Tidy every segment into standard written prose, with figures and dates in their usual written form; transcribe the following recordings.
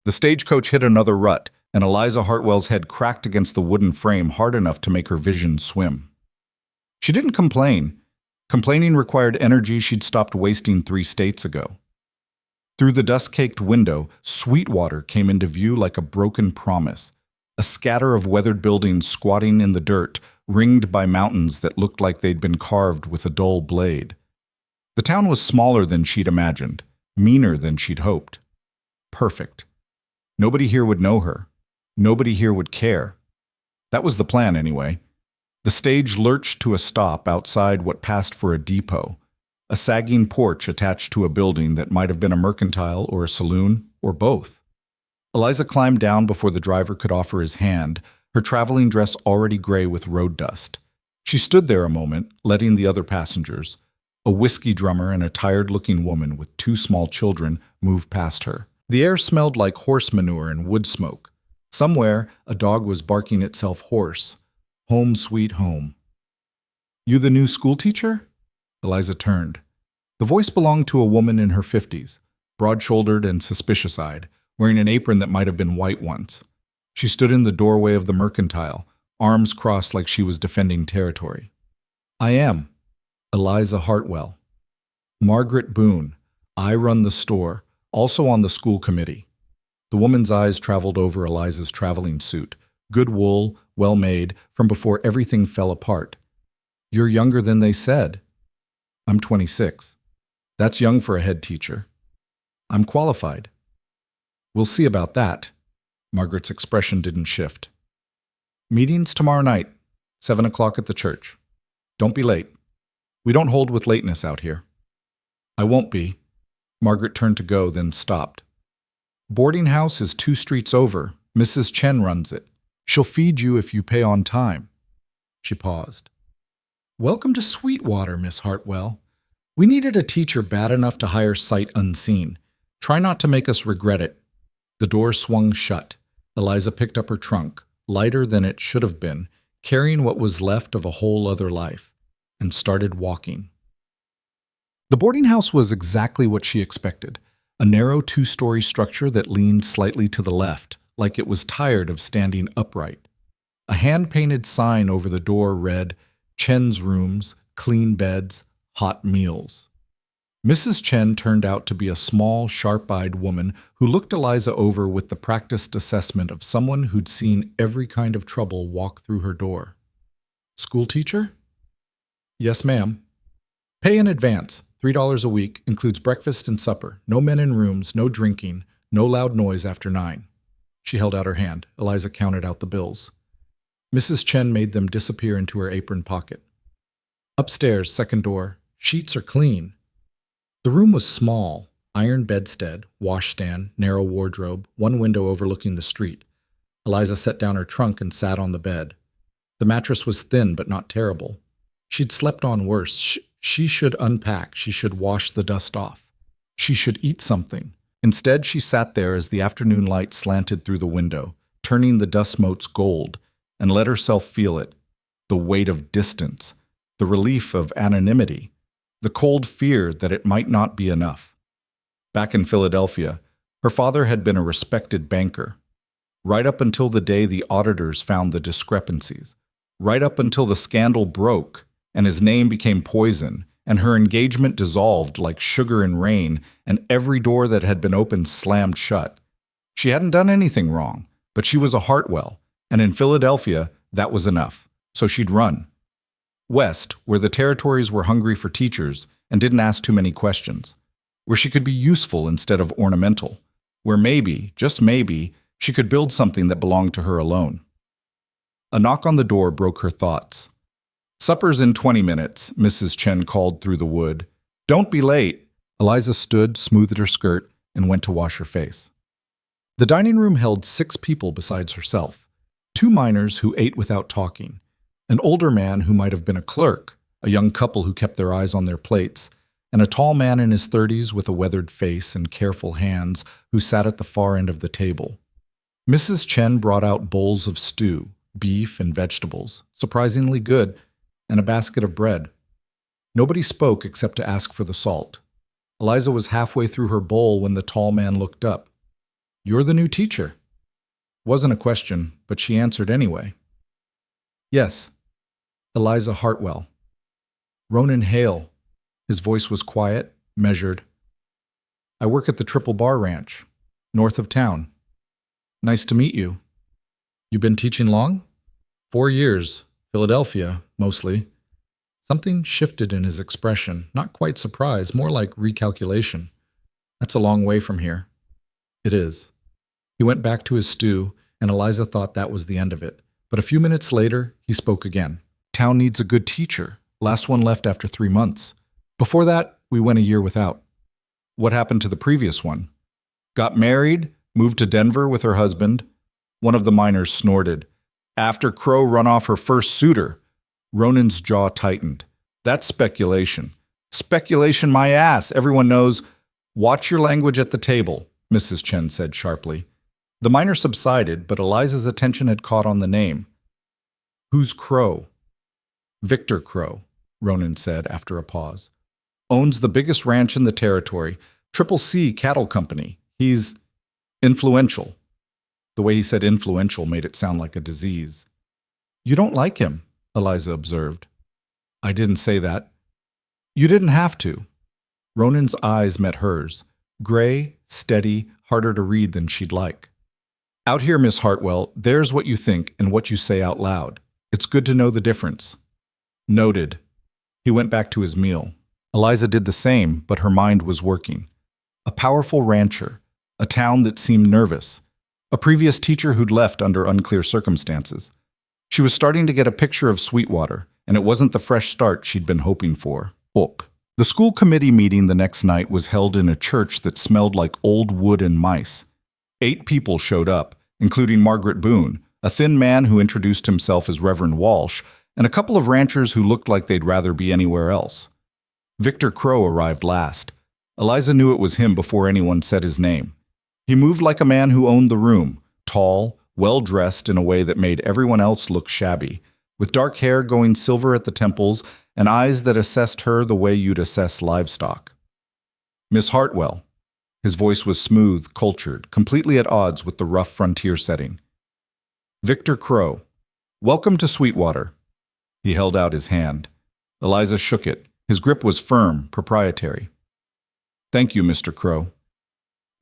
The stagecoach hit another rut, and Eliza Hartwell's head cracked against the wooden frame hard enough to make her vision swim. She didn't complain. Complaining required energy she'd stopped wasting 3 states ago. Through the dust-caked window, Sweetwater came into view like a broken promise, a scatter of weathered buildings squatting in the dirt, ringed by mountains that looked like they'd been carved with a dull blade. The town was smaller than she'd imagined, meaner than she'd hoped. Perfect. Nobody here would know her. Nobody here would care. That was the plan, anyway. The stage lurched to a stop outside what passed for a depot, a sagging porch attached to a building that might have been a mercantile or a saloon, or both. Eliza climbed down before the driver could offer his hand, her traveling dress already gray with road dust. She stood there a moment, letting the other passengers, a whiskey drummer and a tired-looking woman with 2 small children, move past her. The air smelled like horse manure and wood smoke. Somewhere, a dog was barking itself hoarse. Home sweet home. "You the new schoolteacher?" Eliza turned. The voice belonged to a woman in her 50s, broad-shouldered and suspicious-eyed, wearing an apron that might have been white once. She stood in the doorway of the mercantile, arms crossed like she was defending territory. "I am. Eliza Hartwell. Margaret Boone. I run the store, also on the school committee." The woman's eyes traveled over Eliza's traveling suit, good wool, well made, from before everything fell apart. "You're younger than they said." "I'm 26. That's young for a head teacher." "I'm qualified." "We'll see about that." Margaret's expression didn't shift. "Meetings tomorrow night, 7 o'clock at the church. Don't be late. We don't hold with lateness out here." "I won't be." Margaret turned to go, then stopped. "Boarding house is 2 streets over. Mrs. Chen runs it. She'll feed you if you pay on time." She paused. "Welcome to Sweetwater, Miss Hartwell. We needed a teacher bad enough to hire sight unseen. Try not to make us regret it." The door swung shut. Eliza picked up her trunk, lighter than it should have been, carrying what was left of a whole other life, and started walking. The boarding house was exactly what she expected, a narrow 2-story structure that leaned slightly to the left, like it was tired of standing upright. A hand-painted sign over the door read, "Chen's rooms, clean beds, hot meals." Mrs. Chen turned out to be a small, sharp-eyed woman who looked Eliza over with the practiced assessment of someone who'd seen every kind of trouble walk through her door. "School teacher?" "Yes, ma'am." "Pay in advance, $3 a week, includes breakfast and supper. No men in rooms, no drinking, no loud noise after 9. She held out her hand. Eliza counted out the bills. Mrs. Chen made them disappear into her apron pocket. "Upstairs, second door. Sheets are clean." The room was small, iron bedstead, washstand, narrow wardrobe, one window overlooking the street. Eliza set down her trunk and sat on the bed. The mattress was thin but not terrible. She'd slept on worse. She should unpack. She should wash the dust off. She should eat something. Instead, she sat there as the afternoon light slanted through the window, turning the dust motes gold, and let herself feel it. The weight of distance, the relief of anonymity, the cold fear that it might not be enough. Back in Philadelphia, her father had been a respected banker. Right up until the day the auditors found the discrepancies. Right up until the scandal broke, and his name became poison, and her engagement dissolved like sugar in rain, and every door that had been opened slammed shut. She hadn't done anything wrong, but she was a Hartwell, and in Philadelphia, that was enough. So she'd run. West, where the territories were hungry for teachers and didn't ask too many questions. Where she could be useful instead of ornamental. Where maybe, just maybe, she could build something that belonged to her alone. A knock on the door broke her thoughts. "Supper's in 20 minutes, Mrs. Chen called through the wood. "Don't be late." Eliza stood, smoothed her skirt, and went to wash her face. The dining room held 6 people besides herself. 2 minors who ate without talking. An older man who might have been a clerk, a young couple who kept their eyes on their plates, and a tall man in his 30s with a weathered face and careful hands who sat at the far end of the table. Mrs. Chen brought out bowls of stew, beef and vegetables, surprisingly good, and a basket of bread. Nobody spoke except to ask for the salt. Eliza was halfway through her bowl when the tall man looked up. You're the new teacher. Wasn't a question, but she answered anyway. Yes, Eliza Hartwell. Ronan Hale. His voice was quiet, measured. I work at the Triple Bar Ranch, north of town. Nice to meet you. You been teaching long? 4 years. Philadelphia, mostly. Something shifted in his expression, not quite surprise, more like recalculation. That's a long way from here. It is. He went back to his stew, and Eliza thought that was the end of it. But a few minutes later, he spoke again. Town needs a good teacher. Last one left after 3 months. Before that, we went a year without. What happened to the previous one? Got married, moved to Denver with her husband. One of the miners snorted. After Crow run off her first suitor. Ronan's jaw tightened. That's speculation. Speculation my ass. Everyone knows. Watch your language at the table, Mrs. Chen said sharply. The miner subsided, but Eliza's attention had caught on the name. Who's Crow? Victor Crow, Ronan said after a pause. Owns the biggest ranch in the territory, Triple C Cattle Company. He's influential. The way he said influential made it sound like a disease. You don't like him, Eliza observed. I didn't say that. You didn't have to. Ronan's eyes met hers, gray, steady, harder to read than she'd like. Out here, Miss Hartwell, there's what you think and what you say out loud. It's good to know the difference. Noted. He went back to his meal. Eliza did the same, but her mind was working. A powerful rancher, a town that seemed nervous, a previous teacher who'd left under unclear circumstances. She was starting to get a picture of Sweetwater, and it wasn't the fresh start she'd been hoping for. The school committee meeting the next night was held in a church that smelled like old wood and mice. 8 people showed up, including Margaret Boone, a thin man who introduced himself as Reverend Walsh, and a couple of ranchers who looked like they'd rather be anywhere else. Victor Crow arrived last. Eliza knew it was him before anyone said his name. He moved like a man who owned the room, tall, well-dressed in a way that made everyone else look shabby, with dark hair going silver at the temples and eyes that assessed her the way you'd assess livestock. Miss Hartwell. His voice was smooth, cultured, completely at odds with the rough frontier setting. Victor Crow. Welcome to Sweetwater. He held out his hand. Eliza shook it. His grip was firm, proprietary. Thank you, Mr. Crow.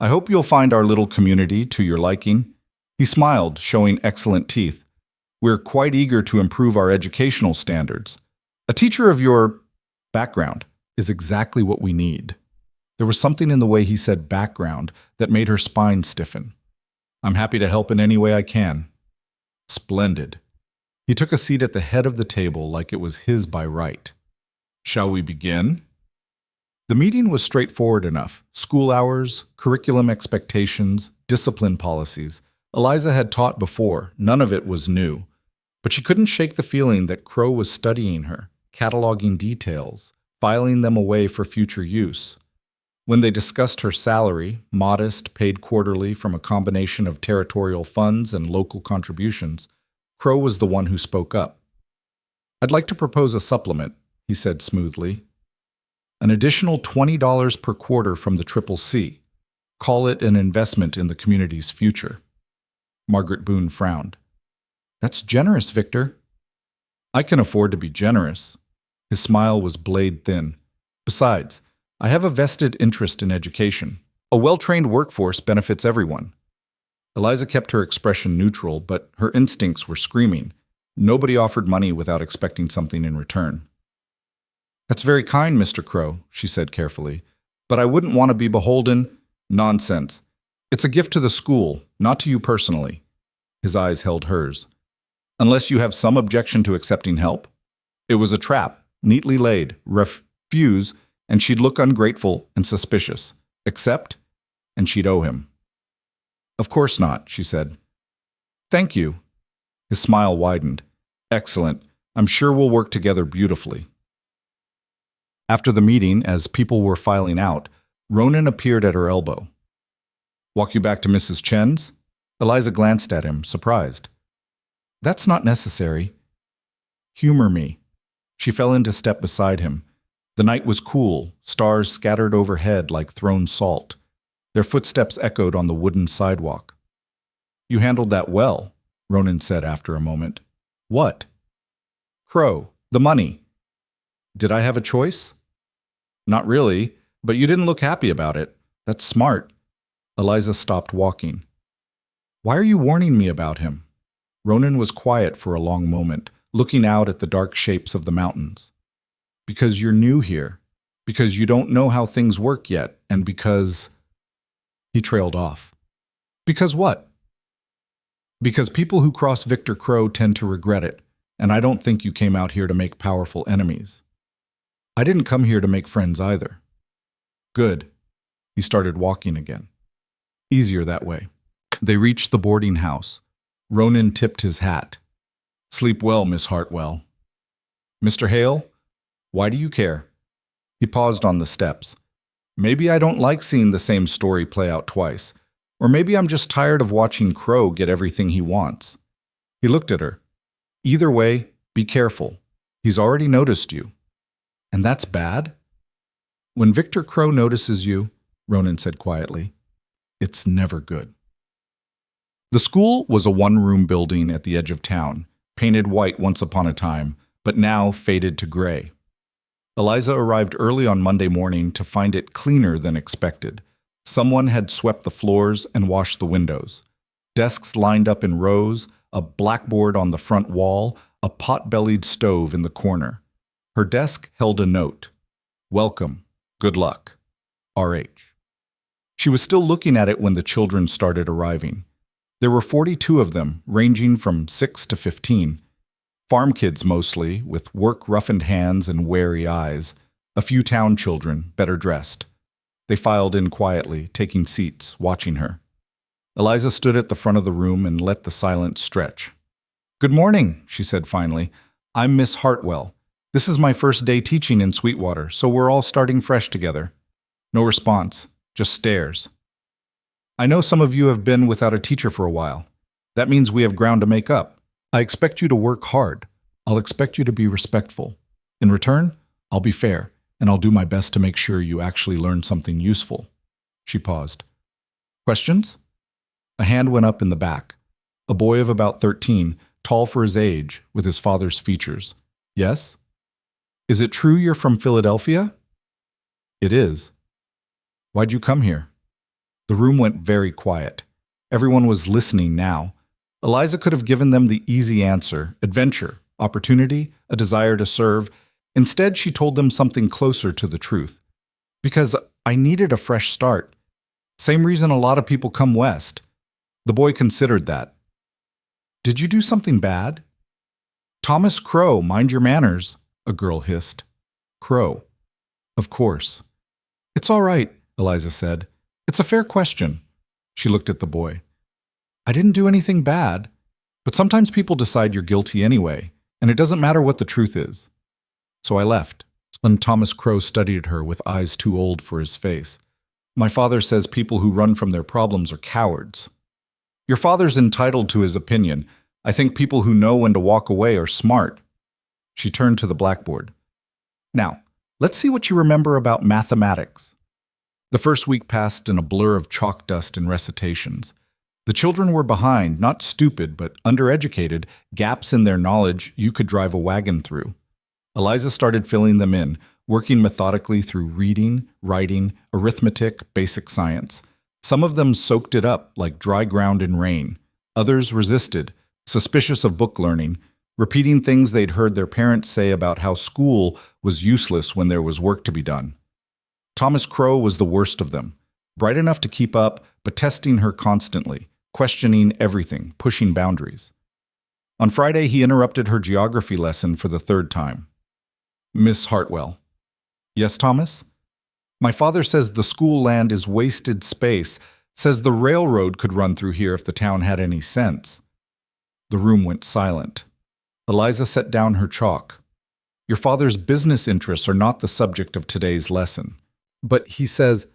I hope you'll find our little community to your liking. He smiled, showing excellent teeth. We're quite eager to improve our educational standards. A teacher of your background is exactly what we need. There was something in the way he said background that made her spine stiffen. I'm happy to help in any way I can. Splendid. He took a seat at the head of the table like it was his by right. Shall we begin? The meeting was straightforward enough. School hours, curriculum expectations, discipline policies. Eliza had taught before. None of it was new. But she couldn't shake the feeling that Crow was studying her, cataloging details, filing them away for future use. When they discussed her salary, modest, paid quarterly from a combination of territorial funds and local contributions, Crow was the one who spoke up. I'd like to propose a supplement, he said smoothly. An additional $20 per quarter from the Triple C. Call it an investment in the community's future. Margaret Boone frowned. That's generous, Victor. I can afford to be generous. His smile was blade thin. Besides, I have a vested interest in education. A well-trained workforce benefits everyone. Eliza kept her expression neutral, but her instincts were screaming. Nobody offered money without expecting something in return. That's very kind, Mr. Crow, she said carefully, but I wouldn't want to be beholden. Nonsense. It's a gift to the school, not to you personally. His eyes held hers. Unless you have some objection to accepting help? It was a trap, neatly laid. Refuse, and she'd look ungrateful and suspicious. Accept, and she'd owe him. Of course not, she said. Thank you. His smile widened. Excellent. I'm sure we'll work together beautifully. After the meeting, as people were filing out, Ronan appeared at her elbow. Walk you back to Mrs. Chen's? Eliza glanced at him, surprised. That's not necessary. Humor me. She fell into step beside him. The night was cool, stars scattered overhead like thrown salt. Their footsteps echoed on the wooden sidewalk. "You handled that well," Ronan said after a moment. "What?" "Crow, the money." "Did I have a choice?" "Not really, but you didn't look happy about it. That's smart." Eliza stopped walking. "Why are you warning me about him?" Ronan was quiet for a long moment, looking out at the dark shapes of the mountains. "Because you're new here. Because you don't know how things work yet, and because—" He trailed off. "Because what?" "Because people who cross Victor Crow tend to regret it, and I don't think you came out here to make powerful enemies." "I didn't come here to make friends either." "Good." He started walking again. Easier that way. They reached the boarding house. Ronan tipped his hat. "Sleep well, Miss Hartwell." "Mr. Hale, why do you care?" He paused on the steps. "Maybe I don't like seeing the same story play out twice. Or maybe I'm just tired of watching Crow get everything he wants." He looked at her. "Either way, be careful. He's already noticed you." "And that's bad?" "When Victor Crow notices you," Ronan said quietly, "it's never good." The school was a one-room building at the edge of town, painted white once upon a time, but now faded to gray. Eliza arrived early on Monday morning to find it cleaner than expected. Someone had swept the floors and washed the windows. Desks lined up in rows, a blackboard on the front wall, a pot-bellied stove in the corner. Her desk held a note. "Welcome. Good luck. R.H." She was still looking at it when the children started arriving. There were 42 of them, ranging from 6 to 15. Farm kids mostly, with work-roughened hands and wary eyes. A few town children, better dressed. They filed in quietly, taking seats, watching her. Eliza stood at the front of the room and let the silence stretch. "Good morning," she said finally. "I'm Miss Hartwell. This is my first day teaching in Sweetwater, so we're all starting fresh together." No response, just stares. "I know some of you have been without a teacher for a while. That means we have ground to make up. I expect you to work hard. I'll expect you to be respectful. In return, I'll be fair, and I'll do my best to make sure you actually learn something useful." She paused. "Questions?" A hand went up in the back. A boy of about 13, tall for his age, with his father's features. "Yes?" "Is it true you're from Philadelphia?" "It is." "Why'd you come here?" The room went very quiet. Everyone was listening now. Eliza could have given them the easy answer: adventure, opportunity, a desire to serve. Instead, she told them something closer to the truth. "Because I needed a fresh start. Same reason a lot of people come west." The boy considered that. "Did you do something bad?" "Thomas Crow, mind your manners," a girl hissed. "Crow. Of course." "It's all right," Eliza said. "It's a fair question." She looked at the boy. "I didn't do anything bad, but sometimes people decide you're guilty anyway, and it doesn't matter what the truth is." "So I left." And Thomas Crow studied her with eyes too old for his face. "My father says people who run from their problems are cowards." "Your father's entitled to his opinion. I think people who know when to walk away are smart." She turned to the blackboard. "Now, let's see what you remember about mathematics." The first week passed in a blur of chalk dust and recitations. The children were behind, not stupid, but undereducated, gaps in their knowledge you could drive a wagon through. Eliza started filling them in, working methodically through reading, writing, arithmetic, basic science. Some of them soaked it up like dry ground in rain. Others resisted, suspicious of book learning, repeating things they'd heard their parents say about how school was useless when there was work to be done. Thomas Crow was the worst of them, bright enough to keep up, but testing her constantly, questioning everything, pushing boundaries. On Friday, he interrupted her geography lesson for the third time. "Miss Hartwell." "Yes, Thomas?" "My father says the school land is wasted space, says the railroad could run through here if the town had any sense." The room went silent. Eliza set down her chalk. "Your father's business interests are not the subject of today's lesson. But he says—"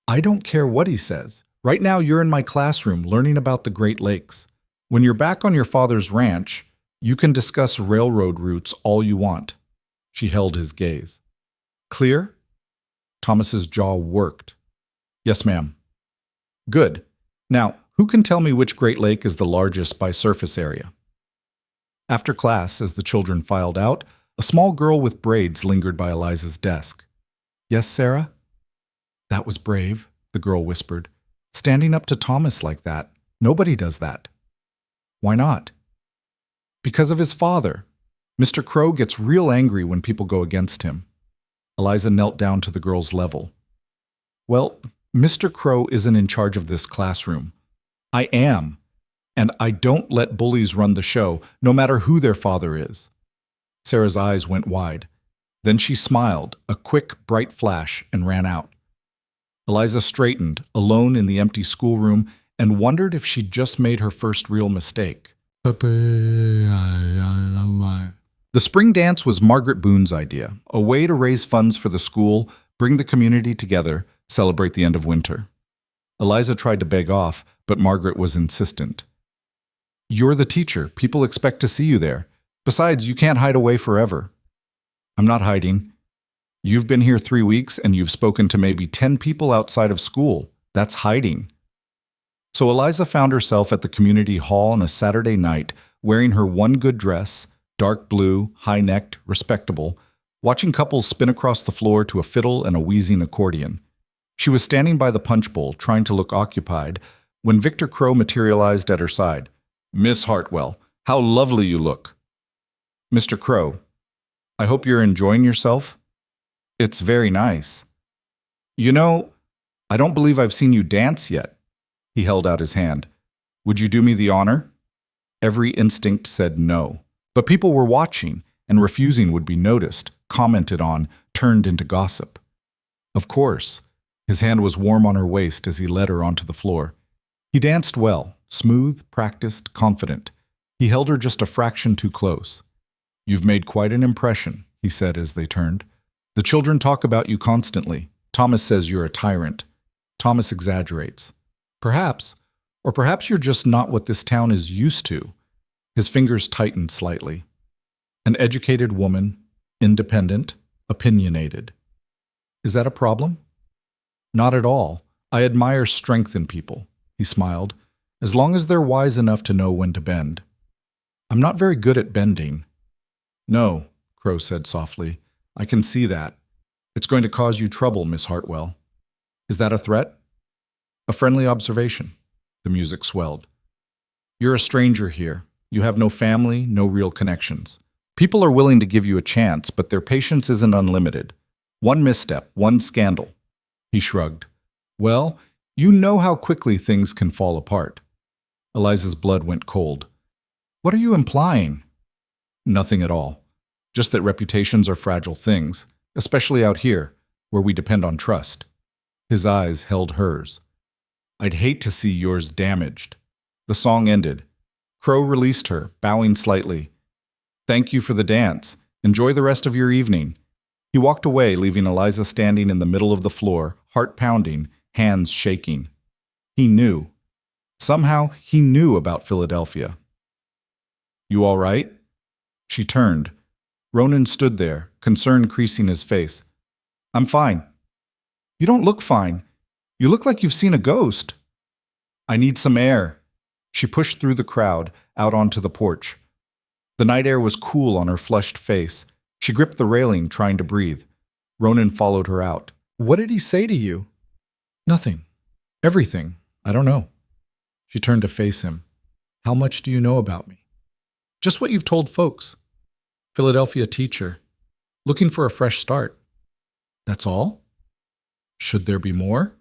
"I don't care what he says. Right now you're in my classroom learning about the Great Lakes. When you're back on your father's ranch, you can discuss railroad routes all you want." She held his gaze. "Clear?" Thomas's jaw worked. "Yes, ma'am." Good. Now, who can tell me which Great Lake is the largest by surface area? After class, as the children filed out, a small girl with braids lingered by Eliza's desk. Yes, Sarah? That was brave, the girl whispered. Standing up to Thomas like that. Nobody does that. Why not? Because of his father. Mr. Crow gets real angry when people go against him. Eliza knelt down to the girl's level. Well, Mr. Crow isn't in charge of this classroom. I am. And I don't let bullies run the show, no matter who their father is. Sarah's eyes went wide. Then she smiled, a quick, bright flash, and ran out. Eliza straightened, alone in the empty schoolroom, and wondered if she'd just made her first real mistake. The spring dance was Margaret Boone's idea, a way to raise funds for the school, bring the community together, celebrate the end of winter. Eliza tried to beg off, but Margaret was insistent. You're the teacher. People expect to see you there. Besides, you can't hide away forever. I'm not hiding. You've been here 3 weeks and you've spoken to maybe 10 people outside of school. That's hiding. So Eliza found herself at the community hall on a Saturday night, wearing her one good dress, dark blue, high-necked, respectable, watching couples spin across the floor to a fiddle and a wheezing accordion. She was standing by the punch bowl, trying to look occupied, when Victor Crow materialized at her side. Miss Hartwell, how lovely you look. Mr. Crow, I hope you're enjoying yourself. It's very nice. You know, I don't believe I've seen you dance yet. He held out his hand. Would you do me the honor? Every instinct said no, but people were watching, and refusing would be noticed, commented on, turned into gossip. Of course. His hand was warm on her waist as he led her onto the floor. He danced well, smooth, practiced, confident. He held her just a fraction too close. You've made quite an impression, he said as they turned. The children talk about you constantly. Thomas says you're a tyrant. Thomas exaggerates. Perhaps, or perhaps you're just not what this town is used to. His fingers tightened slightly. An educated woman, independent, opinionated. Is that a problem? Not at all. I admire strength in people, he smiled, as long as they're wise enough to know when to bend. I'm not very good at bending. No, Crow said softly. I can see that. It's going to cause you trouble, Miss Hartwell. Is that a threat? A friendly observation. The music swelled. You're a stranger here. You have no family, no real connections. People are willing to give you a chance, but their patience isn't unlimited. One misstep, one scandal. He shrugged. Well, you know how quickly things can fall apart. Eliza's blood went cold. What are you implying? Nothing at all. Just that reputations are fragile things, especially out here, where we depend on trust. His eyes held hers. I'd hate to see yours damaged. The song ended. Crow released her, bowing slightly. Thank you for the dance. Enjoy the rest of your evening. He walked away, leaving Eliza standing in the middle of the floor, heart pounding, hands shaking. He knew. Somehow, he knew about Philadelphia. You all right? She turned. Ronan stood there, concern creasing his face. I'm fine. You don't look fine. You look like you've seen a ghost. I need some air. She pushed through the crowd, out onto the porch. The night air was cool on her flushed face. She gripped the railing, trying to breathe. Ronan followed her out. What did he say to you? Nothing. Everything. I don't know. She turned to face him. How much do you know about me? Just what you've told folks. Philadelphia teacher. Looking for a fresh start. That's all? Should there be more?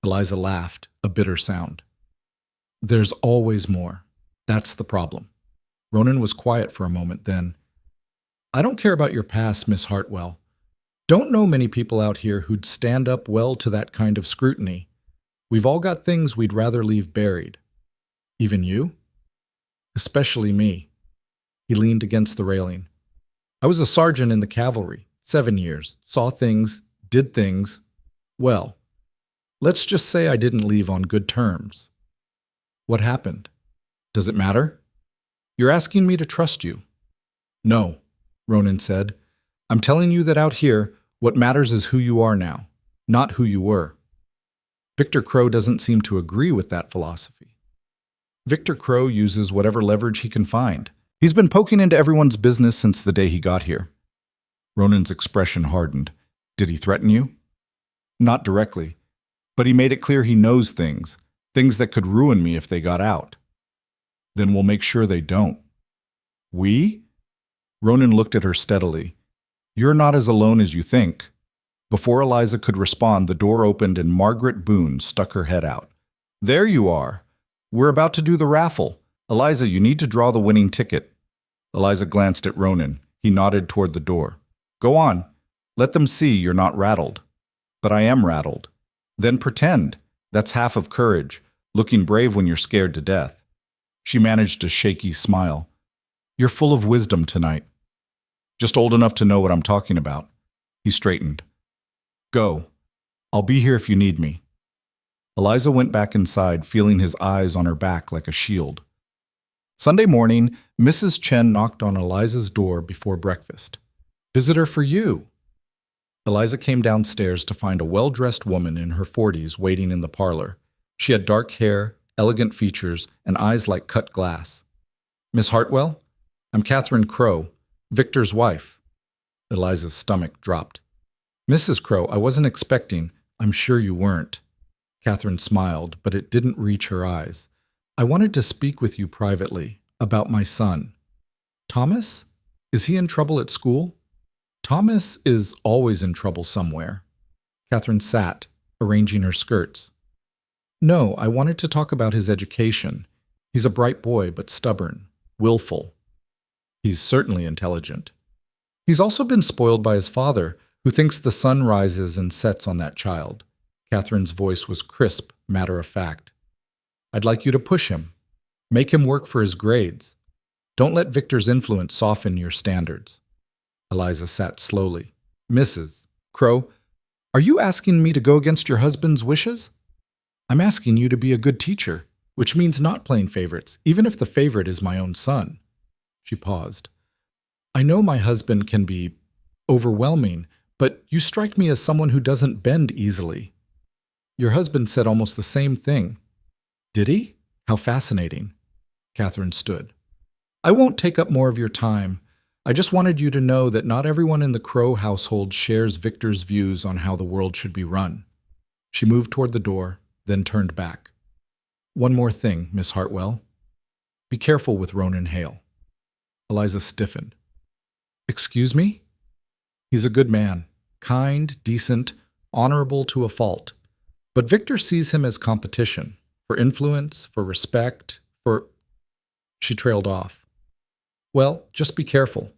Eliza laughed, a bitter sound. There's always more. That's the problem. Ronan was quiet for a moment, then. I don't care about your past, Miss Hartwell. Don't know many people out here who'd stand up well to that kind of scrutiny. We've all got things we'd rather leave buried. Even you? Especially me. He leaned against the railing. I was a sergeant in the cavalry, 7 years, saw things, did things. Well, let's just say I didn't leave on good terms. What happened? Does it matter? You're asking me to trust you. No, Ronan said. I'm telling you that out here, what matters is who you are now, not who you were. Victor Crow doesn't seem to agree with that philosophy. Victor Crow uses whatever leverage he can find. He's been poking into everyone's business since the day he got here. Ronan's expression hardened. Did he threaten you? Not directly, but he made it clear he knows things that could ruin me if they got out. Then we'll make sure they don't. We? Ronan looked at her steadily. You're not as alone as you think. Before Eliza could respond, the door opened and Margaret Boone stuck her head out. There you are. We're about to do the raffle. Eliza, you need to draw the winning ticket. Eliza glanced at Ronan. He nodded toward the door. Go on. Let them see you're not rattled. But I am rattled. Then pretend. That's half of courage, looking brave when you're scared to death. She managed a shaky smile. You're full of wisdom tonight. Just old enough to know what I'm talking about. He straightened. Go. I'll be here if you need me. Eliza went back inside, feeling his eyes on her back like a shield. Sunday morning, Mrs. Chen knocked on Eliza's door before breakfast. Visitor for you. Eliza came downstairs to find a well-dressed woman in her 40s waiting in the parlor. She had dark hair, elegant features, and eyes like cut glass. Miss Hartwell? I'm Catherine Crow, Victor's wife. Eliza's stomach dropped. Mrs. Crow, I wasn't expecting. I'm sure you weren't. Catherine smiled, but it didn't reach her eyes. I wanted to speak with you privately about my son. Thomas? Is he in trouble at school? Thomas is always in trouble somewhere. Catherine sat, arranging her skirts. No, I wanted to talk about his education. He's a bright boy, but stubborn, willful. He's certainly intelligent. He's also been spoiled by his father, who thinks the sun rises and sets on that child. Catherine's voice was crisp, matter-of-fact. I'd like you to push him. Make him work for his grades. Don't let Victor's influence soften your standards. Eliza sat slowly. Mrs. Crow, are you asking me to go against your husband's wishes? I'm asking you to be a good teacher, which means not playing favorites, even if the favorite is my own son. She paused. I know my husband can be overwhelming, but you strike me as someone who doesn't bend easily. Your husband said almost the same thing. Did he? How fascinating. Catherine stood. I won't take up more of your time. I just wanted you to know that not everyone in the Crow household shares Victor's views on how the world should be run. She moved toward the door, then turned back. One more thing, Miss Hartwell. Be careful with Ronan Hale. Eliza stiffened. Excuse me? He's a good man, kind, decent, honorable to a fault. But Victor sees him as competition, for influence, for respect, for... She trailed off. Well, just be careful.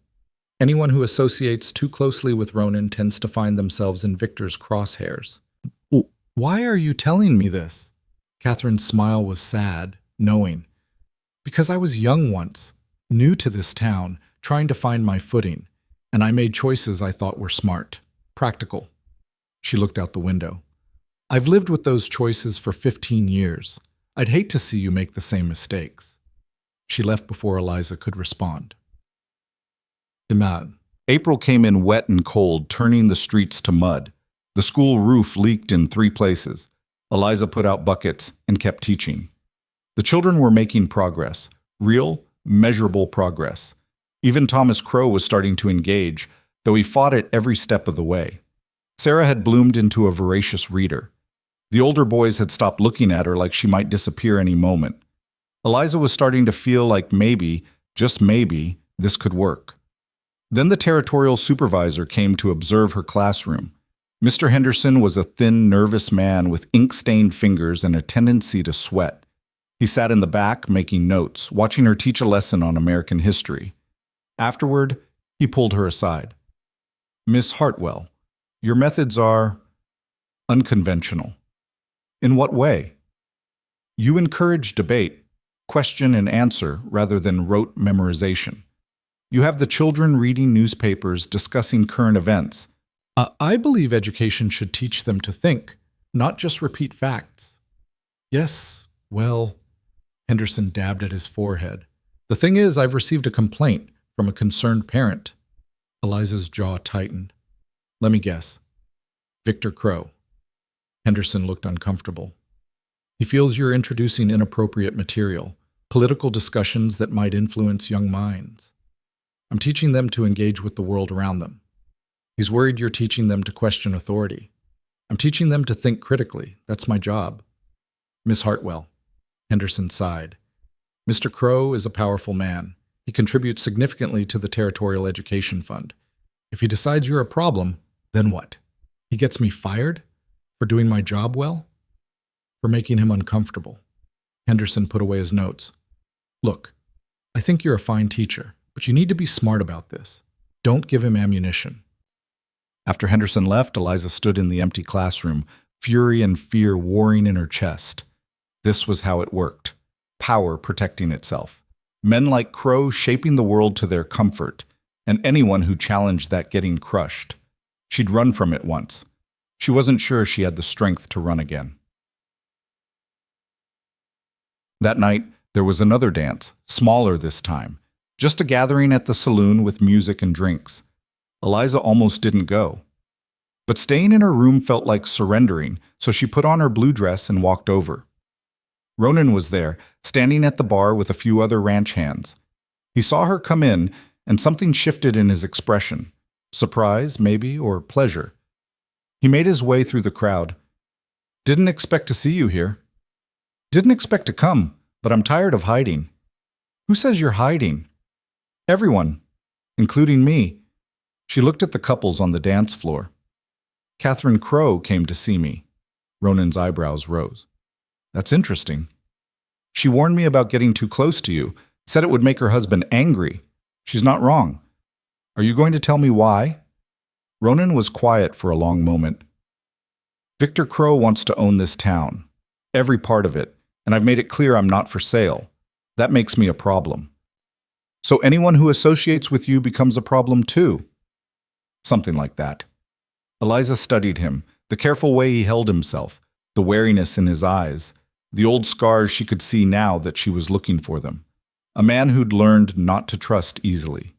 Anyone who associates too closely with Ronan tends to find themselves in Victor's crosshairs. Why are you telling me this? Catherine's smile was sad, knowing. Because I was young once, new to this town, trying to find my footing, and I made choices I thought were smart, practical. She looked out the window. I've lived with those choices for 15 years. I'd hate to see you make the same mistakes. She left before Eliza could respond. Imad. April came in wet and cold, turning the streets to mud. The school roof leaked in 3 places. Eliza put out buckets and kept teaching. The children were making progress, real, measurable progress. Even Thomas Crow was starting to engage, though he fought it every step of the way. Sarah had bloomed into a voracious reader. The older boys had stopped looking at her like she might disappear any moment. Eliza was starting to feel like maybe, just maybe, this could work. Then the territorial supervisor came to observe her classroom. Mr. Henderson was a thin, nervous man with ink-stained fingers and a tendency to sweat. He sat in the back, making notes, watching her teach a lesson on American history. Afterward, he pulled her aside. Miss Hartwell, your methods are unconventional. In what way? You encourage debate, question and answer rather than rote memorization. You have the children reading newspapers, discussing current events. I believe education should teach them to think, not just repeat facts. Yes, well, Henderson dabbed at his forehead. The thing is, I've received a complaint from a concerned parent. Eliza's jaw tightened. Let me guess. Victor Crow. Henderson looked uncomfortable. He feels you're introducing inappropriate material, political discussions that might influence young minds. I'm teaching them to engage with the world around them. He's worried you're teaching them to question authority. I'm teaching them to think critically. That's my job. Miss Hartwell. Henderson sighed. Mr. Crow is a powerful man. He contributes significantly to the Territorial Education Fund. If he decides you're a problem, then what? He gets me fired? For doing my job well? For making him uncomfortable. Henderson put away his notes. Look, I think you're a fine teacher, but you need to be smart about this. Don't give him ammunition. After Henderson left, Eliza stood in the empty classroom, fury and fear warring in her chest. This was how it worked. Power protecting itself. Men like Crow shaping the world to their comfort, and anyone who challenged that getting crushed. She'd run from it once. She wasn't sure she had the strength to run again. That night, there was another dance, smaller this time. Just a gathering at the saloon with music and drinks. Eliza almost didn't go. But staying in her room felt like surrendering, so she put on her blue dress and walked over. Ronan was there, standing at the bar with a few other ranch hands. He saw her come in, and something shifted in his expression. Surprise, maybe, or pleasure. He made his way through the crowd. Didn't expect to see you here. Didn't expect to come, but I'm tired of hiding. Who says you're hiding? Everyone, including me. She looked at the couples on the dance floor. Catherine Crow came to see me. Ronan's eyebrows rose. That's interesting. She warned me about getting too close to you, said it would make her husband angry. She's not wrong. Are you going to tell me why? Ronan was quiet for a long moment. Victor Crow wants to own this town. Every part of it, and I've made it clear I'm not for sale. That makes me a problem. So anyone who associates with you becomes a problem too. Something like that. Eliza studied him, the careful way he held himself, the wariness in his eyes, the old scars she could see now that she was looking for them. A man who'd learned not to trust easily.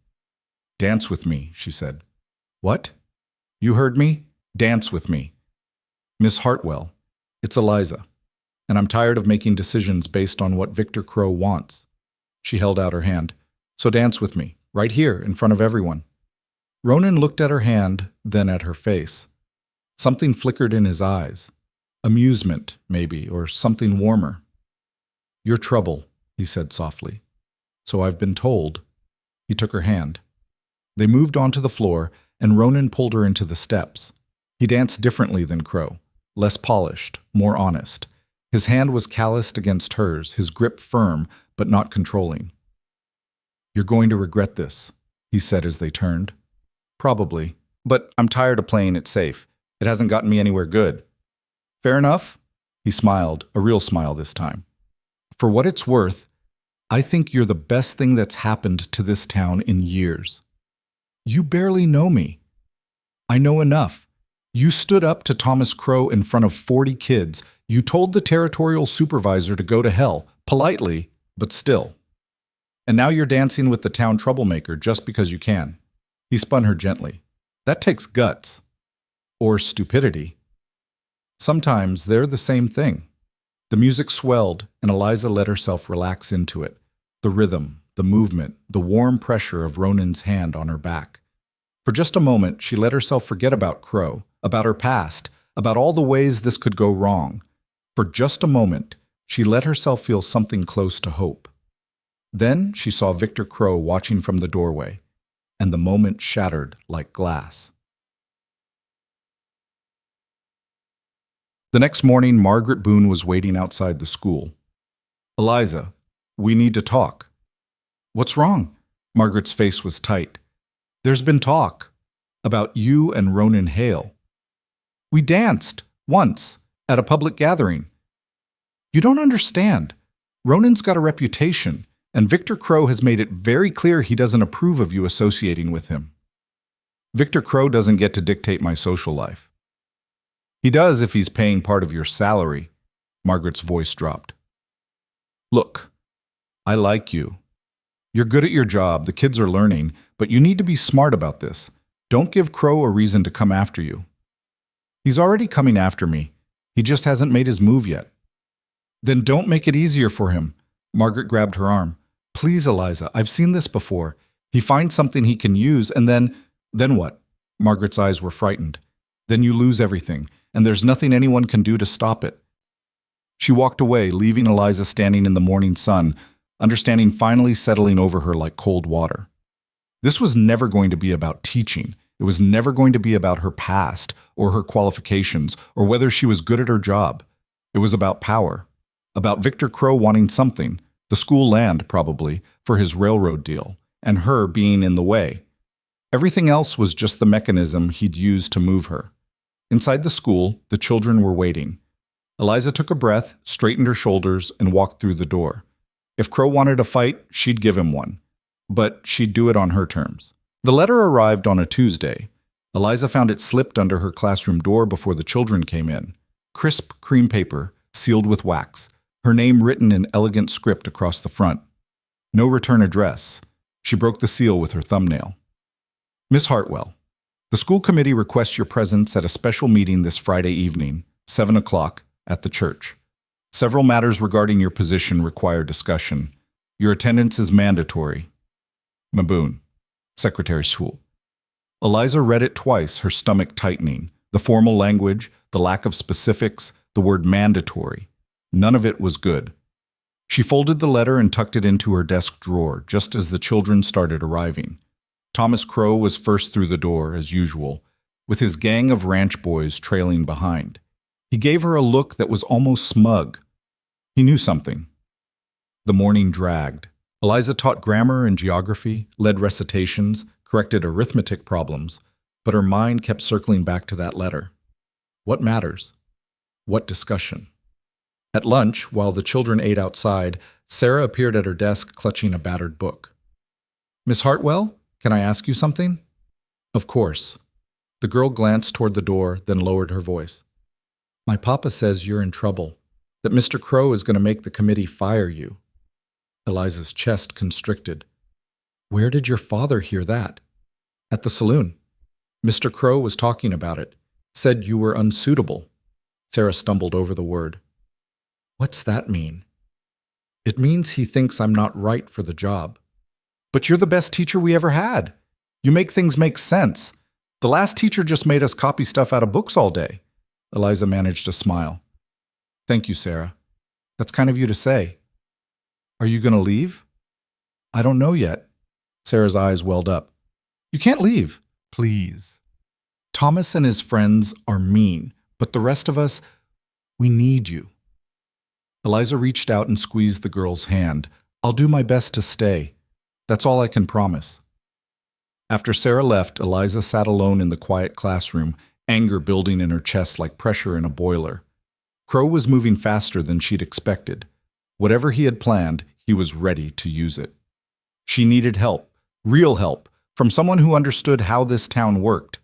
Dance with me, she said. What? You heard me? Dance with me. Miss Hartwell, it's Eliza, and I'm tired of making decisions based on what Victor Crow wants. She held out her hand. So dance with me, right here, in front of everyone. Ronan looked at her hand, then at her face. Something flickered in his eyes. Amusement, maybe, or something warmer. Your trouble, he said softly. So I've been told. He took her hand. They moved onto the floor, and Ronan pulled her into the steps. He danced differently than Crow, less polished, more honest. His hand was calloused against hers, his grip firm, but not controlling. You're going to regret this, he said as they turned. Probably, but I'm tired of playing it safe. It hasn't gotten me anywhere good. Fair enough? He smiled, a real smile this time. For what it's worth, I think you're the best thing that's happened to this town in years. You barely know me. I know enough. You stood up to Thomas Crow in front of 40 kids. You told the territorial supervisor to go to hell, politely, but still. And now you're dancing with the town troublemaker just because you can. He spun her gently. That takes guts. Or stupidity. Sometimes they're the same thing. The music swelled, and Eliza let herself relax into it. The rhythm, the movement, the warm pressure of Ronan's hand on her back. For just a moment, she let herself forget about Crow, about her past, about all the ways this could go wrong. For just a moment, she let herself feel something close to hope. Then she saw Victor Crow watching from the doorway, and the moment shattered like glass. The next morning, Margaret Boone was waiting outside the school. Eliza, we need to talk. What's wrong? Margaret's face was tight. There's been talk about you and Ronan Hale. We danced, once, at a public gathering. You don't understand. Ronan's got a reputation, and Victor Crow has made it very clear he doesn't approve of you associating with him. Victor Crow doesn't get to dictate my social life. He does if he's paying part of your salary. Margaret's voice dropped. Look, I like you. You're good at your job, the kids are learning, but you need to be smart about this. Don't give Crow a reason to come after you. He's already coming after me. He just hasn't made his move yet. Then don't make it easier for him. Margaret grabbed her arm. Please, Eliza, I've seen this before. He finds something he can use, and then what? Margaret's eyes were frightened. Then you lose everything, and there's nothing anyone can do to stop it. She walked away, leaving Eliza standing in the morning sun, understanding finally settling over her like cold water. This was never going to be about teaching. It was never going to be about her past, or her qualifications, or whether she was good at her job. It was about power. About Victor Crow wanting something, the school land probably, for his railroad deal, and her being in the way. Everything else was just the mechanism he'd used to move her. Inside the school, the children were waiting. Eliza took a breath, straightened her shoulders, and walked through the door. If Crow wanted a fight, she'd give him one. But she'd do it on her terms. The letter arrived on a Tuesday. Eliza found it slipped under her classroom door before the children came in. Crisp cream paper, sealed with wax. Her name written in elegant script across the front. No return address. She broke the seal with her thumbnail. Miss Hartwell, the school committee requests your presence at a special meeting this Friday evening, 7 o'clock, at the church. Several matters regarding your position require discussion. Your attendance is mandatory. Maboon, Secretary School. Eliza read it twice, her stomach tightening. The formal language, the lack of specifics, the word mandatory. None of it was good. She folded the letter and tucked it into her desk drawer just as the children started arriving. Thomas Crow was first through the door, as usual, with his gang of ranch boys trailing behind. He gave her a look that was almost smug. He knew something. The morning dragged. Eliza taught grammar and geography, led recitations, corrected arithmetic problems, but her mind kept circling back to that letter. What matters? What discussion? At lunch, while the children ate outside, Sarah appeared at her desk clutching a battered book. Miss Hartwell, can I ask you something? Of course. The girl glanced toward the door, then lowered her voice. My papa says you're in trouble, that Mr. Crow is going to make the committee fire you. Eliza's chest constricted. Where did your father hear that? At the saloon. Mr. Crow was talking about it. Said you were unsuitable. Sarah stumbled over the word. What's that mean? It means he thinks I'm not right for the job. But you're the best teacher we ever had. You make things make sense. The last teacher just made us copy stuff out of books all day. Eliza managed a smile. Thank you, Sarah. That's kind of you to say. Are you going to leave? I don't know yet. Sarah's eyes welled up. You can't leave. Please. Thomas and his friends are mean, but the rest of us, we need you. Eliza reached out and squeezed the girl's hand. I'll do my best to stay. That's all I can promise. After Sarah left, Eliza sat alone in the quiet classroom, anger building in her chest like pressure in a boiler. Crow was moving faster than she'd expected. Whatever he had planned, he was ready to use it. She needed help, real help, from someone who understood how this town worked.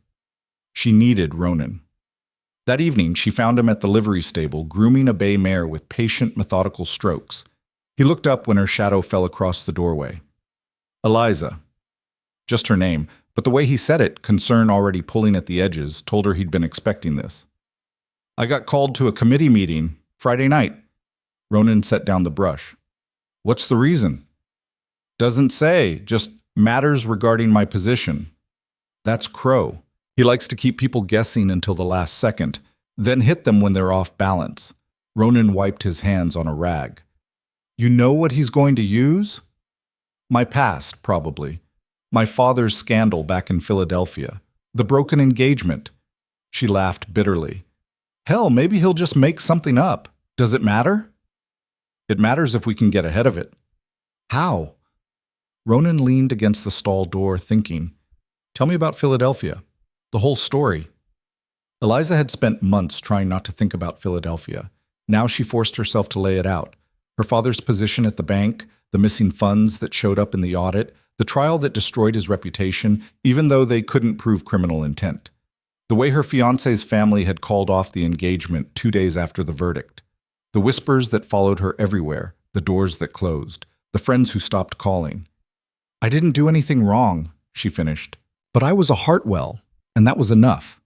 She needed Ronan. That evening, she found him at the livery stable, grooming a bay mare with patient, methodical strokes. He looked up when her shadow fell across the doorway. Eliza. Just her name, but the way he said it, concern already pulling at the edges, told her he'd been expecting this. I got called to a committee meeting Friday night. Ronan set down the brush. What's the reason? Doesn't say, just matters regarding my position. That's Crow. He likes to keep people guessing until the last second, then hit them when they're off balance. Ronan wiped his hands on a rag. You know what he's going to use? My past, probably. My father's scandal back in Philadelphia. The broken engagement. She laughed bitterly. Hell, maybe he'll just make something up. Does it matter? It matters if we can get ahead of it. How? Ronan leaned against the stall door, thinking. Tell me about Philadelphia. The whole story. Eliza had spent months trying not to think about Philadelphia. Now she forced herself to lay it out. Her father's position at the bank, the missing funds that showed up in the audit, the trial that destroyed his reputation, even though they couldn't prove criminal intent. The way her fiancé's family had called off the engagement 2 days after the verdict. The whispers that followed her everywhere, the doors that closed, the friends who stopped calling. I didn't do anything wrong, she finished, but I was a Hartwell, and that was enough.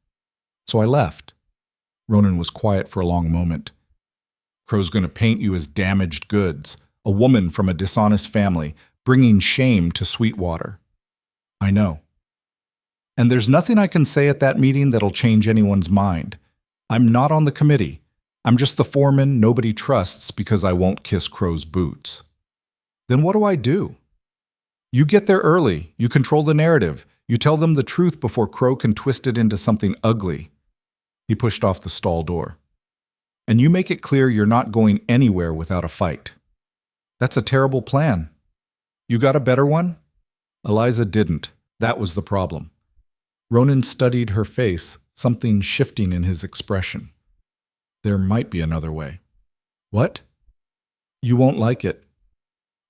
So I left. Ronan was quiet for a long moment. Crow's going to paint you as damaged goods, a woman from a dishonest family, bringing shame to Sweetwater. I know. And there's nothing I can say at that meeting that'll change anyone's mind. I'm not on the committee. I'm just the foreman nobody trusts because I won't kiss Crow's boots. Then what do I do? You get there early. You control the narrative. You tell them the truth before Crow can twist it into something ugly. He pushed off the stall door. And you make it clear you're not going anywhere without a fight. That's a terrible plan. You got a better one? Eliza didn't. That was the problem. Ronan studied her face, something shifting in his expression. There might be another way. What? You won't like it.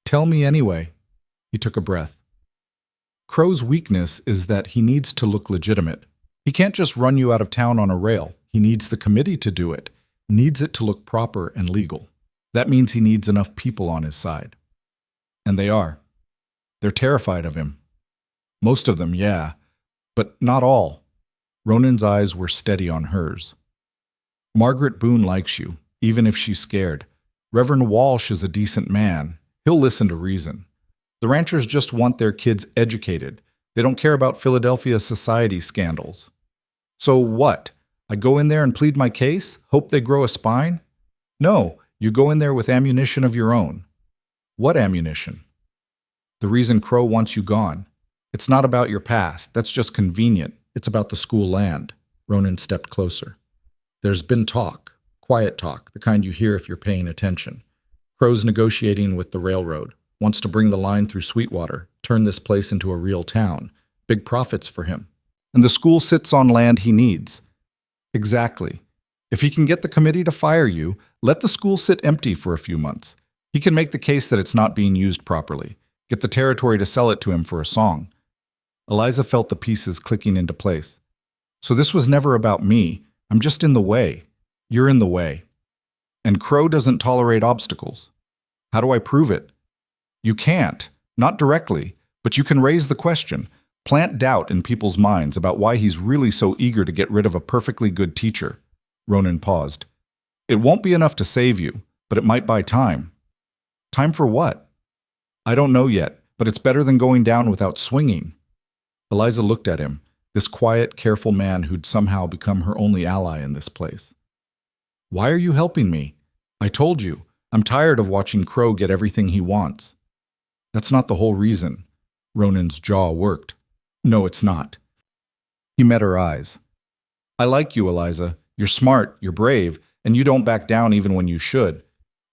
Tell me anyway. He took a breath. Crow's weakness is that he needs to look legitimate. He can't just run you out of town on a rail. He needs the committee to do it. Needs it to look proper and legal. That means he needs enough people on his side. And they are. They're terrified of him. Most of them, yeah. But not all. Ronan's eyes were steady on hers. Margaret Boone likes you, even if she's scared. Reverend Walsh is a decent man. He'll listen to reason. The ranchers just want their kids educated. They don't care about Philadelphia society scandals. So what? I go in there and plead my case? Hope they grow a spine? No, you go in there with ammunition of your own. What ammunition? The reason Crow wants you gone. It's not about your past. That's just convenient. It's about the school land. Ronan stepped closer. There's been talk, quiet talk, the kind you hear if you're paying attention. Crow's negotiating with the railroad. Wants to bring the line through Sweetwater, turn this place into a real town. Big profits for him. And the school sits on land he needs. Exactly. If he can get the committee to fire you, let the school sit empty for a few months. He can make the case that it's not being used properly. Get the territory to sell it to him for a song. Eliza felt the pieces clicking into place. So this was never about me. I'm just in the way. You're in the way. And Crow doesn't tolerate obstacles. How do I prove it? You can't. Not directly. But you can raise the question. Plant doubt in people's minds about why he's really so eager to get rid of a perfectly good teacher. Ronan paused. It won't be enough to save you, but it might buy time. Time for what? I don't know yet, but it's better than going down without swinging. Eliza looked at him, this quiet, careful man who'd somehow become her only ally in this place. Why are you helping me? I told you, I'm tired of watching Crow get everything he wants. That's not the whole reason. Ronan's jaw worked. No, it's not. He met her eyes. I like you, Eliza. You're smart, you're brave, and you don't back down even when you should.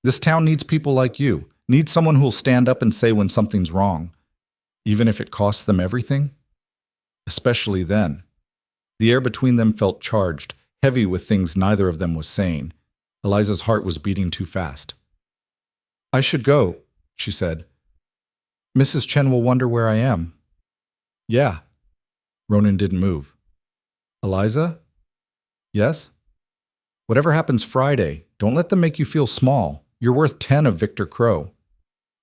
This town needs people like you. Needs someone who'll stand up and say when something's wrong. Even if it costs them everything? Especially then. The air between them felt charged, heavy with things neither of them was saying. Eliza's heart was beating too fast. I should go, she said. Mrs. Chen will wonder where I am. Yeah. Ronan didn't move. Eliza? Yes? Whatever happens Friday, don't let them make you feel small. You're worth 10 of Victor Crow.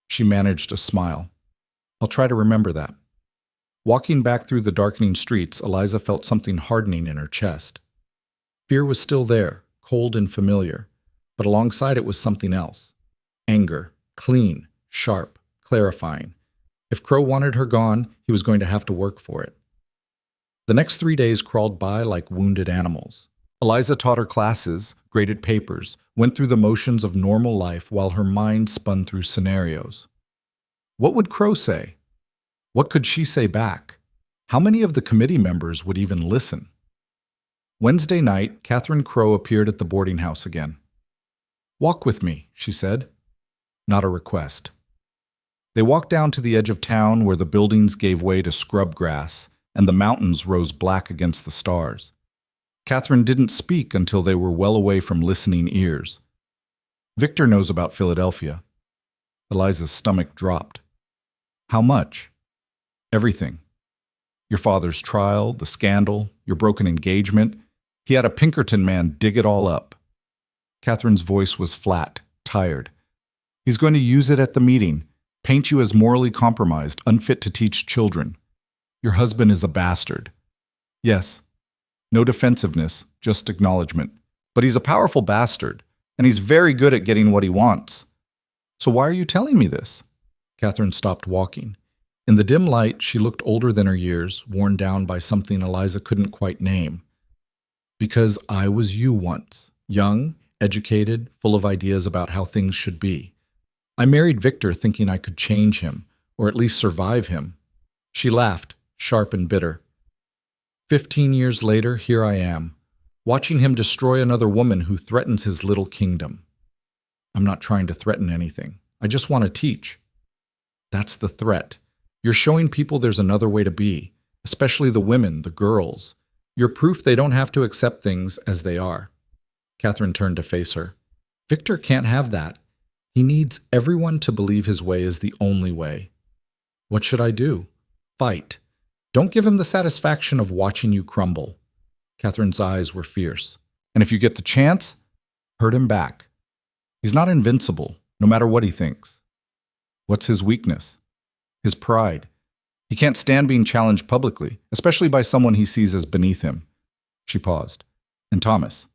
She managed a smile. I'll try to remember that. Walking back through the darkening streets, Eliza felt something hardening in her chest. Fear was still there, cold and familiar, but alongside it was something else. Anger, clean, sharp, clarifying. If Crow wanted her gone, he was going to have to work for it. The next 3 days crawled by like wounded animals. Eliza taught her classes, graded papers, went through the motions of normal life while her mind spun through scenarios. What would Crow say? What could she say back? How many of the committee members would even listen? Wednesday night, Catherine Crow appeared at the boarding house again. Walk with me, she said. Not a request. They walked down to the edge of town where the buildings gave way to scrub grass and the mountains rose black against the stars. Catherine didn't speak until they were well away from listening ears. Victor knows about Philadelphia. Eliza's stomach dropped. How much? Everything. Your father's trial, the scandal, your broken engagement. He had a Pinkerton man dig it all up. Catherine's voice was flat, tired. He's going to use it at the meeting, paint you as morally compromised, unfit to teach children. Your husband is a bastard. Yes. No defensiveness, just acknowledgement. But he's a powerful bastard, and he's very good at getting what he wants. So why are you telling me this? Catherine stopped walking. In the dim light, she looked older than her years, worn down by something Eliza couldn't quite name. Because I was you once, young, educated, full of ideas about how things should be. I married Victor thinking I could change him, or at least survive him. She laughed, sharp and bitter. 15 years later, here I am, watching him destroy another woman who threatens his little kingdom. I'm not trying to threaten anything. I just want to teach. That's the threat. You're showing people there's another way to be, especially the women, the girls. You're proof they don't have to accept things as they are. Catherine turned to face her. Victor can't have that. He needs everyone to believe his way is the only way. What should I do? Fight. Don't give him the satisfaction of watching you crumble. Catherine's eyes were fierce. And if you get the chance, hurt him back. He's not invincible, no matter what he thinks. What's his weakness? His pride. He can't stand being challenged publicly, especially by someone he sees as beneath him. She paused. And Thomas.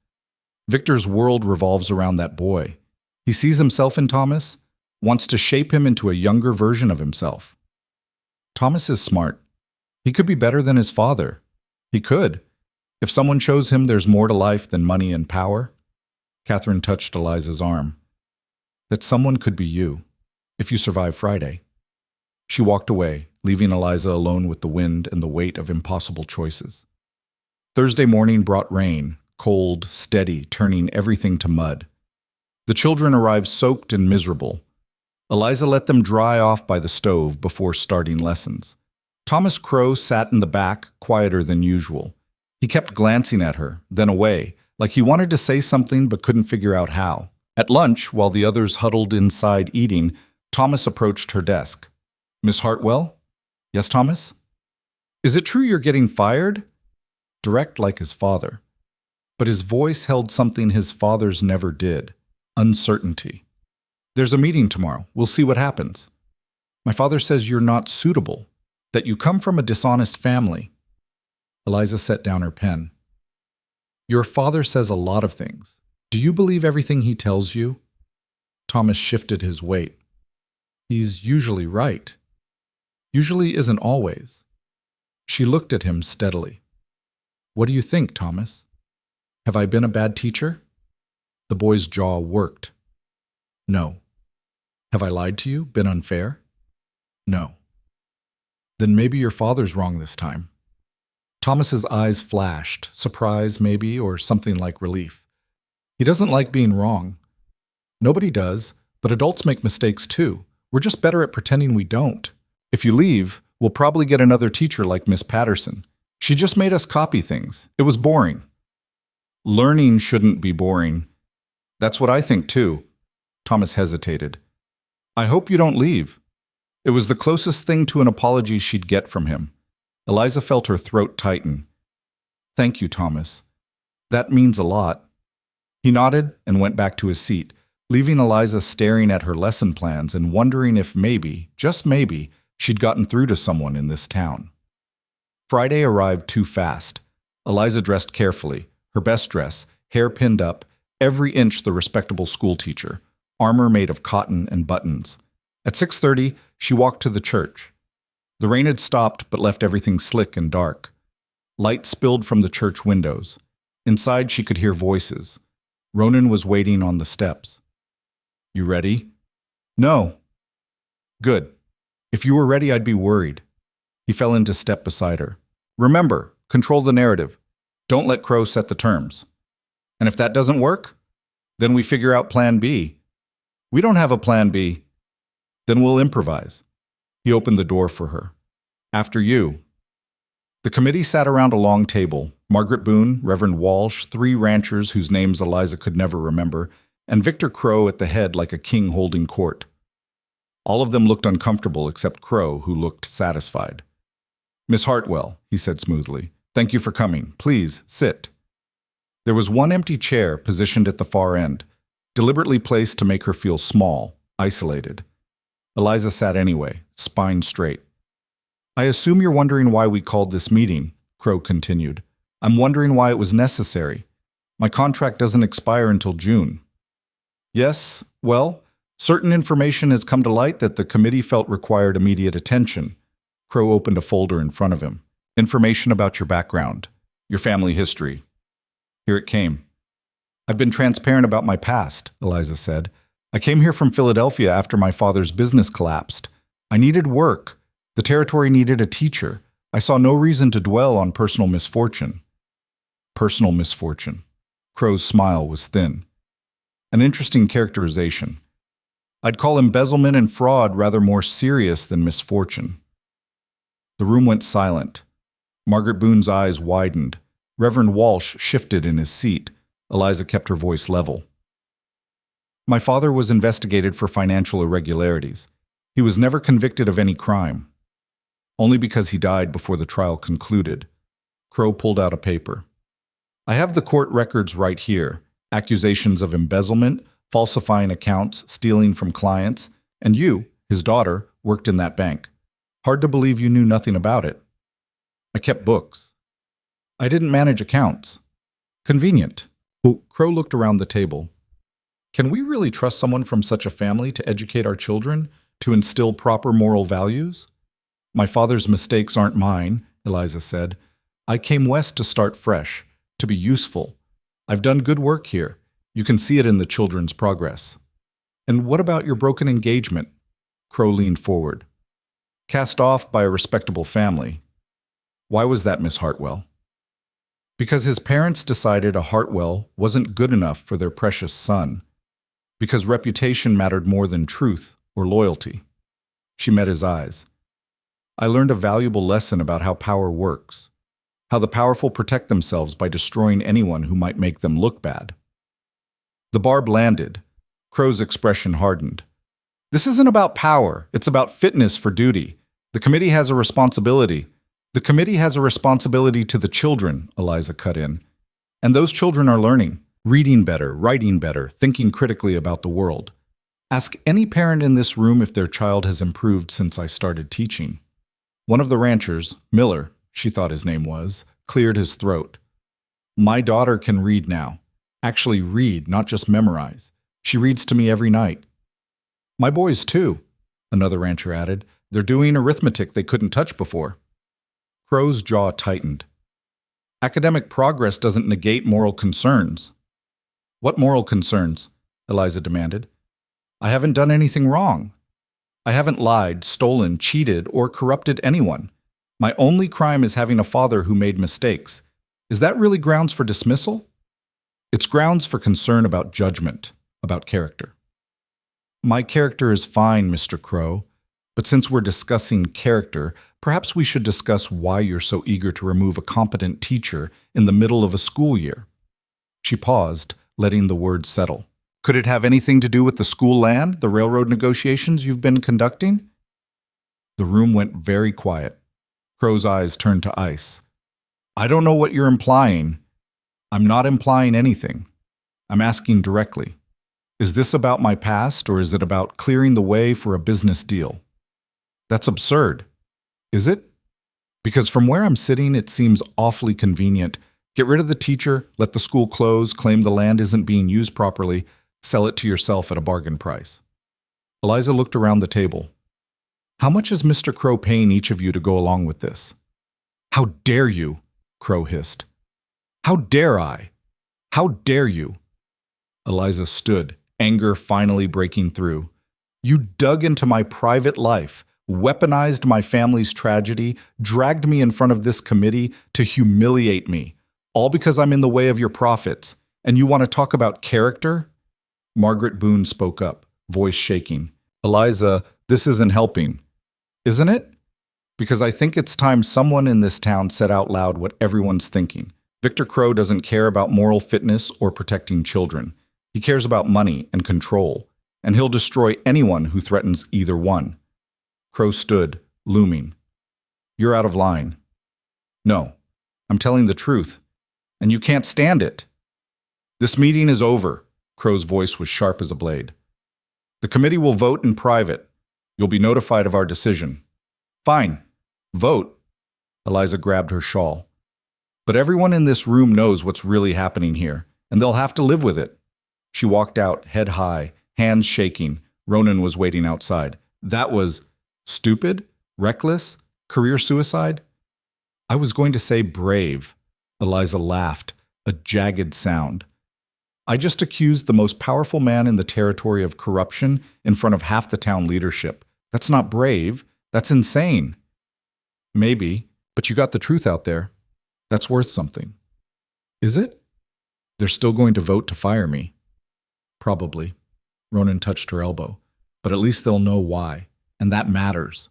Victor's world revolves around that boy. He sees himself in Thomas, wants to shape him into a younger version of himself. Thomas is smart. He could be better than his father. He could. If someone shows him there's more to life than money and power. Catherine touched Eliza's arm. That someone could be you, if you survive Friday. She walked away, leaving Eliza alone with the wind and the weight of impossible choices. Thursday morning brought rain, cold, steady, turning everything to mud. The children arrived soaked and miserable. Eliza let them dry off by the stove before starting lessons. Thomas Crow sat in the back, quieter than usual. He kept glancing at her, then away, like he wanted to say something but couldn't figure out how. At lunch, while the others huddled inside eating, Thomas approached her desk. Miss Hartwell? Yes, Thomas? Is it true you're getting fired? Direct like his father. But his voice held something his father's never did. Uncertainty. There's a meeting tomorrow. We'll see what happens. My father says you're not suitable, that you come from a dishonest family. Eliza set down her pen. Your father says a lot of things. Do you believe everything he tells you? Thomas shifted his weight. He's usually right. Usually isn't always. She looked at him steadily. What do you think, Thomas? Have I been a bad teacher? The boy's jaw worked. No. Have I lied to you, been unfair? No. Then maybe your father's wrong this time. Thomas's eyes flashed, surprise maybe, or something like relief. He doesn't like being wrong. Nobody does, but adults make mistakes too. We're just better at pretending we don't. If you leave, we'll probably get another teacher like Miss Patterson. She just made us copy things. It was boring. Learning shouldn't be boring. That's what I think too. Thomas hesitated. I hope you don't leave. It was the closest thing to an apology she'd get from him. Eliza felt her throat tighten. Thank you, Thomas. That means a lot. He nodded and went back to his seat, leaving Eliza staring at her lesson plans and wondering if maybe, just maybe, she'd gotten through to someone in this town. Friday arrived too fast. Eliza dressed carefully, her best dress, hair pinned up, every inch the respectable schoolteacher, armor made of cotton and buttons. At 6:30, she walked to the church. The rain had stopped but left everything slick and dark. Light spilled from the church windows. Inside she could hear voices. Ronan was waiting on the steps. You ready? No. Good. If you were ready, I'd be worried. He fell into step beside her. Remember, control the narrative. Don't let Crow set the terms. And if that doesn't work, then we figure out plan B. We don't have a plan B. Then we'll improvise. He opened the door for her. After you. The committee sat around a long table. Margaret Boone, Reverend Walsh, 3 ranchers whose names Eliza could never remember, and Victor Crow at the head like a king holding court. All of them looked uncomfortable except Crow, who looked satisfied. Miss Hartwell, he said smoothly, thank you for coming. Please, sit. There was one empty chair positioned at the far end, deliberately placed to make her feel small, isolated. Eliza sat anyway, spine straight. I assume you're wondering why we called this meeting, Crow continued. I'm wondering why it was necessary. My contract doesn't expire until June. Yes, well, certain information has come to light that the committee felt required immediate attention. Crow opened a folder in front of him. Information about your background, your family history. Here it came. I've been transparent about my past, Eliza said. I came here from Philadelphia after my father's business collapsed. I needed work. The territory needed a teacher. I saw no reason to dwell on personal misfortune. Personal misfortune. Crow's smile was thin. An interesting characterization. I'd call embezzlement and fraud rather more serious than misfortune. The room went silent. Margaret Boone's eyes widened. Reverend Walsh shifted in his seat. Eliza kept her voice level. My father was investigated for financial irregularities. He was never convicted of any crime. Only because he died before the trial concluded. Crow pulled out a paper. I have the court records right here. Accusations of embezzlement, falsifying accounts, stealing from clients, and you, his daughter, worked in that bank. Hard to believe you knew nothing about it. I kept books. I didn't manage accounts. Convenient. Crow looked around the table. Can we really trust someone from such a family to educate our children, to instill proper moral values? My father's mistakes aren't mine, Eliza said. I came west to start fresh, to be useful. I've done good work here. You can see it in the children's progress. And what about your broken engagement? Crow leaned forward. Cast off by a respectable family. Why was that, Miss Hartwell? Because his parents decided a Hartwell wasn't good enough for their precious son. Because reputation mattered more than truth or loyalty. She met his eyes. I learned a valuable lesson about how power works. How the powerful protect themselves by destroying anyone who might make them look bad. The barb landed. Crow's expression hardened. This isn't about power. It's about fitness for duty. The committee has a responsibility. The committee has a responsibility to the children, Eliza cut in. And those children are learning, reading better, writing better, thinking critically about the world. Ask any parent in this room if their child has improved since I started teaching. One of the ranchers, Miller, she thought his name was, cleared his throat. My daughter can read now. Actually read, not just memorize. She reads to me every night. My boys too, another rancher added. They're doing arithmetic they couldn't touch before. Crow's jaw tightened. Academic progress doesn't negate moral concerns. What moral concerns? Eliza demanded. I haven't done anything wrong. I haven't lied, stolen, cheated, or corrupted anyone. My only crime is having a father who made mistakes. Is that really grounds for dismissal? It's grounds for concern about judgment, about character. My character is fine, Mr. Crow, but since we're discussing character, perhaps we should discuss why you're so eager to remove a competent teacher in the middle of a school year. She paused, letting the words settle. Could it have anything to do with the school land, the railroad negotiations you've been conducting? The room went very quiet. Crow's eyes turned to ice. I don't know what you're implying. I'm not implying anything. I'm asking directly. Is this about my past, or is it about clearing the way for a business deal? That's absurd. Is it? Because from where I'm sitting, it seems awfully convenient. Get rid of the teacher, let the school close, claim the land isn't being used properly, sell it to yourself at a bargain price. Eliza looked around the table. How much is Mr. Crow paying each of you to go along with this? How dare you? Crow hissed. How dare I? How dare you? Eliza stood, anger finally breaking through. You dug into my private life, weaponized my family's tragedy, dragged me in front of this committee to humiliate me, all because I'm in the way of your profits. And you want to talk about character? Margaret Boone spoke up, voice shaking. Eliza, this isn't helping. Isn't it? Because I think it's time someone in this town said out loud what everyone's thinking. Victor Crow doesn't care about moral fitness or protecting children. He cares about money and control, and he'll destroy anyone who threatens either one. Crow stood, looming. You're out of line. No, I'm telling the truth, and you can't stand it. This meeting is over. Crow's voice was sharp as a blade. The committee will vote in private. You'll be notified of our decision. Fine. Vote. Eliza grabbed her shawl. But everyone in this room knows what's really happening here. and they'll have to live with it. She walked out, head high, hands shaking. Ronan was waiting outside. That was stupid, reckless, career suicide? I was going to say brave. Eliza laughed, a jagged sound. I just accused the most powerful man in the territory of corruption in front of half the town leadership. That's not brave. That's insane. Maybe, but you got the truth out there. That's worth something. Is it? They're still going to vote to fire me. Probably. Ronan touched her elbow. But at least they'll know why, and that matters.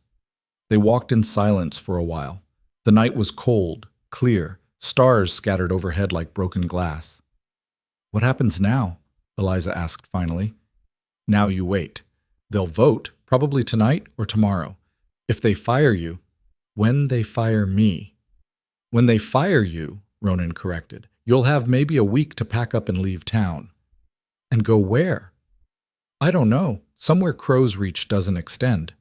They walked in silence for a while. The night was cold, clear, stars scattered overhead like broken glass. What happens now? Eliza asked finally. Now you wait. They'll vote, probably tonight or tomorrow. If they fire you, when they fire me. When they fire you, Ronan corrected, you'll have maybe a week to pack up and leave town. And go where? I don't know. Somewhere Crow's reach doesn't extend.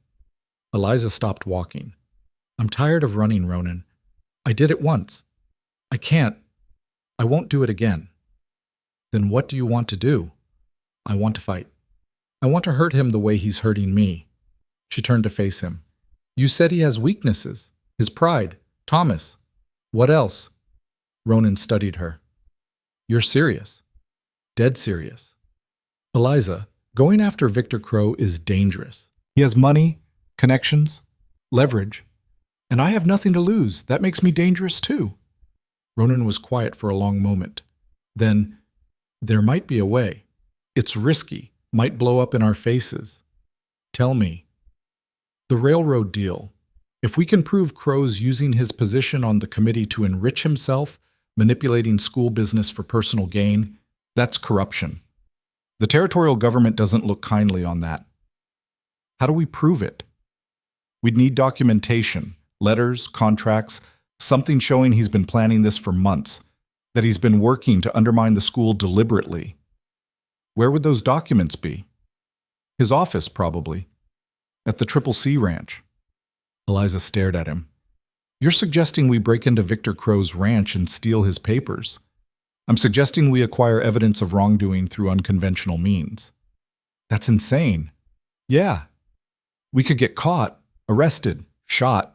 Eliza stopped walking. I'm tired of running, Ronan. I did it once. I can't. I won't do it again. Then what do you want to do? I want to fight. I want to hurt him the way he's hurting me. She turned to face him. You said he has weaknesses. His pride. Thomas. What else? Ronan studied her. You're serious. Dead serious. Eliza, going after Victor Crow is dangerous. He has money, connections, leverage, and I have nothing to lose. That makes me dangerous too. Ronan was quiet for a long moment. Then, there might be a way. It's risky, might blow up in our faces. Tell me. The railroad deal. If we can prove Crow's using his position on the committee to enrich himself, manipulating school business for personal gain, that's corruption. The territorial government doesn't look kindly on that. How do we prove it? We'd need documentation, letters, contracts, something showing he's been planning this for months, that he's been working to undermine the school deliberately. Where would those documents be? His office, probably. At the Triple C Ranch. Eliza stared at him. You're suggesting we break into Victor Crow's ranch and steal his papers. I'm suggesting we acquire evidence of wrongdoing through unconventional means. That's insane. Yeah. We could get caught, arrested, shot.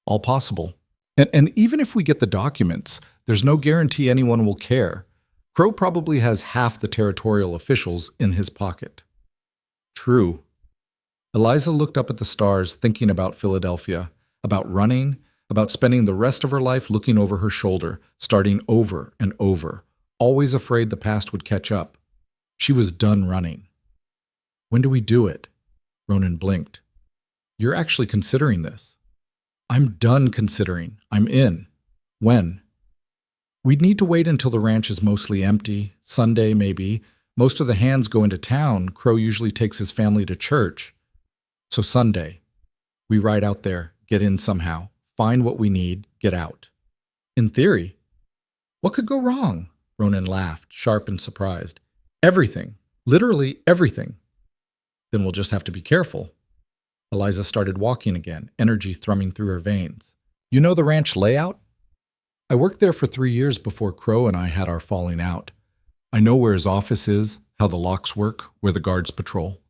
All possible. And even if we get the documents, there's no guarantee anyone will care. Crow probably has half the territorial officials in his pocket. True. Eliza looked up at the stars, thinking about Philadelphia, about running, about spending the rest of her life looking over her shoulder, starting over and over, always afraid the past would catch up. She was done running. When do we do it? Ronan blinked. You're actually considering this. I'm done considering. I'm in. When? We'd need to wait until the ranch is mostly empty, Sunday maybe. Most of the hands go into town. Crow usually takes his family to church. So Sunday. We ride out there, get in somehow, find what we need, get out. In theory. What could go wrong? Ronan laughed, sharp and surprised. Everything. Literally everything. Then we'll just have to be careful. Eliza started walking again, energy thrumming through her veins. You know the ranch layout? I worked there for 3 years before Crow and I had our falling out. I know where his office is, how the locks work, where the guards patrol.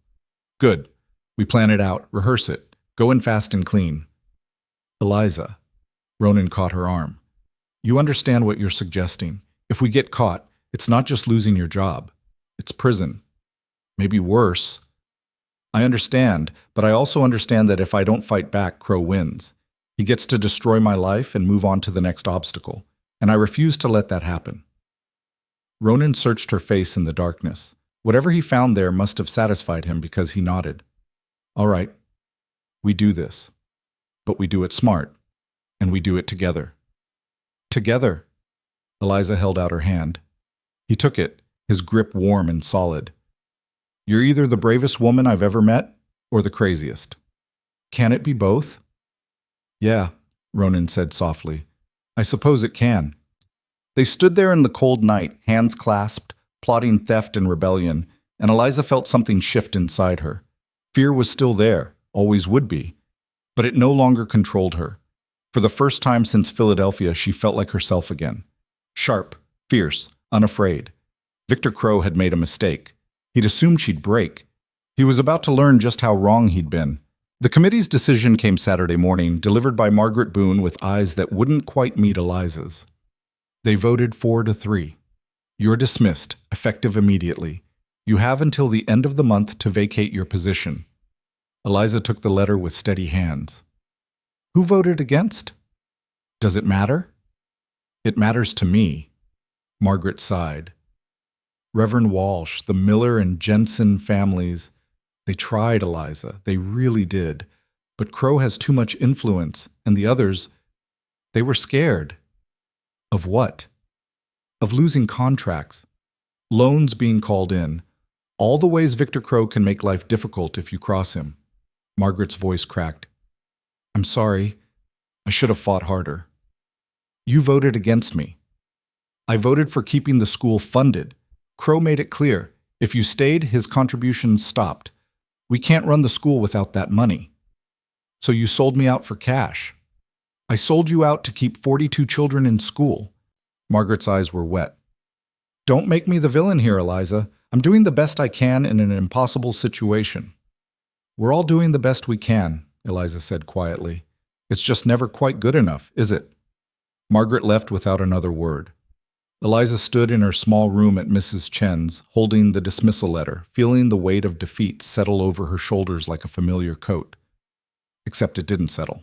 Good. We plan it out, rehearse it, go in fast and clean. Eliza. Ronan caught her arm. You understand what you're suggesting. If we get caught, it's not just losing your job. It's prison. Maybe worse. I understand, but I also understand that if I don't fight back, Crow wins. He gets to destroy my life and move on to the next obstacle, and I refuse to let that happen. Ronan searched her face in the darkness. Whatever he found there must have satisfied him because he nodded. All right, we do this, but we do it smart, and we do it together. Together. Eliza held out her hand. He took it, his grip warm and solid. You're either the bravest woman I've ever met or the craziest. Can it be both? Yeah, Ronan said softly. I suppose it can. They stood there in the cold night, hands clasped, plotting theft and rebellion, and Eliza felt something shift inside her. Fear was still there, always would be, but it no longer controlled her. For the first time since Philadelphia, she felt like herself again. Sharp, fierce, unafraid. Victor Crow had made a mistake. He'd assumed she'd break. He was about to learn just how wrong he'd been. The committee's decision came Saturday morning, delivered by Margaret Boone with eyes that wouldn't quite meet Eliza's. They voted 4-3. You're dismissed, effective immediately. You have until the end of the month to vacate your position. Eliza took the letter with steady hands. Who voted against? Does it matter? It matters to me. Margaret sighed. Reverend Walsh, the Miller and Jensen families, they tried, Eliza. They really did. But Crow has too much influence, and the others, they were scared. Of what? Of losing contracts, loans being called in, all the ways Victor Crow can make life difficult if you cross him. Margaret's voice cracked. I'm sorry. I should have fought harder. You voted against me. I voted for keeping the school funded. Crow made it clear. If you stayed, his contributions stopped. We can't run the school without that money. So you sold me out for cash. I sold you out to keep 42 children in school. Margaret's eyes were wet. Don't make me the villain here, Eliza. I'm doing the best I can in an impossible situation. We're all doing the best we can, Eliza said quietly. It's just never quite good enough, is it? Margaret left without another word. Eliza stood in her small room at Mrs. Chen's, holding the dismissal letter, feeling the weight of defeat settle over her shoulders like a familiar coat. Except it didn't settle.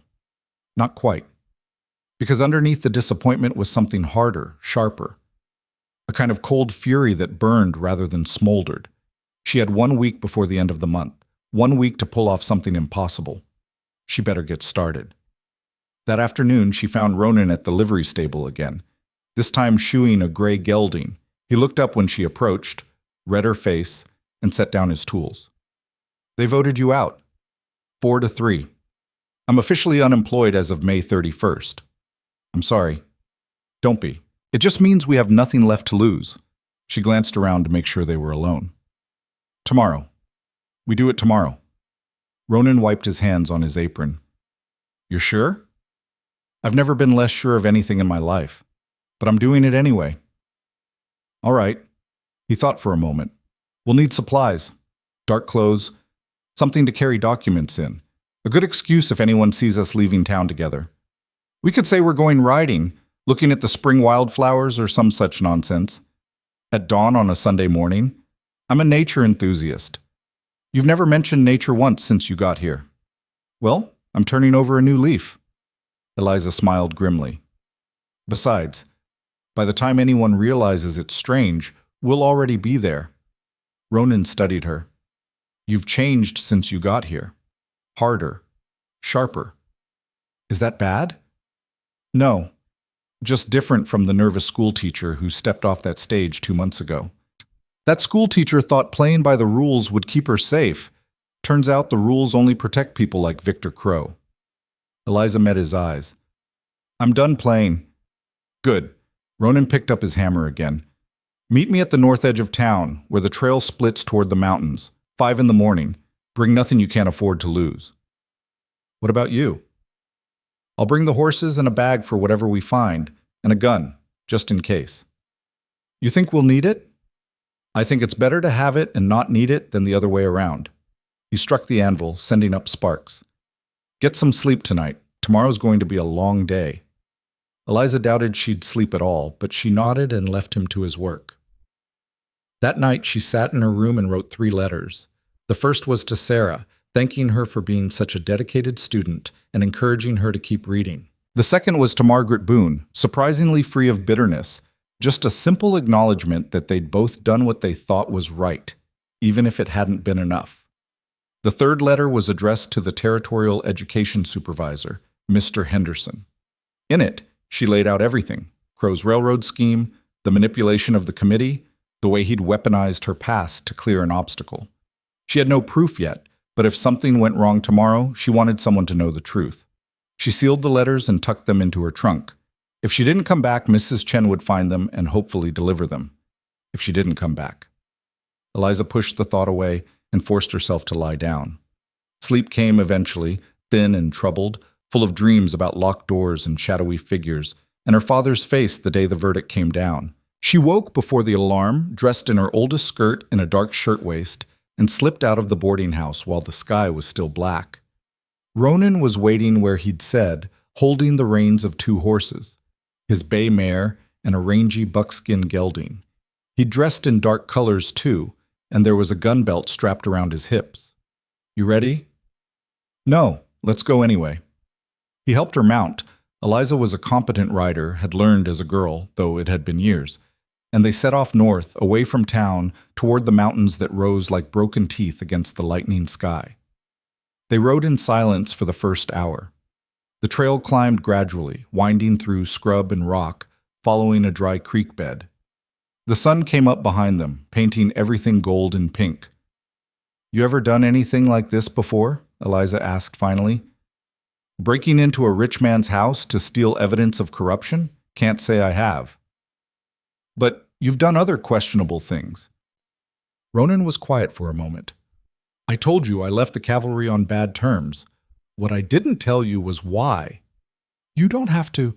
Not quite. Because underneath the disappointment was something harder, sharper. A kind of cold fury that burned rather than smoldered. She had 1 week before the end of the month. 1 week to pull off something impossible. She better get started. That afternoon, she found Ronan at the livery stable again, this time shoeing a gray gelding. He looked up when she approached, read her face, and set down his tools. They voted you out. 4-3. I'm officially unemployed as of May 31st. I'm sorry. Don't be. It just means we have nothing left to lose. She glanced around to make sure they were alone. Tomorrow. We do it tomorrow. Ronan wiped his hands on his apron. You're sure? I've never been less sure of anything in my life, but I'm doing it anyway. All right. He thought for a moment. We'll need supplies, dark clothes, something to carry documents in. A good excuse if anyone sees us leaving town together. We could say we're going riding, looking at the spring wildflowers or some such nonsense. At dawn on a Sunday morning. I'm a nature enthusiast. You've never mentioned nature once since you got here. Well, I'm turning over a new leaf. Eliza smiled grimly. Besides, by the time anyone realizes it's strange, we'll already be there. Ronan studied her. You've changed since you got here. Harder. Sharper. Is that bad? No. Just different from the nervous schoolteacher who stepped off that stage 2 months ago. That schoolteacher thought playing by the rules would keep her safe. Turns out the rules only protect people like Victor Crow. Eliza met his eyes. I'm done playing. Good. Ronan picked up his hammer again. Meet me at the north edge of town, where the trail splits toward the mountains. 5 in the morning. Bring nothing you can't afford to lose. What about you? I'll bring the horses and a bag for whatever we find, and a gun, just in case. You think we'll need it? I think it's better to have it and not need it than the other way around. He struck the anvil, sending up sparks. Get some sleep tonight. Tomorrow's going to be a long day. Eliza doubted she'd sleep at all, but she nodded and left him to his work. That night, she sat in her room and wrote 3 letters. The first was to Sarah, thanking her for being such a dedicated student and encouraging her to keep reading. The second was to Margaret Boone, surprisingly free of bitterness, just a simple acknowledgement that they'd both done what they thought was right, even if it hadn't been enough. The third letter was addressed to the Territorial Education Supervisor, Mr. Henderson. In it, she laid out everything: Crow's railroad scheme, the manipulation of the committee, the way he'd weaponized her past to clear an obstacle. She had no proof yet, but if something went wrong tomorrow, she wanted someone to know the truth. She sealed the letters and tucked them into her trunk. If she didn't come back, Mrs. Chen would find them and hopefully deliver them. If she didn't come back. Eliza pushed the thought away and forced herself to lie down. Sleep came eventually, thin and troubled, full of dreams about locked doors and shadowy figures, and her father's face the day the verdict came down, She woke before the alarm, dressed in her oldest skirt and a dark shirtwaist, and slipped out of the boarding house while the sky was still black. Ronan was waiting where he'd said, holding the reins of two horses, his bay mare and a rangy buckskin gelding. He'd dressed in dark colors too, and there was a gun belt strapped around his hips. "You ready?" "No, let's go anyway." He helped her mount. Eliza was a competent rider, had learned as a girl, though it had been years, and they set off north, away from town, toward the mountains that rose like broken teeth against the lightning sky. They rode in silence for the first hour. The trail climbed gradually, winding through scrub and rock, following a dry creek bed. The sun came up behind them, painting everything gold and pink. "You ever done anything like this before?" Eliza asked finally. "Breaking into a rich man's house to steal evidence of corruption? Can't say I have." "But you've done other questionable things." Ronan was quiet for a moment. "I told you I left the cavalry on bad terms. What I didn't tell you was why. You don't have to."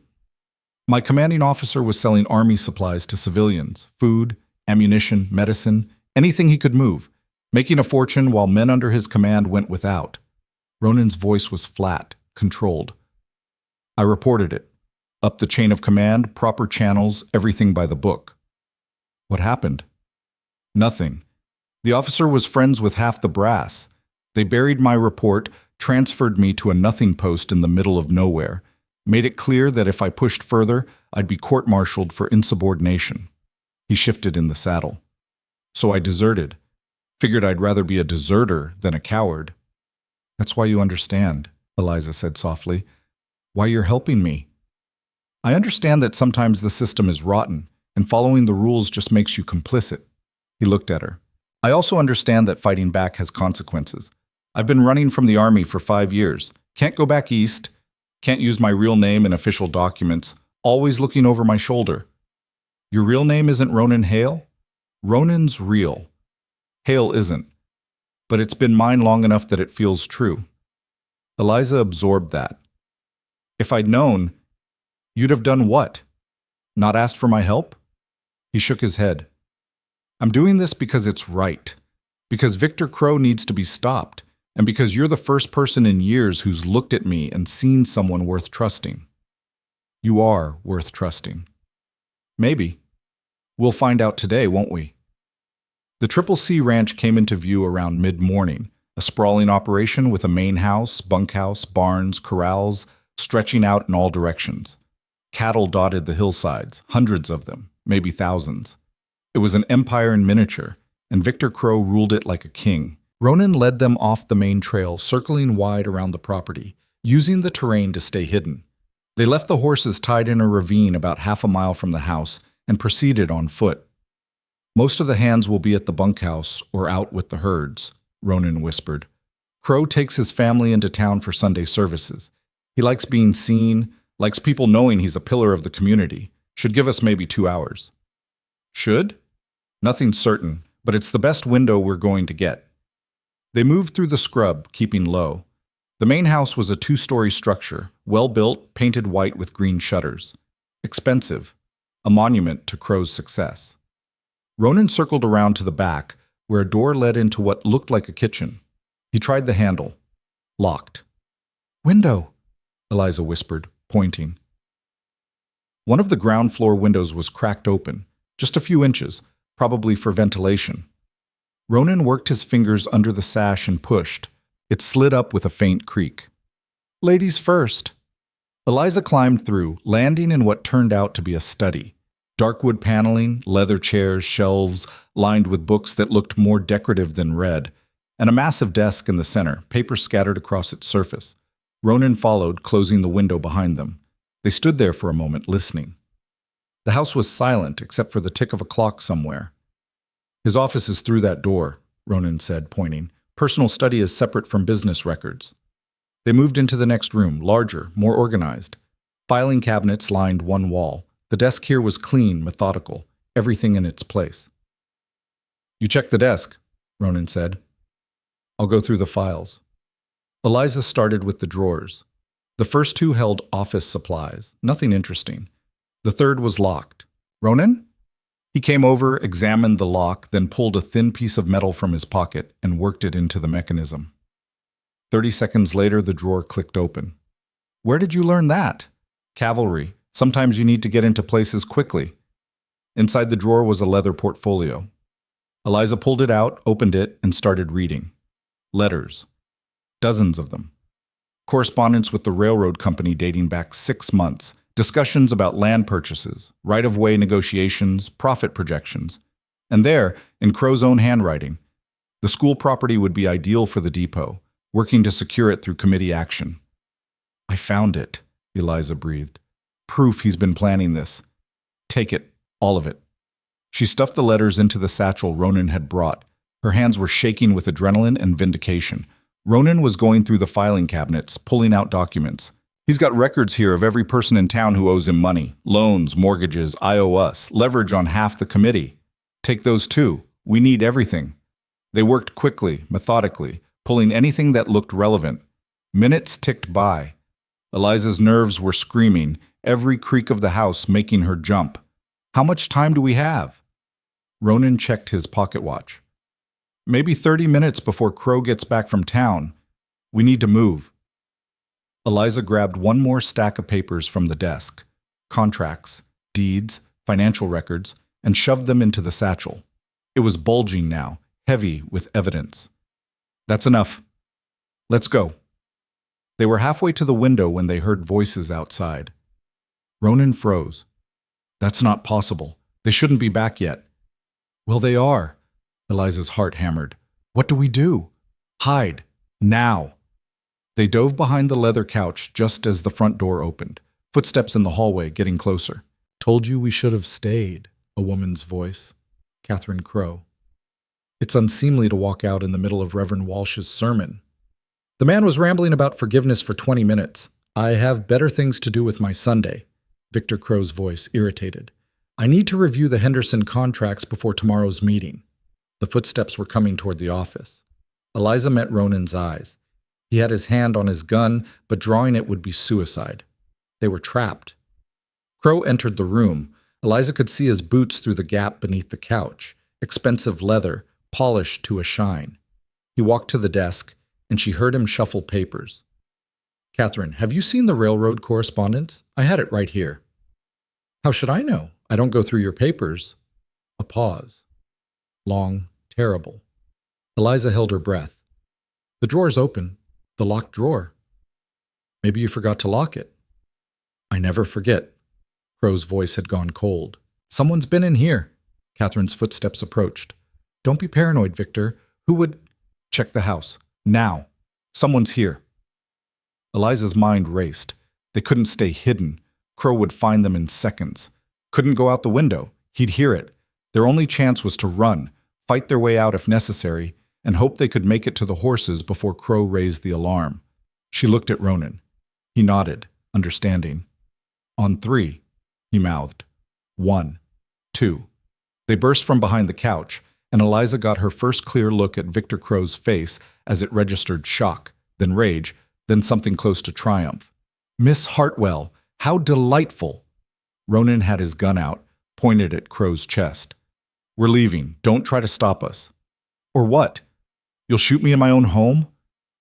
"My commanding officer was selling army supplies to civilians, food, ammunition, medicine, anything he could move, making a fortune while men under his command went without." Ronan's voice was flat, controlled. "I reported it. Up the chain of command, proper channels, everything by the book." "What happened?" "Nothing. The officer was friends with half the brass. They buried my report, transferred me to a nothing post in the middle of nowhere, made it clear that if I pushed further, I'd be court-martialed for insubordination." He shifted in the saddle. "So I deserted. Figured I'd rather be a deserter than a coward." "That's why you understand," Eliza said softly. "Why you're helping me. I understand that sometimes the system is rotten, and following the rules just makes you complicit." He looked at her. "I also understand that fighting back has consequences. I've been running from the army for 5 years. Can't go back east. Can't use my real name in official documents. Always looking over my shoulder." "Your real name isn't Ronan Hale?" "Ronan's real. Hale isn't. But it's been mine long enough that it feels true." Eliza absorbed that. "If I'd known, you'd have done what? Not asked for my help?" He shook his head. "I'm doing this because it's right. Because Victor Crow needs to be stopped. And because you're the first person in years who's looked at me and seen someone worth trusting." "You are worth trusting." "Maybe. We'll find out today, won't we?" The Triple C Ranch came into view around mid-morning, a sprawling operation with a main house, bunkhouse, barns, corrals, stretching out in all directions. Cattle dotted the hillsides, hundreds of them, maybe thousands. It was an empire in miniature, and Victor Crow ruled it like a king. Ronan led them off the main trail, circling wide around the property, using the terrain to stay hidden. They left the horses tied in a ravine about half a mile from the house and proceeded on foot. "Most of the hands will be at the bunkhouse or out with the herds," Ronan whispered. "Crow takes his family into town for Sunday services. He likes being seen, likes people knowing he's a pillar of the community. Should give us maybe 2 hours." "Should?" "Nothing's certain, but it's the best window we're going to get." They moved through the scrub, keeping low. The main house was a 2-story structure, well-built, painted white with green shutters. Expensive, a monument to Crow's success. Ronan circled around to the back, where a door led into what looked like a kitchen. He tried the handle. Locked. "Window," Eliza whispered, pointing. One of the ground floor windows was cracked open, just a few inches, probably for ventilation. Ronan worked his fingers under the sash and pushed. It slid up with a faint creak. "Ladies first." Eliza climbed through, landing in what turned out to be a study. Dark wood paneling, leather chairs, shelves lined with books that looked more decorative than read, and a massive desk in the center, papers scattered across its surface. Ronan followed, closing the window behind them. They stood there for a moment, listening. The house was silent, except for the tick of a clock somewhere. "His office is through that door," Ronan said, pointing. "Personal study is separate from business records." They moved into the next room, larger, more organized. Filing cabinets lined one wall. The desk here was clean, methodical, everything in its place. "You check the desk," Ronan said. "I'll go through the files." Eliza started with the drawers. The first 2 held office supplies, nothing interesting. The third was locked. "Ronan?" He came over, examined the lock, then pulled a thin piece of metal from his pocket and worked it into the mechanism. 30 seconds later, the drawer clicked open. Where did you learn that? Cavalry. Sometimes you need to get into places quickly. Inside the drawer was a leather portfolio. Eliza pulled it out, opened it, and started reading. Letters. Dozens of them. Correspondence with the railroad company dating back 6 months. Discussions about land purchases, right-of-way negotiations, profit projections. And there, in Crow's own handwriting, the school property would be ideal for the depot, working to secure it through committee action. I found it, Eliza breathed. Proof he's been planning this. Take it, all of it. She stuffed the letters into the satchel Ronan had brought. Her hands were shaking with adrenaline and vindication. Ronan was going through the filing cabinets, pulling out documents. He's got records here of every person in town who owes him money. Loans, mortgages, I owe us, leverage on half the committee. Take those too. We need everything. They worked quickly, methodically, pulling anything that looked relevant. Minutes ticked by. Eliza's nerves were screaming, every creak of the house making her jump. How much time do we have? Ronan checked his pocket watch. Maybe 30 minutes before Crow gets back from town. We need to move. Eliza grabbed one more stack of papers from the desk, contracts, deeds, financial records, and shoved them into the satchel. It was bulging now, heavy with evidence. That's enough. Let's go. They were halfway to the window when they heard voices outside. Ronan froze. That's not possible. They shouldn't be back yet. Well, they are. Eliza's heart hammered. What do we do? Hide. Now. They dove behind the leather couch just as the front door opened. Footsteps in the hallway getting closer. Told you we should have stayed, a woman's voice. Catherine Crow. It's unseemly to walk out in the middle of Reverend Walsh's sermon. The man was rambling about forgiveness for 20 minutes. I have better things to do with my Sunday. Victor Crow's voice irritated. I need to review the Henderson contracts before tomorrow's meeting. The footsteps were coming toward the office. Eliza met Ronan's eyes. He had his hand on his gun, but drawing it would be suicide. They were trapped. Crow entered the room. Eliza could see his boots through the gap beneath the couch, expensive leather, polished to a shine. He walked to the desk, and she heard him shuffle papers. Catherine, have you seen the railroad correspondence? I had it right here. How should I know? I don't go through your papers. A pause. Long, terrible. Eliza held her breath. The drawer's open. The locked drawer. Maybe you forgot to lock it. I never forget. Crow's voice had gone cold. Someone's been in here. Catherine's footsteps approached. Don't be paranoid, Victor. Who would... Check the house. Now. Someone's here. Eliza's mind raced. They couldn't stay hidden. Crow would find them in seconds. Couldn't go out the window. He'd hear it. Their only chance was to run, fight their way out if necessary, and hope they could make it to the horses before Crow raised the alarm. She looked at Ronan. He nodded, understanding. On 3, he mouthed. 1, 2. They burst from behind the couch, and Eliza got her first clear look at Victor Crow's face as it registered shock, then rage, then something close to triumph. Miss Hartwell, how delightful! Ronan had his gun out, pointed at Crow's chest. We're leaving. Don't try to stop us. Or what? You'll shoot me in my own home?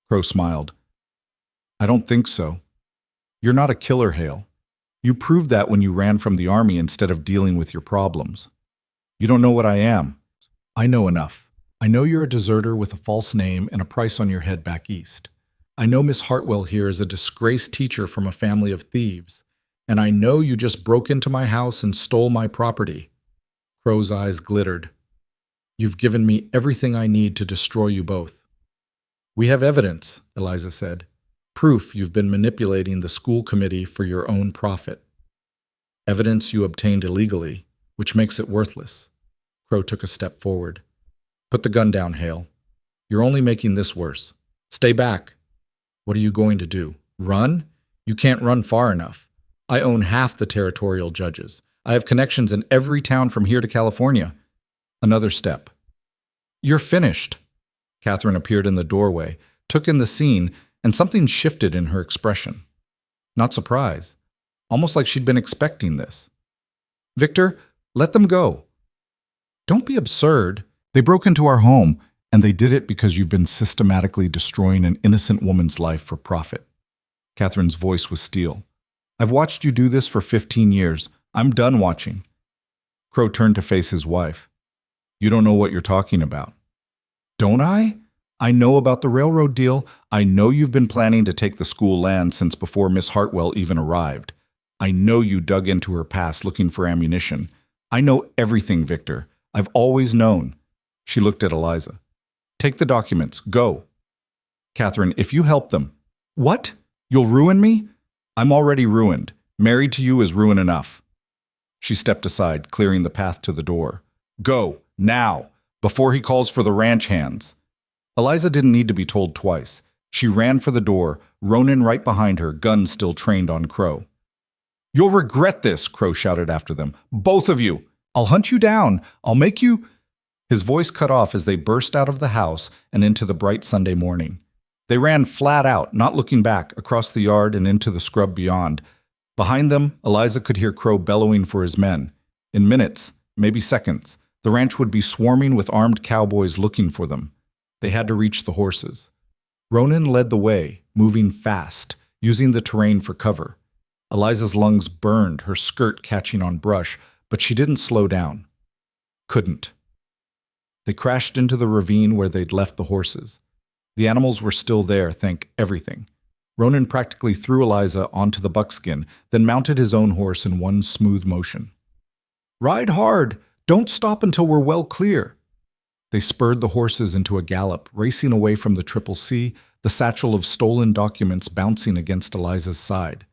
Crow smiled. I don't think so. You're not a killer, Hale. You proved that when you ran from the army instead of dealing with your problems. You don't know what I am. I know enough. I know you're a deserter with a false name and a price on your head back east. I know Miss Hartwell here is a disgraced teacher from a family of thieves. And I know you just broke into my house and stole my property. Crow's eyes glittered. You've given me everything I need to destroy you both. We have evidence, Eliza said. Proof you've been manipulating the school committee for your own profit. Evidence you obtained illegally, which makes it worthless. Crow took a step forward. Put the gun down, Hale. You're only making this worse. Stay back. What are you going to do? Run? You can't run far enough. I own half the territorial judges. I have connections in every town from here to California. Another step. You're finished. Catherine appeared in the doorway, took in the scene, and something shifted in her expression. Not surprise. Almost like she'd been expecting this. Victor, let them go. Don't be absurd. They broke into our home, and they did it because you've been systematically destroying an innocent woman's life for profit. Catherine's voice was steel. I've watched you do this for 15 years. I'm done watching. Crow turned to face his wife. You don't know what you're talking about. Don't I? I know about the railroad deal. I know you've been planning to take the school land since before Miss Hartwell even arrived. I know you dug into her past looking for ammunition. I know everything, Victor. I've always known. She looked at Eliza. Take the documents. Go. Catherine, if you help them. What? You'll ruin me? I'm already ruined. Married to you is ruin enough. She stepped aside, clearing the path to the door. Go, now, before he calls for the ranch hands. Eliza didn't need to be told twice. She ran for the door, Ronan right behind her, gun still trained on Crow. You'll regret this, Crow shouted after them. Both of you. I'll hunt you down. I'll make you... His voice cut off as they burst out of the house and into the bright Sunday morning. They ran flat out, not looking back, across the yard and into the scrub beyond. Behind them, Eliza could hear Crow bellowing for his men. In minutes, maybe seconds, the ranch would be swarming with armed cowboys looking for them. They had to reach the horses. Ronan led the way, moving fast, using the terrain for cover. Eliza's lungs burned, her skirt catching on brush, but she didn't slow down. Couldn't. They crashed into the ravine where they'd left the horses. The animals were still there, thank everything. Ronan practically threw Eliza onto the buckskin, then mounted his own horse in one smooth motion. Ride hard! Don't stop until we're well clear! They spurred the horses into a gallop, racing away from the Triple C, the satchel of stolen documents bouncing against Eliza's side.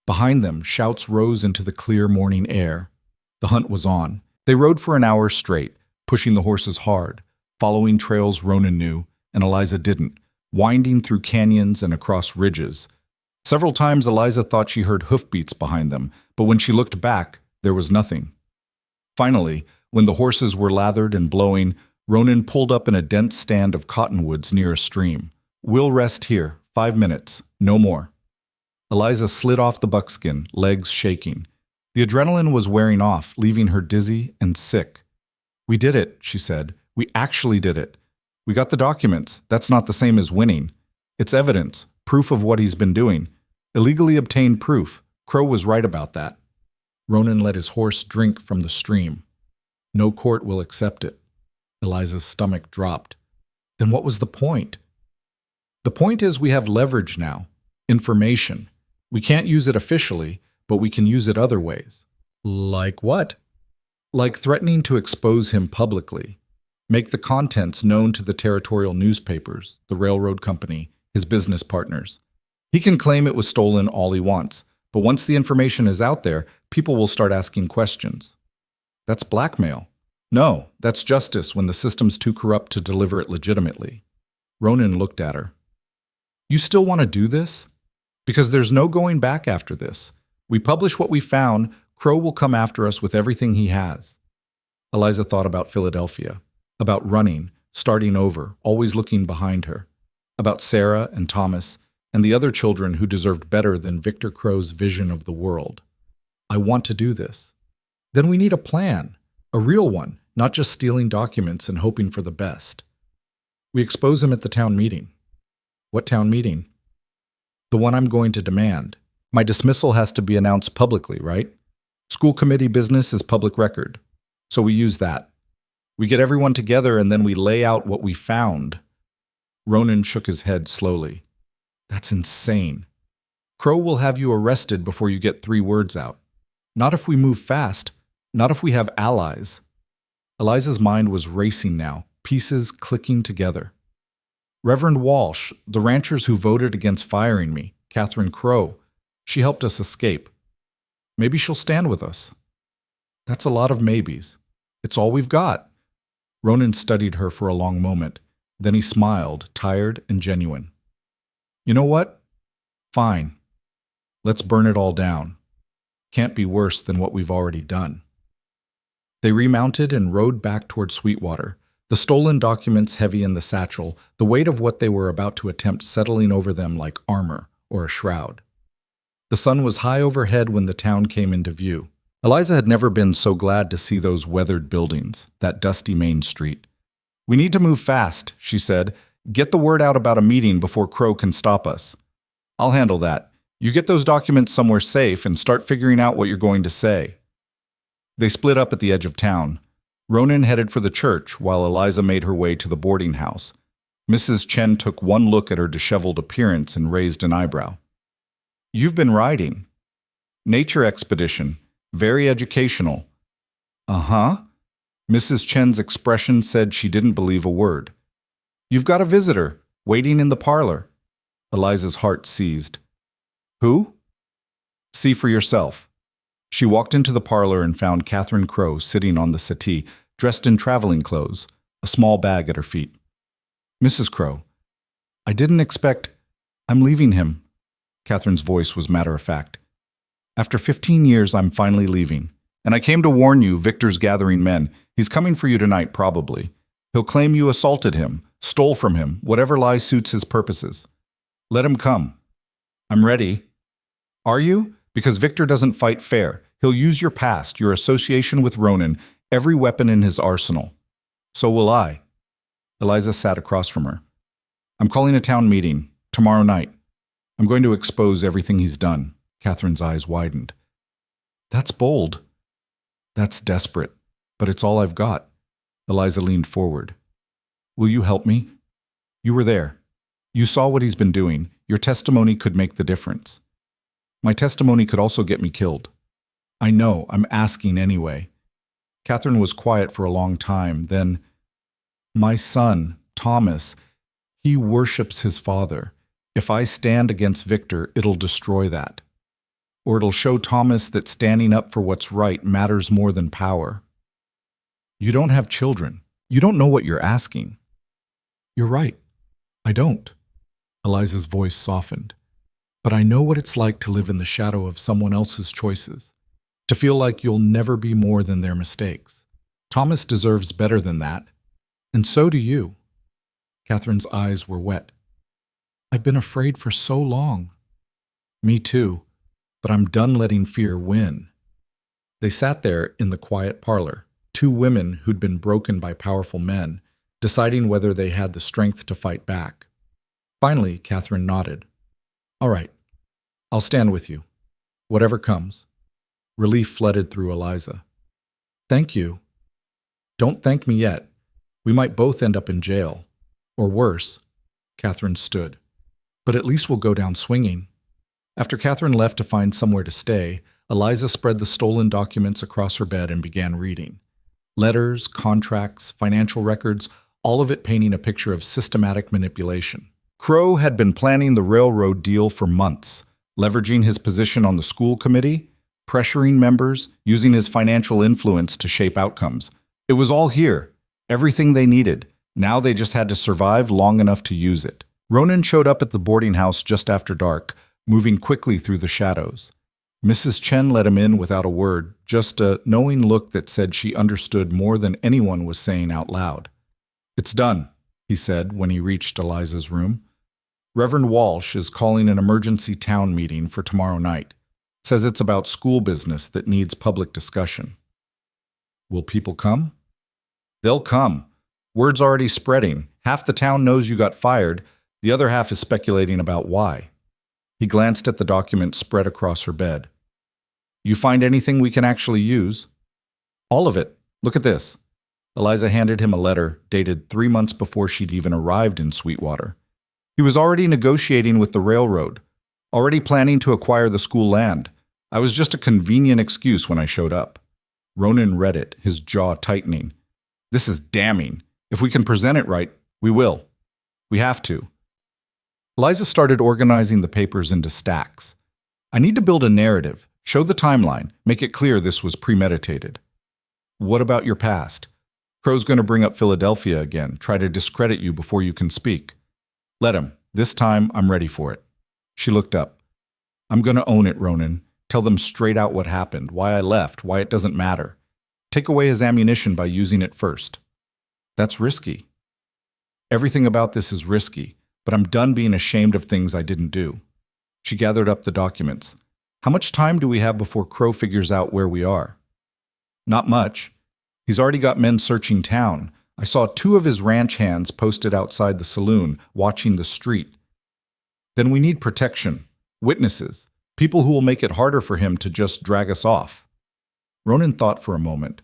Behind them, shouts rose into the clear morning air. The hunt was on. They rode for an hour straight, pushing the horses hard, following trails Ronan knew, and Eliza didn't, winding through canyons and across ridges. Several times Eliza thought she heard hoofbeats behind them, but when she looked back, there was nothing. Finally, when the horses were lathered and blowing, Ronan pulled up in a dense stand of cottonwoods near a stream. We'll rest here, 5 minutes, no more. Eliza slid off the buckskin, legs shaking. The adrenaline was wearing off, leaving her dizzy and sick. We did it, she said. We actually did it. We got the documents. That's not the same as winning. It's evidence, proof of what he's been doing. Illegally obtained proof. Crow was right about that. Ronan let his horse drink from the stream. No court will accept it. Eliza's stomach dropped. Then what was the point? The point is we have leverage now. Information. We can't use it officially, but we can use it other ways. Like what? Like threatening to expose him publicly. Make the contents known to the territorial newspapers, the railroad company, his business partners. He can claim it was stolen all he wants, but once the information is out there, people will start asking questions. That's blackmail. No, that's justice when the system's too corrupt to deliver it legitimately. Ronan looked at her. You still want to do this? Because there's no going back after this. We publish what we found, Crow will come after us with everything he has. Eliza thought about Philadelphia, about running, starting over, always looking behind her, about Sarah and Thomas and the other children who deserved better than Victor Crow's vision of the world. I want to do this. Then we need a plan, a real one, not just stealing documents and hoping for the best. We expose him at the town meeting. What town meeting? The one I'm going to demand. My dismissal has to be announced publicly, right? School committee business is public record. So we use that. We get everyone together and then we lay out what we found. Ronan shook his head slowly. That's insane. Crow will have you arrested before you get 3 words out. Not if we move fast. Not if we have allies. Eliza's mind was racing now, pieces clicking together. Reverend Walsh, the ranchers who voted against firing me, Catherine Crow, she helped us escape. Maybe she'll stand with us. That's a lot of maybes. It's all we've got. Ronan studied her for a long moment. Then he smiled, tired and genuine. You know what? Fine. Let's burn it all down. Can't be worse than what we've already done. They remounted and rode back toward Sweetwater, the stolen documents heavy in the satchel, the weight of what they were about to attempt settling over them like armor or a shroud. The sun was high overhead when the town came into view. Eliza had never been so glad to see those weathered buildings, that dusty main street. "We need to move fast," she said. "Get the word out about a meeting before Crow can stop us." "I'll handle that. You get those documents somewhere safe and start figuring out what you're going to say." They split up at the edge of town. Ronan headed for the church while Eliza made her way to the boarding house. Mrs. Chen took one look at her disheveled appearance and raised an eyebrow. "You've been riding." "Nature expedition. Very educational." "Uh-huh." Mrs. Chen's expression said she didn't believe a word. "You've got a visitor, waiting in the parlor." Eliza's heart seized. "Who?" "See for yourself." She walked into the parlor and found Catherine Crow sitting on the settee, dressed in traveling clothes, a small bag at her feet. "Mrs. Crow, I didn't expect— I'm leaving him." Catherine's voice was matter-of-fact. "After 15 years, I'm finally leaving. And I came to warn you, Victor's gathering men. He's coming for you tonight, probably. He'll claim you assaulted him, stole from him, whatever lie suits his purposes. Let him come." "I'm ready." "Are you? Because Victor doesn't fight fair. He'll use your past, your association with Ronan, every weapon in his arsenal. So will I." Eliza sat across from her. "I'm calling a town meeting, tomorrow night. I'm going to expose everything he's done." Catherine's eyes widened. "That's bold." "That's desperate. But it's all I've got." Eliza leaned forward. "Will you help me? You were there. You saw what he's been doing. Your testimony could make the difference." "My testimony could also get me killed." "I know. I'm asking anyway." Catherine was quiet for a long time. Then, "My son, Thomas, he worships his father. If I stand against Victor, it'll destroy that. Or it'll show Thomas that standing up for what's right matters more than power." "You don't have children. You don't know what you're asking." "You're right. I don't." Eliza's voice softened. "But I know what it's like to live in the shadow of someone else's choices, to feel like you'll never be more than their mistakes. Thomas deserves better than that, and so do you." Catherine's eyes were wet. "I've been afraid for so long." "Me too, but I'm done letting fear win." They sat there in the quiet parlor, two women who'd been broken by powerful men, deciding whether they had the strength to fight back. Finally, Catherine nodded. "All right, I'll stand with you, whatever comes." Relief flooded through Eliza. "Thank you." "Don't thank me yet. We might both end up in jail. Or worse." Catherine stood. "But at least we'll go down swinging." After Catherine left to find somewhere to stay, Eliza spread the stolen documents across her bed and began reading. Letters, contracts, financial records, all of it painting a picture of systematic manipulation. Crow had been planning the railroad deal for months, leveraging his position on the school committee, pressuring members, using his financial influence to shape outcomes. It was all here, everything they needed. Now they just had to survive long enough to use it. Ronan showed up at the boarding house just after dark, moving quickly through the shadows. Mrs. Chen let him in without a word, just a knowing look that said she understood more than anyone was saying out loud. "It's done," he said when he reached Eliza's room. "Reverend Walsh is calling an emergency town meeting for tomorrow night. Says it's about school business that needs public discussion." "Will people come?" "They'll come. Word's already spreading. Half the town knows you got fired. The other half is speculating about why." He glanced at the document spread across her bed. "You find anything we can actually use?" "All of it. Look at this." Eliza handed him a letter dated 3 months before she'd even arrived in Sweetwater. He was already negotiating with the railroad, already planning to acquire the school land. I was just a convenient excuse when I showed up. Ronan read it, his jaw tightening. "This is damning. If we can present it right, we will. We have to." Eliza started organizing the papers into stacks. "I need to build a narrative, show the timeline, make it clear this was premeditated." "What about your past? Crow's going to bring up Philadelphia again, try to discredit you before you can speak." "Let him. This time, I'm ready for it." She looked up. "I'm going to own it, Ronan. Tell them straight out what happened, why I left, why it doesn't matter. Take away his ammunition by using it first." "That's risky." "Everything about this is risky, but I'm done being ashamed of things I didn't do." She gathered up the documents. How much time do we have before Crow figures out where we are? Not much. He's already got men searching town. I saw 2 of his ranch hands posted outside the saloon, watching the street. Then we need protection, witnesses, people who will make it harder for him to just drag us off. Ronan thought for a moment.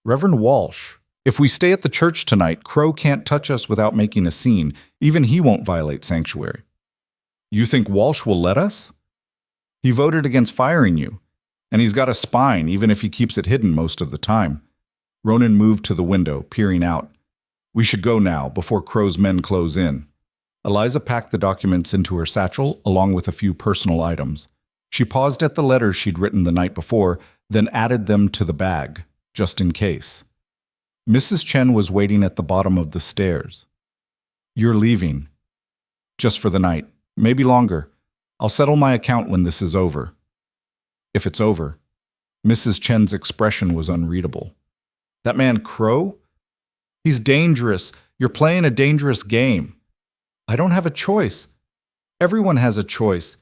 Reverend Walsh, if we stay at the church tonight, Crow can't touch us without making a scene. Even he won't violate sanctuary. You think Walsh will let us? He voted against firing you, and he's got a spine even if he keeps it hidden most of the time. Ronan moved to the window, peering out. We should go now, before Crow's men close in. Eliza packed the documents into her satchel, along with a few personal items. She paused at the letters she'd written the night before, then added them to the bag, just in case. Mrs. Chen was waiting at the bottom of the stairs. You're leaving. Just for the night. Maybe longer. I'll settle my account when this is over. If it's over. Mrs. Chen's expression was unreadable. That man Crow? He's dangerous. You're playing a dangerous game. I don't have a choice. Everyone has a choice.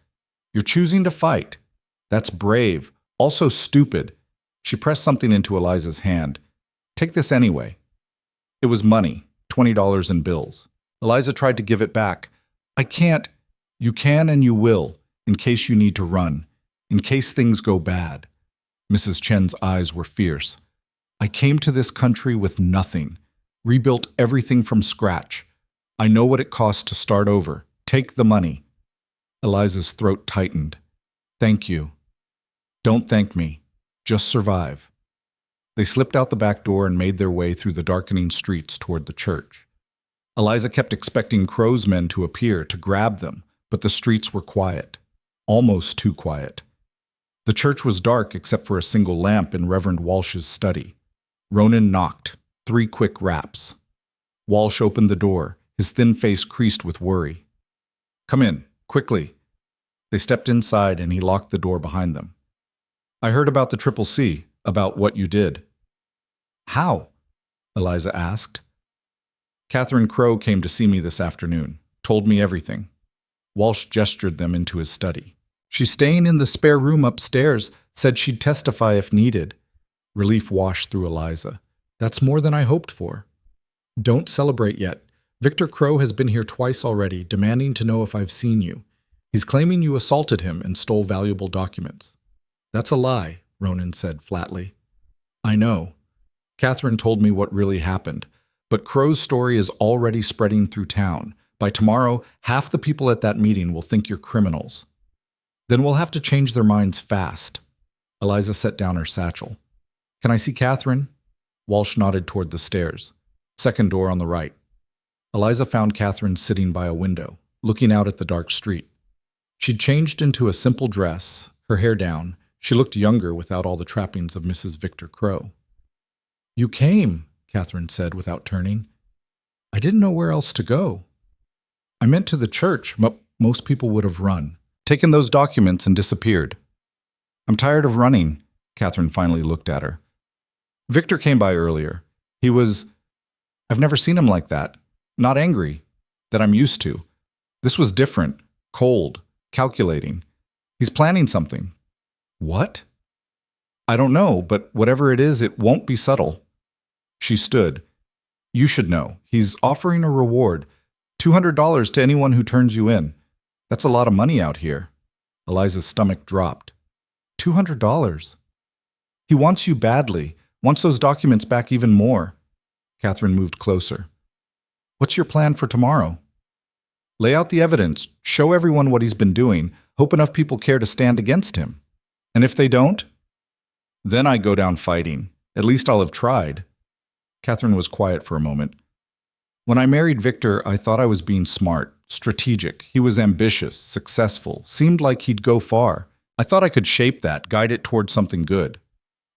You're choosing to fight. That's brave. Also stupid. She pressed something into Eliza's hand. Take this anyway. It was money, $20 in bills. Eliza tried to give it back. I can't. You can and you will, in case you need to run, in case things go bad. Mrs. Chen's eyes were fierce. I came to this country with nothing, rebuilt everything from scratch. I know what it costs to start over. Take the money. Eliza's throat tightened. Thank you. Don't thank me. Just survive. They slipped out the back door and made their way through the darkening streets toward the church. Eliza kept expecting Crow's men to appear to grab them, but the streets were quiet. Almost too quiet. The church was dark except for a single lamp in Reverend Walsh's study. Ronan knocked. 3 quick raps. Walsh opened the door, his thin face creased with worry. Come in, quickly. They stepped inside and he locked the door behind them. I heard about the Triple C, about what you did. How? Eliza asked. Catherine Crow came to see me this afternoon, told me everything. Walsh gestured them into his study. She's staying in the spare room upstairs, said she'd testify if needed. Relief washed through Eliza. That's more than I hoped for. Don't celebrate yet. Victor Crow has been here twice already, demanding to know if I've seen you. He's claiming you assaulted him and stole valuable documents. That's a lie, Ronan said flatly. I know. Catherine told me what really happened, but Crow's story is already spreading through town. By tomorrow, half the people at that meeting will think you're criminals. Then we'll have to change their minds fast. Eliza set down her satchel. Can I see Catherine? Walsh nodded toward the stairs. Second door on the right. Eliza found Catherine sitting by a window, looking out at the dark street. She'd changed into a simple dress, her hair down. She looked younger without all the trappings of Mrs. Victor Crow. You came, Catherine said without turning. I didn't know where else to go. I meant to the church, but most people would have run, taken those documents and disappeared. I'm tired of running, Catherine finally looked at her. Victor came by earlier. I've never seen him like that. Not angry, that I'm used to. This was different, cold, calculating. He's planning something. What? I don't know, but whatever it is, it won't be subtle. She stood. You should know. He's offering a reward, $200 to anyone who turns you in. That's a lot of money out here. Eliza's stomach dropped. $200. He wants you badly, wants those documents back even more. Catherine moved closer. What's your plan for tomorrow? Lay out the evidence, show everyone what he's been doing, hope enough people care to stand against him. And if they don't? Then I go down fighting. At least I'll have tried. Catherine was quiet for a moment. When I married Victor, I thought I was being smart, strategic. He was ambitious, successful, seemed like he'd go far. I thought I could shape that, guide it towards something good.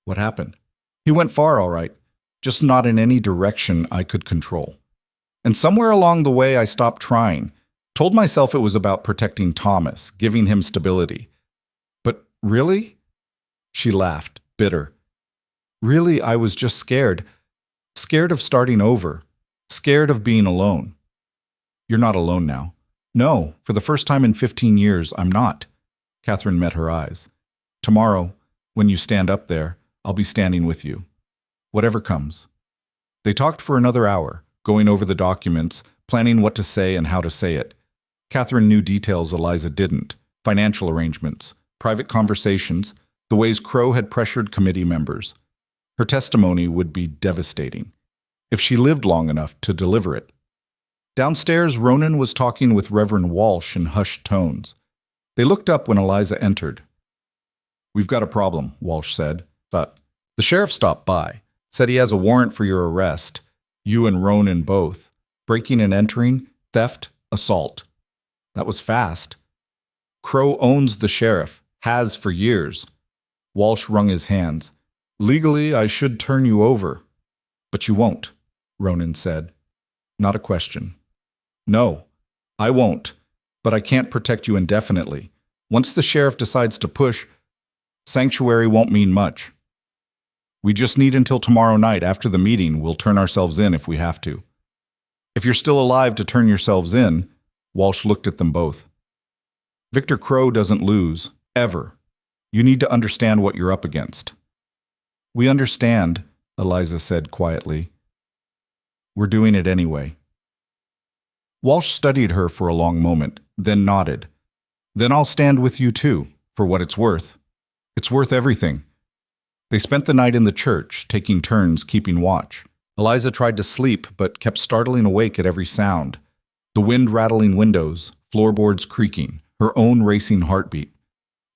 What happened? He went far, all right, just not in any direction I could control. And somewhere along the way, I stopped trying, told myself it was about protecting Thomas, giving him stability. But really? She laughed, bitter. Really, I was just scared. Scared of starting over. Scared of being alone. You're not alone now. No, for the first time in 15 years, I'm not. Catherine met her eyes. Tomorrow, when you stand up there, I'll be standing with you. Whatever comes. They talked for another hour, going over the documents, planning what to say and how to say it. Catherine knew details Eliza didn't: financial arrangements, private conversations, the ways Crow had pressured committee members. Her testimony would be devastating, if she lived long enough to deliver it. Downstairs, Ronan was talking with Reverend Walsh in hushed tones. They looked up when Eliza entered. "We've got a problem," Walsh said, "but the sheriff stopped by, said he has a warrant for your arrest, you and Ronan both, breaking and entering, theft, assault." That was fast. Crow owns the sheriff, has for years. Walsh wrung his hands. "Legally, I should turn you over." "But you won't," Ronan said. Not a question. "No, I won't, but I can't protect you indefinitely. Once the sheriff decides to push, sanctuary won't mean much. We just need until tomorrow night after the meeting. We'll turn ourselves in if we have to." "If you're still alive to turn yourselves in," Walsh looked at them both. "Victor Crow doesn't lose, ever. You need to understand what you're up against." "We understand," Eliza said quietly. "We're doing it anyway." Walsh studied her for a long moment, then nodded. "Then I'll stand with you too, for what it's worth. It's worth everything." They spent the night in the church, taking turns keeping watch. Eliza tried to sleep, but kept startling awake at every sound. The wind rattling windows, floorboards creaking, her own racing heartbeat.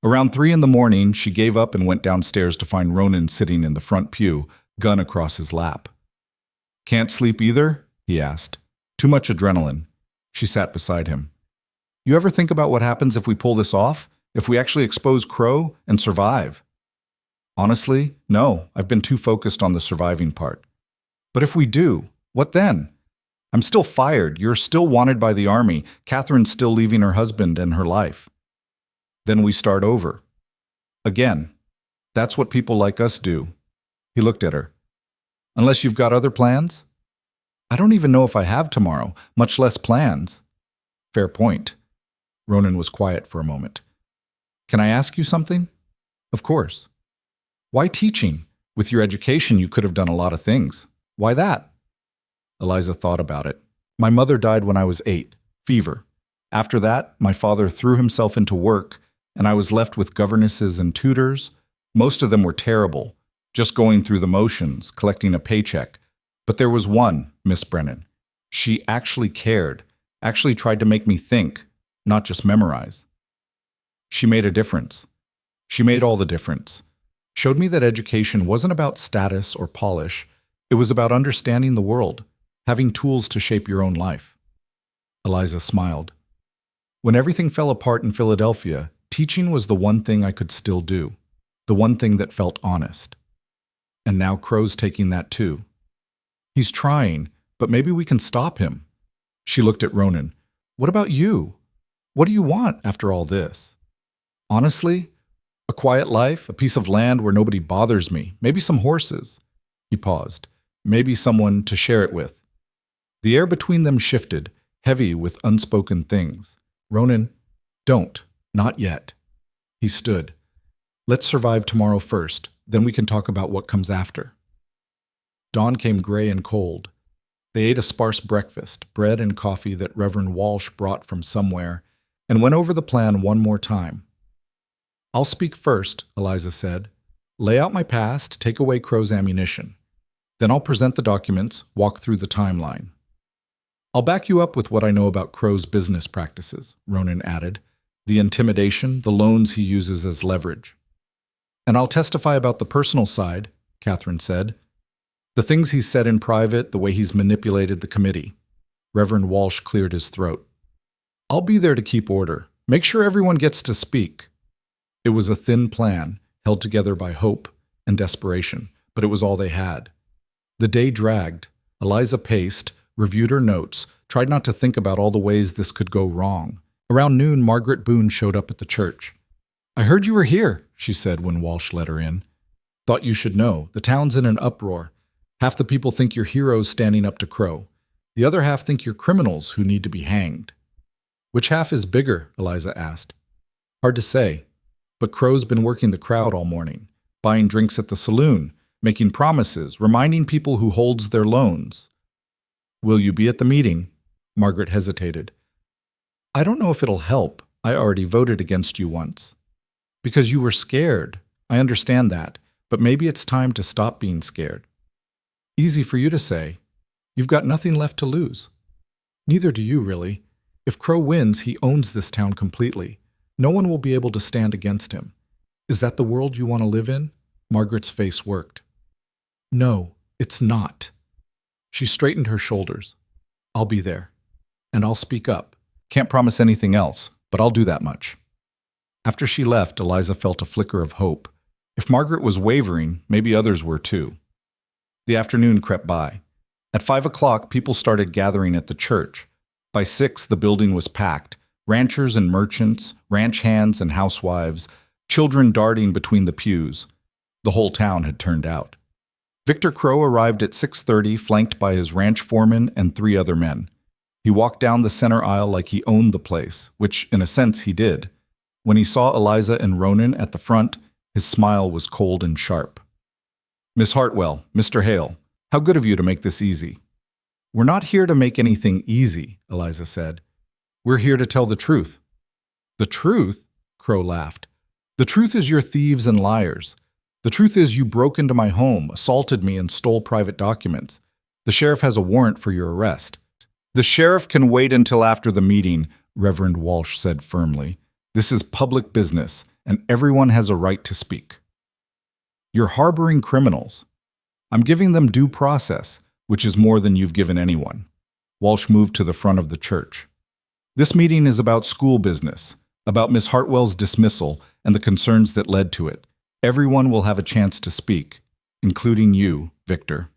Around 3 a.m, she gave up and went downstairs to find Ronan sitting in the front pew, gun across his lap. "Can't sleep either?" he asked. "Too much adrenaline." She sat beside him. "You ever think about what happens if we pull this off? If we actually expose Crow and survive?" "Honestly, no. I've been too focused on the surviving part." "But if we do, what then? I'm still fired. You're still wanted by the army. Catherine's still leaving her husband and her life." "Then we start over. Again. That's what people like us do." He looked at her. "Unless you've got other plans?" "I don't even know if I have tomorrow, much less plans." "Fair point." Ronan was quiet for a moment. "Can I ask you something?" "Of course." "Why teaching? With your education, you could have done a lot of things. Why that?" Eliza thought about it. "My mother died when I was 8, fever. After that, my father threw himself into work, and I was left with governesses and tutors. Most of them were terrible, just going through the motions, collecting a paycheck. But there was one, Miss Brennan. She actually cared, actually tried to make me think, not just memorize. She made a difference. She made all the difference. Showed me that education wasn't about status or polish. It was about understanding the world, having tools to shape your own life." Eliza smiled. "When everything fell apart in Philadelphia, teaching was the one thing I could still do, the one thing that felt honest. And now Crow's taking that too. He's trying, but maybe we can stop him." She looked at Ronan. "What about you? What do you want after all this?" "Honestly, a quiet life, a piece of land where nobody bothers me, maybe some horses." He paused. "Maybe someone to share it with." The air between them shifted, heavy with unspoken things. "Ronan, don't. Not yet." He stood. "Let's survive tomorrow first, then we can talk about what comes after." Dawn came gray and cold. They ate a sparse breakfast, bread and coffee that Reverend Walsh brought from somewhere, and went over the plan one more time. "I'll speak first," Eliza said. "Lay out my past, take away Crow's ammunition. Then I'll present the documents, walk through the timeline." "I'll back you up with what I know about Crow's business practices," Ronan added. "The intimidation, the loans he uses as leverage." "And I'll testify about the personal side," Catherine said. "The things he's said in private, the way he's manipulated the committee." Reverend Walsh cleared his throat. "I'll be there to keep order. Make sure everyone gets to speak." It was a thin plan, held together by hope and desperation, but it was all they had. The day dragged. Eliza paced, reviewed her notes, tried not to think about all the ways this could go wrong. Around noon, Margaret Boone showed up at the church. "I heard you were here," she said when Walsh let her in. "Thought you should know. The town's in an uproar. Half the people think you're heroes standing up to Crow. The other half think you're criminals who need to be hanged." "Which half is bigger?" Eliza asked. "Hard to say. but Crow's been working the crowd all morning, buying drinks at the saloon, making promises, reminding people who holds their loans. Will you be at the meeting? Margaret hesitated. I don't know if it'll help. I already voted against you once. Because you were scared. I understand that, but maybe it's time to stop being scared. Easy for you to say. You've got nothing left to lose. Neither do you, really. If Crow wins, he owns this town completely. No one will be able to stand against him. Is that the world you want to live in? Margaret's face worked. No, it's not. She straightened her shoulders. I'll be there. And I'll speak up. Can't promise anything else, but I'll do that much. After she left, Eliza felt a flicker of hope. If Margaret was wavering, maybe others were too. The afternoon crept by. At 5 o'clock, people started gathering at the church. By 6, the building was packed. Ranchers and merchants, ranch hands and housewives, children darting between the pews. The whole town had turned out. Victor Crow arrived at 6:30, flanked by his ranch foreman and 3 other men. He walked down the center aisle like he owned the place, which, in a sense, he did. When he saw Eliza and Ronan at the front, his smile was cold and sharp. Miss Hartwell, Mr. Hale, how good of you to make this easy. We're not here to make anything easy, Eliza said. We're here to tell the truth. The truth? Crow laughed. The truth is you're thieves and liars. The truth is you broke into my home, assaulted me, and stole private documents. The sheriff has a warrant for your arrest. The sheriff can wait until after the meeting, Reverend Walsh said firmly. This is public business, and everyone has a right to speak. You're harboring criminals. I'm giving them due process, which is more than you've given anyone. Walsh moved to the front of the church. This meeting is about school business, about Miss Hartwell's dismissal and the concerns that led to it. Everyone will have a chance to speak, including you, Victor.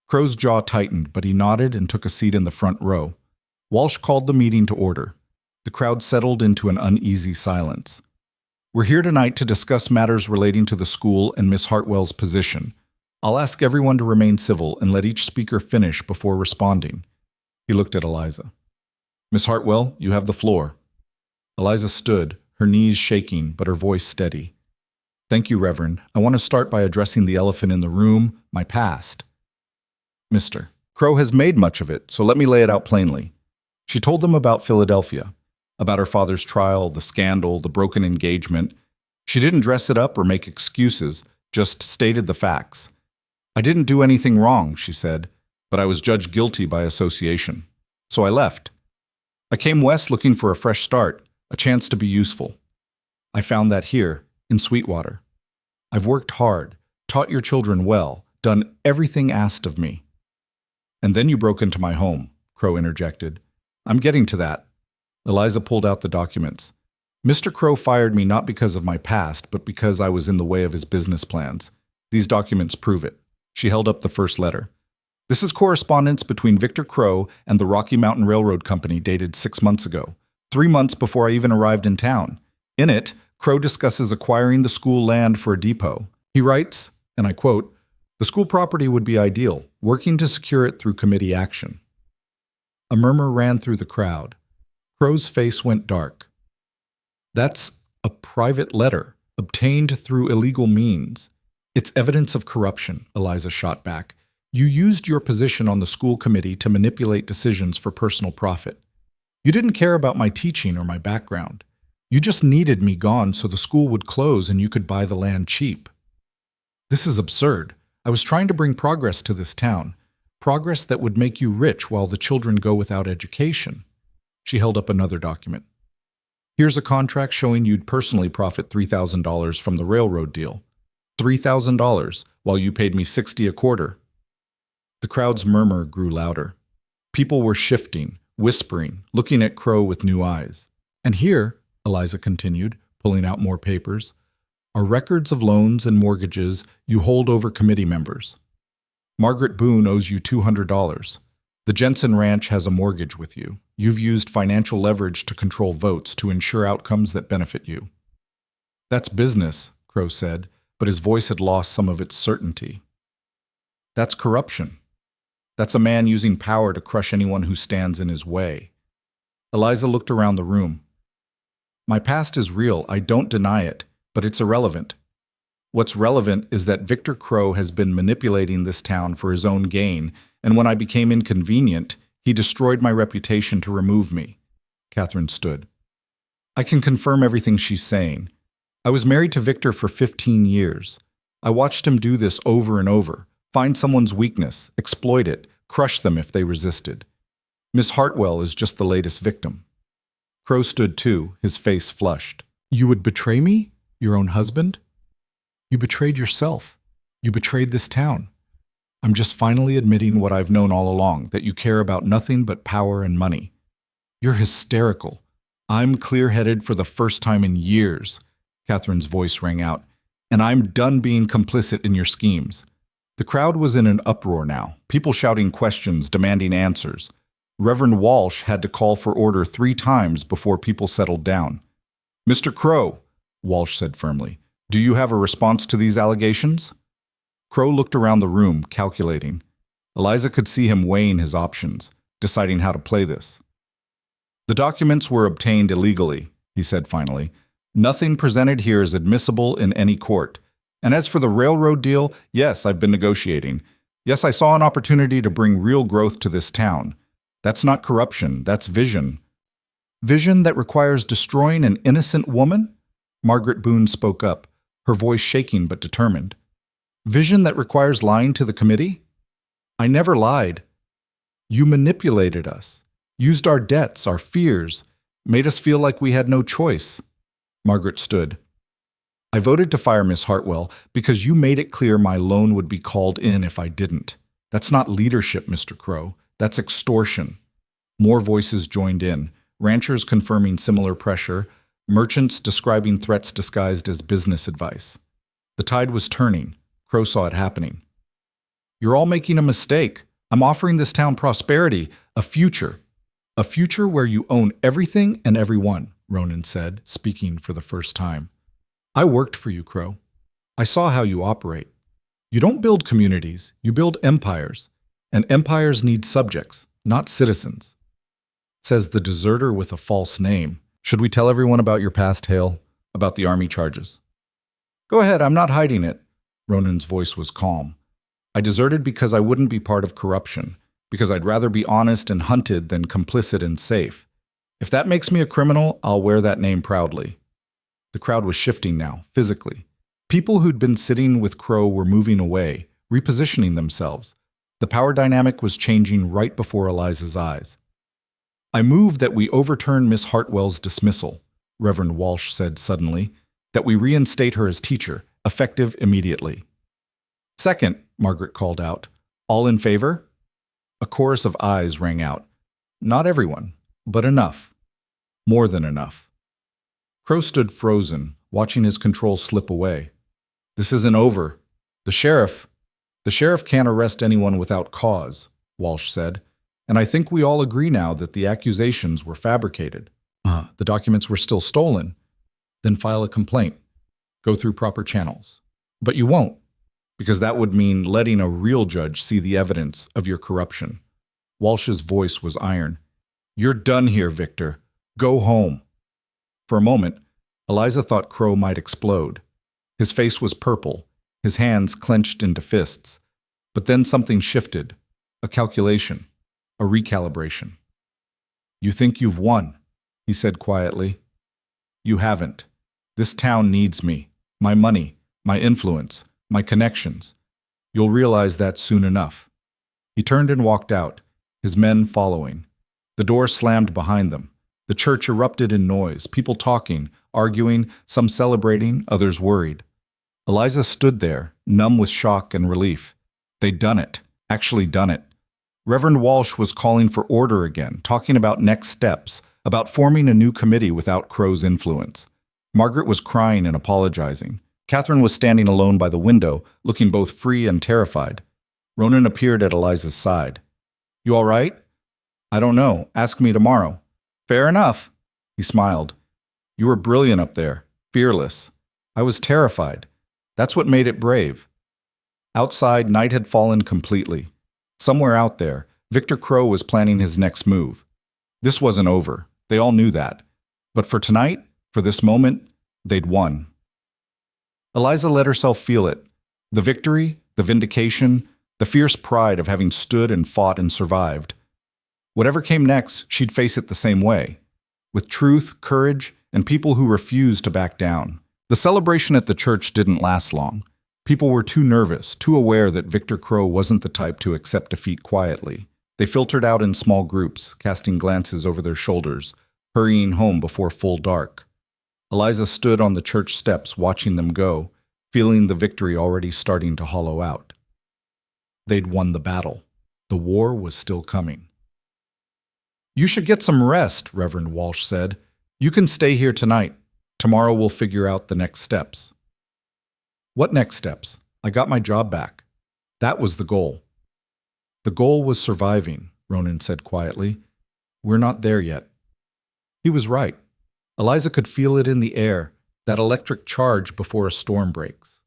Crow's jaw tightened, but he nodded and took a seat in the front row. Walsh called the meeting to order. The crowd settled into an uneasy silence. We're here tonight to discuss matters relating to the school and Miss Hartwell's position. I'll ask everyone to remain civil and let each speaker finish before responding. He looked at Eliza. Miss Hartwell, you have the floor. Eliza stood, her knees shaking, but her voice steady. Thank you, Reverend. I want to start by addressing the elephant in the room, my past. Mr. Crow has made much of it, so let me lay it out plainly. She told them about Philadelphia, about her father's trial, the scandal, the broken engagement. She didn't dress it up or make excuses, just stated the facts. I didn't do anything wrong, she said, but I was judged guilty by association. So I left. I came west looking for a fresh start, a chance to be useful. I found that here, in Sweetwater. I've worked hard, taught your children well, done everything asked of me. And then you broke into my home, Crow interjected. I'm getting to that. Eliza pulled out the documents. Mr. Crow fired me not because of my past, but because I was in the way of his business plans. These documents prove it. She held up the first letter. This is correspondence between Victor Crow and the Rocky Mountain Railroad Company dated 6 months ago, 3 months before I even arrived in town. In it, Crow discusses acquiring the school land for a depot. He writes, and I quote, "The school property would be ideal, working to secure it through committee action." A murmur ran through the crowd. Crow's face went dark. That's a private letter, obtained through illegal means. It's evidence of corruption, Eliza shot back. You used your position on the school committee to manipulate decisions for personal profit. You didn't care about my teaching or my background. You just needed me gone so the school would close and you could buy the land cheap. This is absurd. I was trying to bring progress to this town, progress that would make you rich while the children go without education. She held up another document. Here's a contract showing you'd personally profit $3,000 from the railroad deal. $3,000, while you paid me $60 a quarter. The crowd's murmur grew louder. People were shifting, whispering, looking at Crow with new eyes. And here, Eliza continued, pulling out more papers, are records of loans and mortgages you hold over committee members. Margaret Boone owes you $200. The Jensen Ranch has a mortgage with you. You've used financial leverage to control votes to ensure outcomes that benefit you. That's business, Crow said, but his voice had lost some of its certainty. That's corruption. That's a man using power to crush anyone who stands in his way. Eliza looked around the room. My past is real, I don't deny it, But it's irrelevant. What's relevant is that Victor Crow has been manipulating this town for his own gain, and when I became inconvenient, he destroyed my reputation to remove me. Catherine stood. I can confirm everything she's saying. I was married to Victor for 15 years. I watched him do this over and over, find someone's weakness, exploit it, crush them if they resisted. Miss Hartwell is just the latest victim. Crow stood too, his face flushed. You would betray me? Your own husband? You betrayed yourself. You betrayed this town. I'm just finally admitting what I've known all along, that you care about nothing but power and money. You're hysterical. I'm clear-headed for the first time in years. Catherine's voice rang out. And I'm done being complicit in your schemes. The crowd was in an uproar now, people shouting questions, demanding answers. Reverend Walsh had to call for order 3 times before people settled down. Mr. Crow, Walsh said firmly, do you have a response to these allegations? Crow looked around the room, calculating. Eliza could see him weighing his options, deciding how to play this. The documents were obtained illegally, he said finally. Nothing presented here is admissible in any court. And as for the railroad deal, yes, I've been negotiating. Yes, I saw an opportunity to bring real growth to this town. That's not corruption, that's vision. Vision that requires destroying an innocent woman? Margaret Boone spoke up, her voice shaking but determined. Vision that requires lying to the committee? I never lied. You manipulated us, used our debts, our fears, made us feel like we had no choice. Margaret stood. I voted to fire Miss Hartwell because you made it clear my loan would be called in if I didn't. That's not leadership, Mr. Crow. That's extortion. More voices joined in, ranchers confirming similar pressure, merchants describing threats disguised as business advice. The tide was turning. Crow saw it happening. You're all making a mistake. I'm offering this town prosperity, a future. A future where you own everything and everyone, Ronan said, speaking for the first time. I worked for you, Crow. I saw how you operate. You don't build communities, you build empires. And empires need subjects, not citizens. Says the deserter with a false name. Should we tell everyone about your past, Hale? About the army charges? Go ahead, I'm not hiding it. Ronan's voice was calm. I deserted because I wouldn't be part of corruption, because I'd rather be honest and hunted than complicit and safe. If that makes me a criminal, I'll wear that name proudly. The crowd was shifting now, physically. People who'd been sitting with Crow were moving away, repositioning themselves. The power dynamic was changing right before Eliza's eyes. I move that we overturn Miss Hartwell's dismissal, Reverend Walsh said suddenly, that we reinstate her as teacher, effective immediately. Second, Margaret called out. All in favor? A chorus of ayes rang out. Not everyone, but enough. More than enough. Crow stood frozen, watching his control slip away. This isn't over. The sheriff can't arrest anyone without cause, Walsh said, and I think we all agree now that the accusations were fabricated. The documents were still stolen. Then file a complaint. Go through proper channels. But you won't, because that would mean letting a real judge see the evidence of your corruption. Walsh's voice was iron. You're done here, Victor. Go home. For a moment, Eliza thought Crow might explode. His face was purple, his hands clenched into fists. But then something shifted. A calculation. A recalibration. You think you've won, he said quietly. You haven't. This town needs me. My money, my influence, my connections. You'll realize that soon enough. He turned and walked out, his men following. The door slammed behind them. The church erupted in noise, people talking, arguing, some celebrating, others worried. Eliza stood there, numb with shock and relief. They'd done it, actually done it. Reverend Walsh was calling for order again, talking about next steps, about forming a new committee without Crow's influence. Margaret was crying and apologizing. Catherine was standing alone by the window, looking both free and terrified. Ronan appeared at Eliza's side. You all right? I don't know. Ask me tomorrow. Fair enough. He smiled. You were brilliant up there, fearless. I was terrified. That's what made it brave. Outside, night had fallen completely. Somewhere out there, Victor Crow was planning his next move. This wasn't over. They all knew that. But for tonight, for this moment, they'd won. Eliza let herself feel it. The victory, the vindication, the fierce pride of having stood and fought and survived. Whatever came next, she'd face it the same way, with truth, courage, and people who refused to back down. The celebration at the church didn't last long. People were too nervous, too aware that Victor Crow wasn't the type to accept defeat quietly. They filtered out in small groups, casting glances over their shoulders, hurrying home before full dark. Eliza stood on the church steps watching them go, feeling the victory already starting to hollow out. They'd won the battle. The war was still coming. "You should get some rest," Reverend Walsh said. "You can stay here tonight. Tomorrow we'll figure out the next steps." "What next steps? I got my job back." That was the goal. "The goal was surviving," Ronan said quietly. "We're not there yet." He was right. Eliza could feel it in the air, that electric charge before a storm breaks.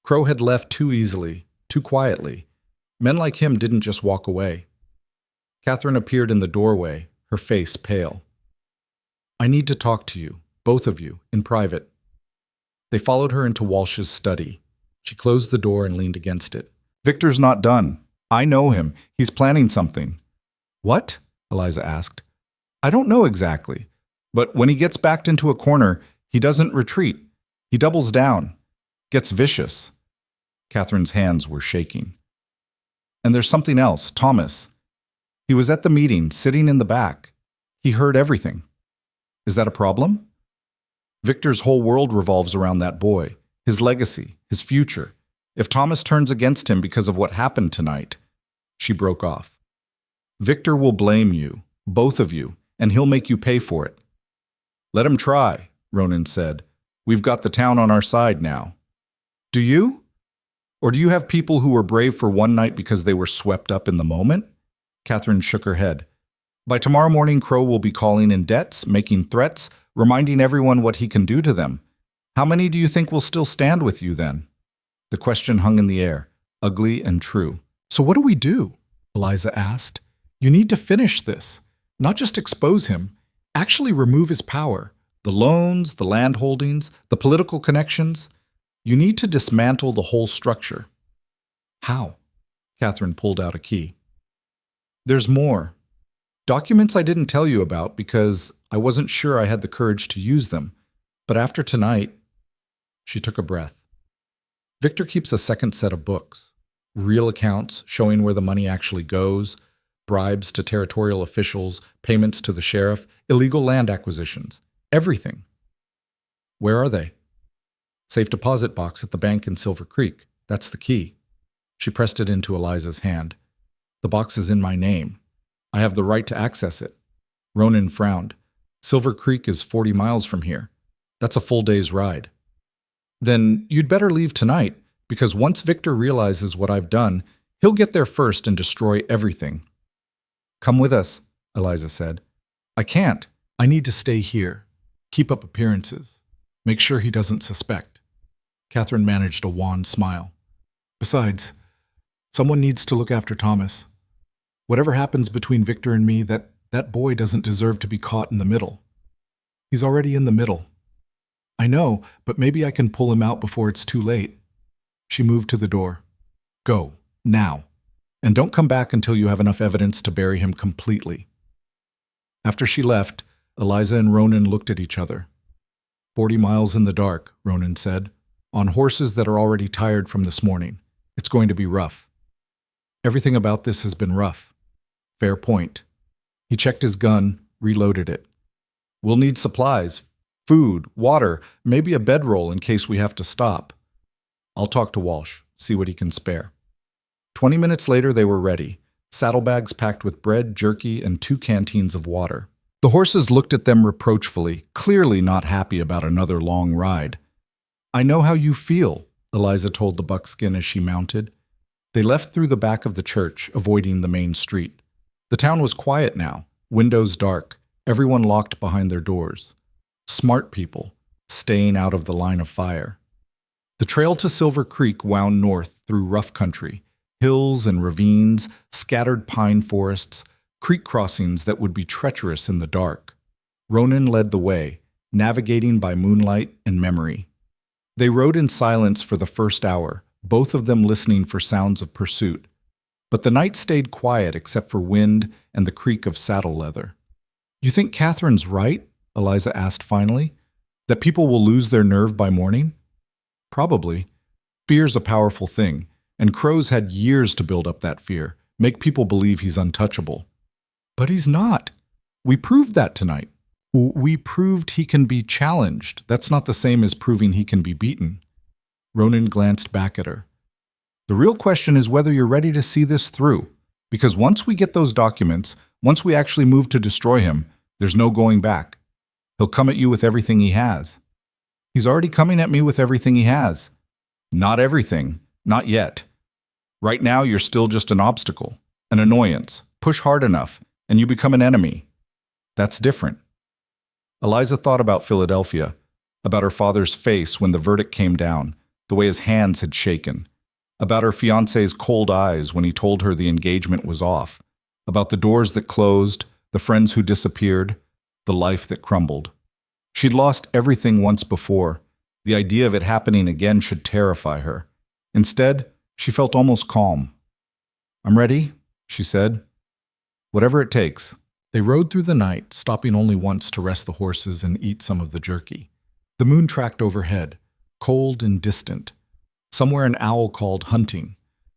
Crow had left too easily, too quietly. Men like him didn't just walk away. Catherine appeared in the doorway, her face pale. "I need to talk to you, both of you, in private." They followed her into Walsh's study. She closed the door and leaned against it. "Victor's not done. I know him. He's planning something." "What?" Eliza asked. "I don't know exactly. But when he gets backed into a corner, he doesn't retreat. He doubles down, gets vicious." Catherine's hands were shaking. "And there's something else, Thomas. He was at the meeting, sitting in the back. He heard everything. Is that a problem?" Victor's whole world revolves around that boy, his legacy, his future. If Thomas turns against him because of what happened tonight— She broke off. "Victor will blame you, both of you, and he'll make you pay for it." "Let him try," Ronan said. "We've got the town on our side now." "Do you? Or do you have people who were brave for one night because they were swept up in the moment?" Catherine shook her head. "By tomorrow morning, Crow will be calling in debts, making threats, reminding everyone what he can do to them. How many do you think will still stand with you then?" The question hung in the air, ugly and true. "So what do we do?" Eliza asked. "You need to finish this. Not just expose him. Actually remove his power. The loans, the land holdings, the political connections. You need to dismantle the whole structure." "How?" Catherine pulled out a key. "There's more. Documents I didn't tell you about because I wasn't sure I had the courage to use them. But after tonight—" She took a breath. "Victor keeps a second set of books. Real accounts showing where the money actually goes, bribes to territorial officials, payments to the sheriff, illegal land acquisitions. Everything." "Where are they?" "Safe deposit box at the bank in Silver Creek. That's the key." She pressed it into Eliza's hand. "The box is in my name. I have the right to access it." Ronan frowned. "Silver Creek is 40 miles from here. That's a full day's ride." "Then you'd better leave tonight, because once Victor realizes what I've done, he'll get there first and destroy everything." "Come with us," Eliza said. "I can't. I need to stay here. Keep up appearances. Make sure he doesn't suspect." Catherine managed a wan smile. "Besides, someone needs to look after Thomas. Whatever happens between Victor and me, that boy doesn't deserve to be caught in the middle. He's already in the middle. I know, but maybe I can pull him out before it's too late." She moved to the door. "Go, now. And don't come back until you have enough evidence to bury him completely." After she left, Eliza and Ronan looked at each other. 40 miles in the dark," Ronan said, "on horses that are already tired from this morning. It's going to be rough." "Everything about this has been rough." "Fair point." He checked his gun, reloaded it. "We'll need supplies, food, water, maybe a bedroll in case we have to stop." "I'll talk to Walsh, see what he can spare." 20 minutes later they were ready, saddlebags packed with bread, jerky, and 2 canteens of water. The horses looked at them reproachfully, clearly not happy about another long ride. "I know how you feel," Eliza told the buckskin as she mounted. They left through the back of the church, avoiding the main street. The town was quiet now, windows dark, everyone locked behind their doors. Smart people, staying out of the line of fire. The trail to Silver Creek wound north through rough country, hills and ravines, scattered pine forests, creek crossings that would be treacherous in the dark. Ronan led the way, navigating by moonlight and memory. They rode in silence for the first hour, both of them listening for sounds of pursuit. But the night stayed quiet except for wind and the creak of saddle leather. "You think Catherine's right?" Eliza asked finally. "That people will lose their nerve by morning?" "Probably. Fear's a powerful thing, and Crow's had years to build up that fear, make people believe he's untouchable." "But he's not. We proved that tonight. We proved he can be challenged. That's not the same as proving he can be beaten." Ronan glanced back at her. "The real question is whether you're ready to see this through. Because once we get those documents, once we actually move to destroy him, there's no going back. He'll come at you with everything he has." "He's already coming at me with everything he has." "Not everything. Not yet. Right now, you're still just an obstacle, an annoyance. Push hard enough, and you become an enemy. That's different." Eliza thought about Philadelphia, about her father's face when the verdict came down, the way his hands had shaken, about her fiancé's cold eyes when he told her the engagement was off, about the doors that closed, the friends who disappeared, the life that crumbled. She'd lost everything once before. The idea of it happening again should terrify her. Instead, she felt almost calm. "I'm ready," she said. "Whatever it takes." They rode through the night, stopping only once to rest the horses and eat some of the jerky. The moon tracked overhead, cold and distant. Somewhere an owl called hunting.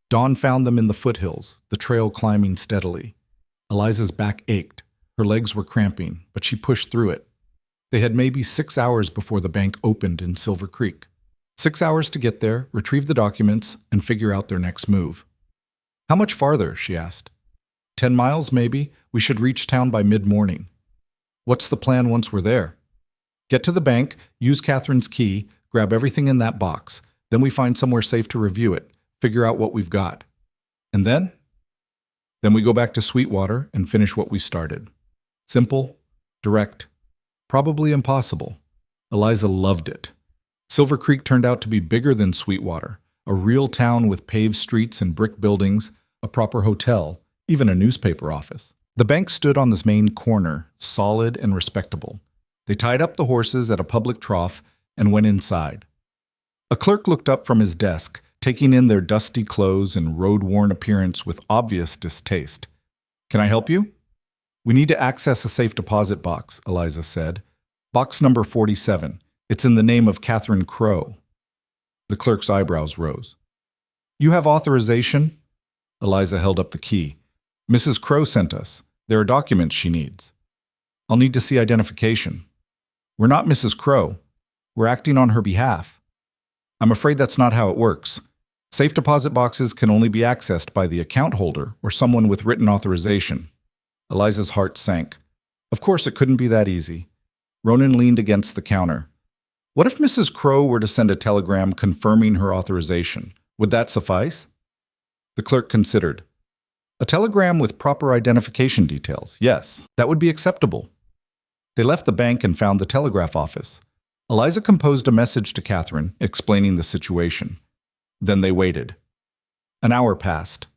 Dawn found them in the foothills, the trail climbing steadily. Eliza's back ached. Her legs were cramping, but she pushed through it. They had maybe 6 hours before the bank opened in Silver Creek. 6 hours to get there, retrieve the documents, and figure out their next move. "How much farther?" she asked. 10 miles, maybe. We should reach town by mid-morning." "What's the plan once we're there?" "Get to the bank, use Catherine's key, grab everything in that box. Then we find somewhere safe to review it, figure out what we've got. And then? Then we go back to Sweetwater and finish what we started. Simple, direct, probably impossible." Eliza loved it. Silver Creek turned out to be bigger than Sweetwater, a real town with paved streets and brick buildings, a proper hotel, even a newspaper office. The bank stood on this main corner, solid and respectable. They tied up the horses at a public trough and went inside. A clerk looked up from his desk, taking in their dusty clothes and road-worn appearance with obvious distaste. "Can I help you?" "We need to access a safe deposit box," Eliza said. "Box number 47. It's in the name of Catherine Crow." The clerk's eyebrows rose. "You have authorization?" Eliza held up the key. "Mrs. Crow sent us. There are documents she needs." "I'll need to see identification." "We're not Mrs. Crow. We're acting on her behalf." "I'm afraid that's not how it works. Safe deposit boxes can only be accessed by the account holder or someone with written authorization." Eliza's heart sank. Of course it couldn't be that easy. Ronan leaned against the counter. "What if Mrs. Crow were to send a telegram confirming her authorization? Would that suffice?" The clerk considered. "A telegram with proper identification details, yes, that would be acceptable." They left the bank and found the telegraph office. Eliza composed a message to Catherine, explaining the situation. Then they waited. An hour passed.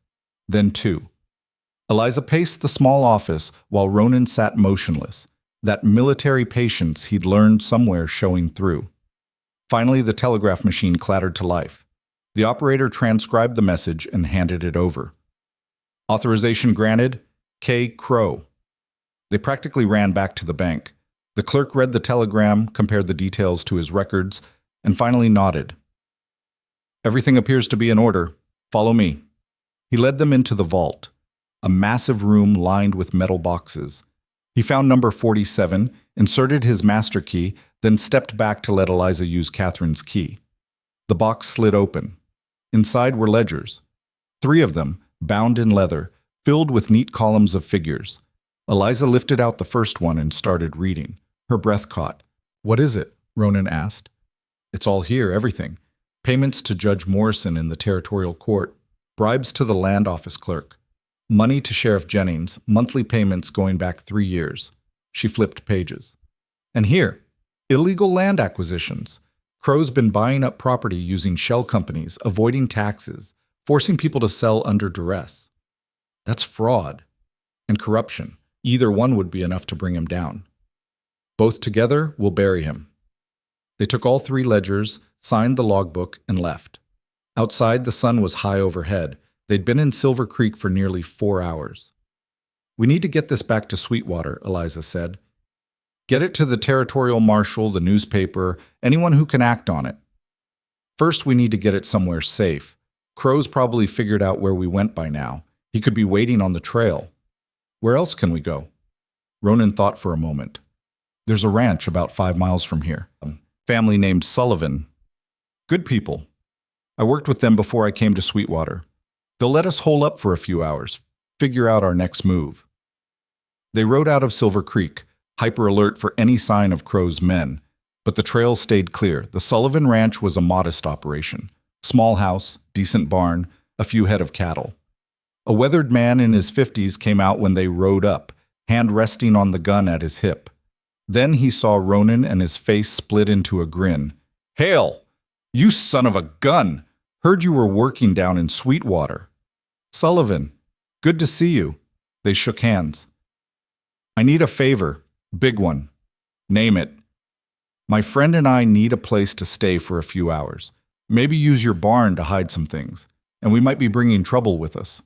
Then 2. Eliza paced the small office while Ronan sat motionless, that military patience he'd learned somewhere showing through. Finally, the telegraph machine clattered to life. The operator transcribed the message and handed it over. "Authorization granted, K. Crow." They practically ran back to the bank. The clerk read the telegram, compared the details to his records, and finally nodded. "Everything appears to be in order. Follow me." He led them into the vault, a massive room lined with metal boxes. He found number 47, inserted his master key, then stepped back to let Eliza use Catherine's key. The box slid open. Inside were ledgers. 3 of them, bound in leather, filled with neat columns of figures. Eliza lifted out the first one and started reading. Her breath caught. "What is it?" Ronan asked. "It's all here, everything. Payments to Judge Morrison in the territorial court, bribes to the land office clerk, money to Sheriff Jennings, monthly payments going back 3 years. She flipped pages. "And here, illegal land acquisitions. Crow's been buying up property using shell companies, avoiding taxes, forcing people to sell under duress. That's fraud and corruption. Either one would be enough to bring him down. Both together will bury him." They took all 3 ledgers, signed the logbook, and left. Outside, the sun was high overhead. They'd been in Silver Creek for nearly 4 hours. "We need to get this back to Sweetwater," Eliza said. "Get it to the territorial marshal, the newspaper, anyone who can act on it. First, we need to get it somewhere safe. Crow's probably figured out where we went by now. He could be waiting on the trail. Where else can we go?" Ronan thought for a moment. "There's a ranch about 5 miles from here. Family named Sullivan. Good people. I worked with them before I came to Sweetwater. They'll let us hole up for a few hours, figure out our next move." They rode out of Silver Creek, hyper alert for any sign of Crow's men, but the trail stayed clear. The Sullivan Ranch was a modest operation. Small house, decent barn, a few head of cattle. A weathered man in his 50s came out when they rode up, hand resting on the gun at his hip. Then he saw Ronan and his face split into a grin. "Hail! You son of a gun! Heard you were working down in Sweetwater." "Sullivan, good to see you." They shook hands. "I need a favor. Big one. Name it." "My friend and I need a place to stay for a few hours. Maybe use your barn to hide some things, and we might be bringing trouble with us."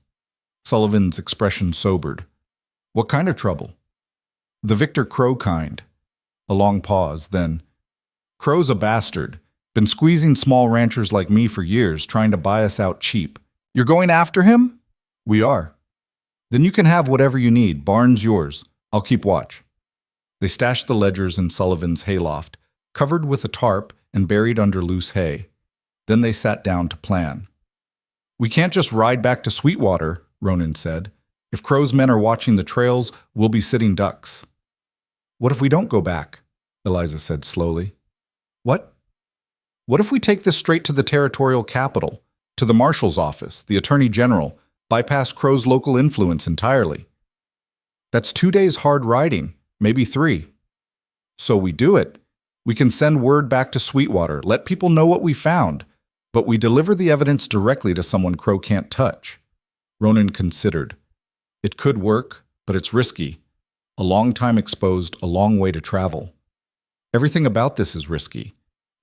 Sullivan's expression sobered. "What kind of trouble?" "The Victor Crow kind." A long pause, then, "Crow's a bastard. Been squeezing small ranchers like me for years, trying to buy us out cheap. You're going after him?" "We are." "Then you can have whatever you need. Barn's yours. I'll keep watch." They stashed the ledgers in Sullivan's hayloft, covered with a tarp and buried under loose hay. Then they sat down to plan. "We can't just ride back to Sweetwater," Ronan said. "If Crow's men are watching the trails, we'll be sitting ducks." "What if we don't go back?" Eliza said slowly. "What?" "What if we take this straight to the territorial capital, to the marshal's office, the attorney general, bypass Crow's local influence entirely?" "That's 2 days hard riding, maybe 3. "So we do it. We can send word back to Sweetwater, let people know what we found, but we deliver the evidence directly to someone Crow can't touch." Ronan considered. "It could work, but it's risky. A long time exposed, a long way to travel." "Everything about this is risky.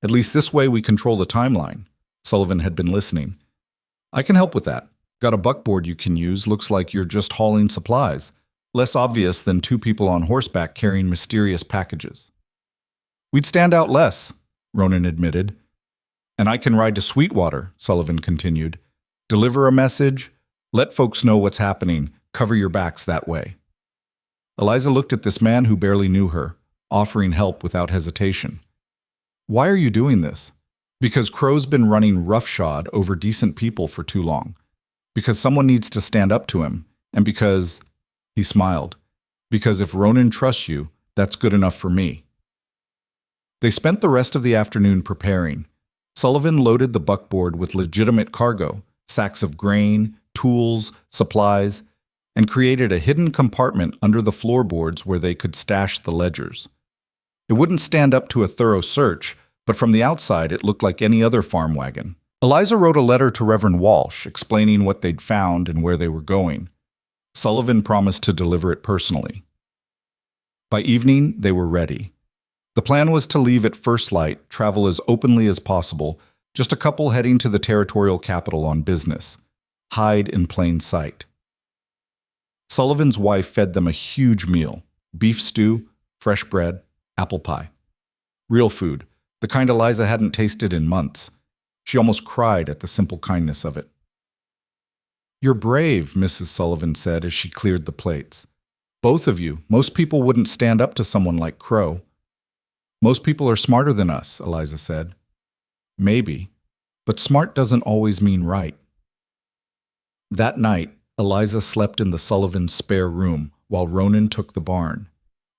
At least this way we control the timeline." Sullivan had been listening. "I can help with that. Got a buckboard you can use. Looks like you're just hauling supplies. Less obvious than 2 people on horseback carrying mysterious packages." "We'd stand out less," Ronan admitted. "And I can ride to Sweetwater," Sullivan continued. "Deliver a message, let folks know what's happening, cover your backs that way." Eliza looked at this man who barely knew her, offering help without hesitation. "Why are you doing this?" "Because Crow's been running roughshod over decent people for too long. Because someone needs to stand up to him. And because," he smiled, "because if Ronan trusts you, that's good enough for me." They spent the rest of the afternoon preparing. Sullivan loaded the buckboard with legitimate cargo, sacks of grain, tools, supplies, and created a hidden compartment under the floorboards where they could stash the ledgers. It wouldn't stand up to a thorough search, but from the outside it looked like any other farm wagon. Eliza wrote a letter to Reverend Walsh explaining what they'd found and where they were going. Sullivan promised to deliver it personally. By evening, they were ready. The plan was to leave at first light, travel as openly as possible, just a couple heading to the territorial capital on business. Hide in plain sight. Sullivan's wife fed them a huge meal: beef stew, fresh bread, apple pie. Real food, the kind Eliza hadn't tasted in months. She almost cried at the simple kindness of it. "You're brave," Mrs. Sullivan said as she cleared the plates. "Both of you. Most people wouldn't stand up to someone like Crow." "Most people are smarter than us," Eliza said. "Maybe, but smart doesn't always mean right." That night, Eliza slept in the Sullivans' spare room while Ronan took the barn.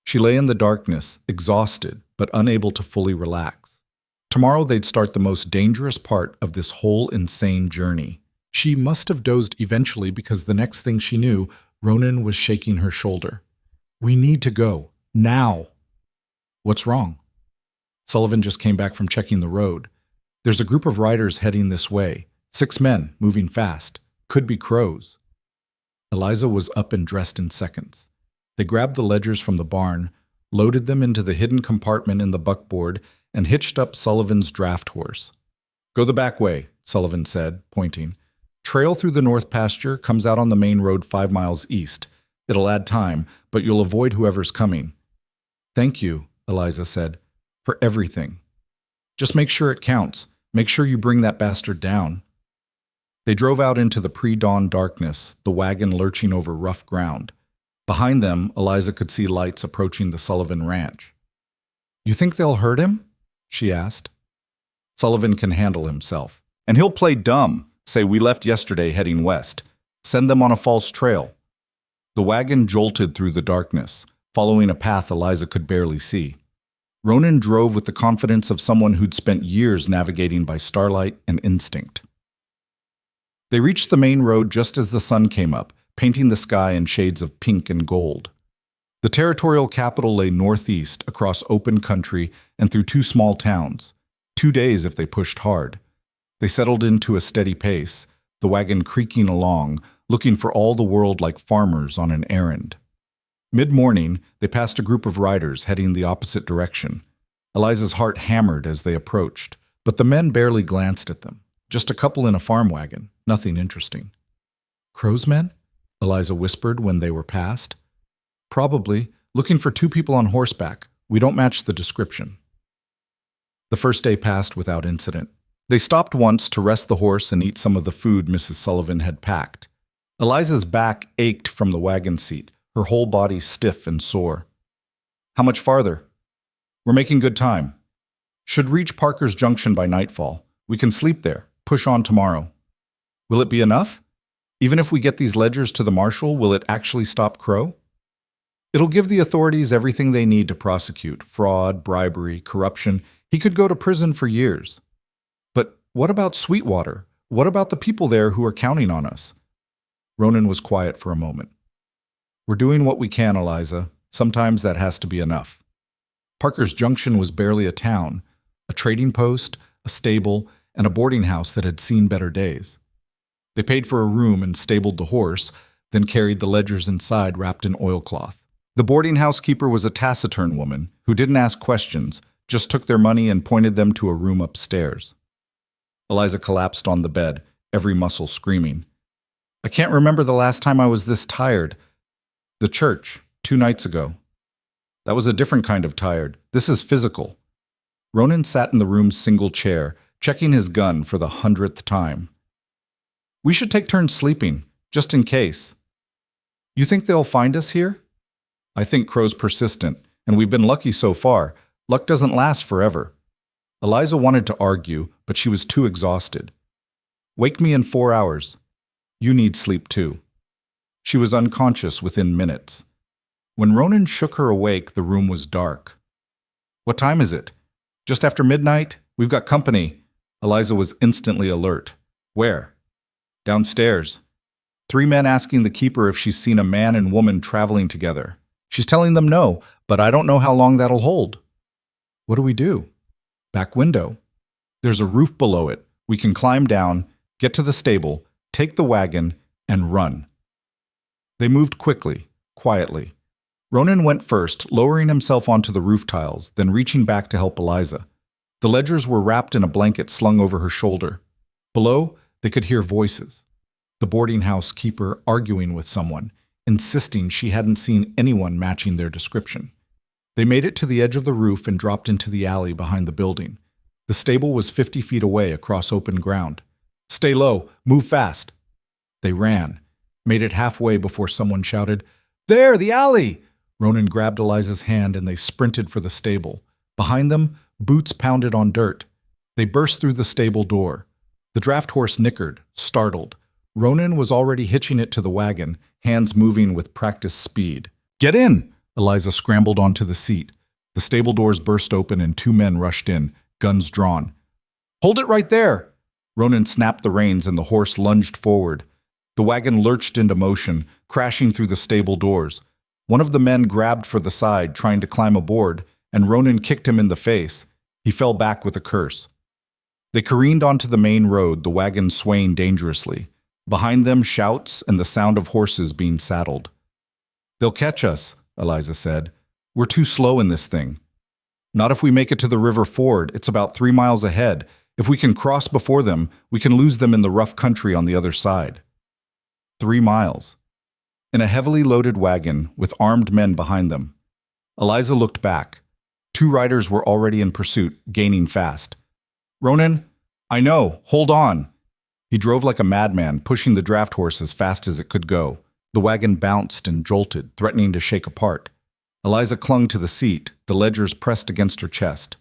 She lay in the darkness, exhausted, but unable to fully relax. Tomorrow they'd start the most dangerous part of this whole insane journey. She must have dozed eventually because the next thing she knew, Ronan was shaking her shoulder. "We need to go. Now." "What's wrong?" Sullivan just came back from checking the road. "There's a group of riders heading this way. 6 men, moving fast. Could be Crows." Eliza was up and dressed in seconds. They grabbed the ledgers from the barn, loaded them into the hidden compartment in the buckboard, and hitched up Sullivan's draft horse. Go the back way, Sullivan said, pointing. Trail through the north pasture, comes out on the main road 5 miles east. It'll add time, but you'll avoid whoever's coming. Thank you, Eliza said, for everything. Just make sure it counts. Make sure you bring that bastard down. They drove out into the pre-dawn darkness, the wagon lurching over rough ground. Behind them, Eliza could see lights approaching the Sullivan ranch. You think they'll hurt him? She asked. Sullivan can handle himself. And he'll play dumb, say we left yesterday heading west. Send them on a false trail. The wagon jolted through the darkness, following a path Eliza could barely see. Ronan drove with the confidence of someone who'd spent years navigating by starlight and instinct. They reached the main road just as the sun came up, painting the sky in shades of pink and gold. The territorial capital lay northeast, across open country and through 2 small towns. 2 days if they pushed hard. They settled into a steady pace, the wagon creaking along, looking for all the world like farmers on an errand. Mid-morning, they passed a group of riders heading the opposite direction. Eliza's heart hammered as they approached, but the men barely glanced at them. Just a couple in a farm wagon, nothing interesting. Crow's men? Eliza whispered when they were past. Probably, looking for 2 people on horseback. We don't match the description. The first day passed without incident. They stopped once to rest the horse and eat some of the food Mrs. Sullivan had packed. Eliza's back ached from the wagon seat, her whole body stiff and sore. How much farther? We're making good time. Should reach Parker's Junction by nightfall. We can sleep there, push on tomorrow. Will it be enough? Even if we get these ledgers to the marshal, will it actually stop Crow? It'll give the authorities everything they need to prosecute. Fraud, bribery, corruption. He could go to prison for years. But what about Sweetwater? What about the people there who are counting on us? Ronan was quiet for a moment. We're doing what we can, Eliza. Sometimes that has to be enough. Parker's Junction was barely a town, a trading post, a stable, and a boarding house that had seen better days. They paid for a room and stabled the horse, then carried the ledgers inside wrapped in oilcloth. The boarding house keeper was a taciturn woman who didn't ask questions, just took their money and pointed them to a room upstairs. Eliza collapsed on the bed, every muscle screaming. I can't remember the last time I was this tired. The church, 2 nights ago. That was a different kind of tired. This is physical. Ronan sat in the room's single chair, checking his gun for the 100th time. We should take turns sleeping, just in case. You think they'll find us here? I think Crow's persistent, and we've been lucky so far. Luck doesn't last forever. Eliza wanted to argue, but she was too exhausted. Wake me in 4 hours. You need sleep too. She was unconscious within minutes. When Ronan shook her awake, the room was dark. What time is it? Just after midnight? We've got company. Eliza was instantly alert. Where? Downstairs. 3 men asking the keeper if she's seen a man and woman traveling together. She's telling them no, but I don't know how long that'll hold. What do we do? Back window. There's a roof below it. We can climb down, get to the stable, take the wagon, and run. They moved quickly, quietly. Ronan went first, lowering himself onto the roof tiles, then reaching back to help Eliza. The ledgers were wrapped in a blanket slung over her shoulder. Below, they could hear voices. The boarding house keeper arguing with someone, insisting she hadn't seen anyone matching their description. They made it to the edge of the roof and dropped into the alley behind the building. The stable was 50 feet away across open ground. Stay low, move fast. They ran, made it halfway before someone shouted, There, the alley! Ronan grabbed Eliza's hand and they sprinted for the stable. Behind them, boots pounded on dirt. They burst through the stable door. The draft horse nickered, startled. Ronan was already hitching it to the wagon, hands moving with practiced speed. Get in! Eliza scrambled onto the seat. The stable doors burst open and 2 men rushed in, guns drawn. Hold it right there! Ronan snapped the reins and the horse lunged forward. The wagon lurched into motion, crashing through the stable doors. One of the men grabbed for the side, trying to climb aboard, and Ronan kicked him in the face. He fell back with a curse. They careened onto the main road, the wagon swaying dangerously. Behind them, shouts and the sound of horses being saddled. They'll catch us, Eliza said. We're too slow in this thing. Not if we make it to the river ford. It's about 3 miles ahead. If we can cross before them, we can lose them in the rough country on the other side. 3 miles. In a heavily loaded wagon with armed men behind them. Eliza looked back. 2 riders were already in pursuit, gaining fast. Ronan, I know, hold on. He drove like a madman, pushing the draft horse as fast as it could go. The wagon bounced and jolted, threatening to shake apart. Eliza clung to the seat, the ledgers pressed against her chest.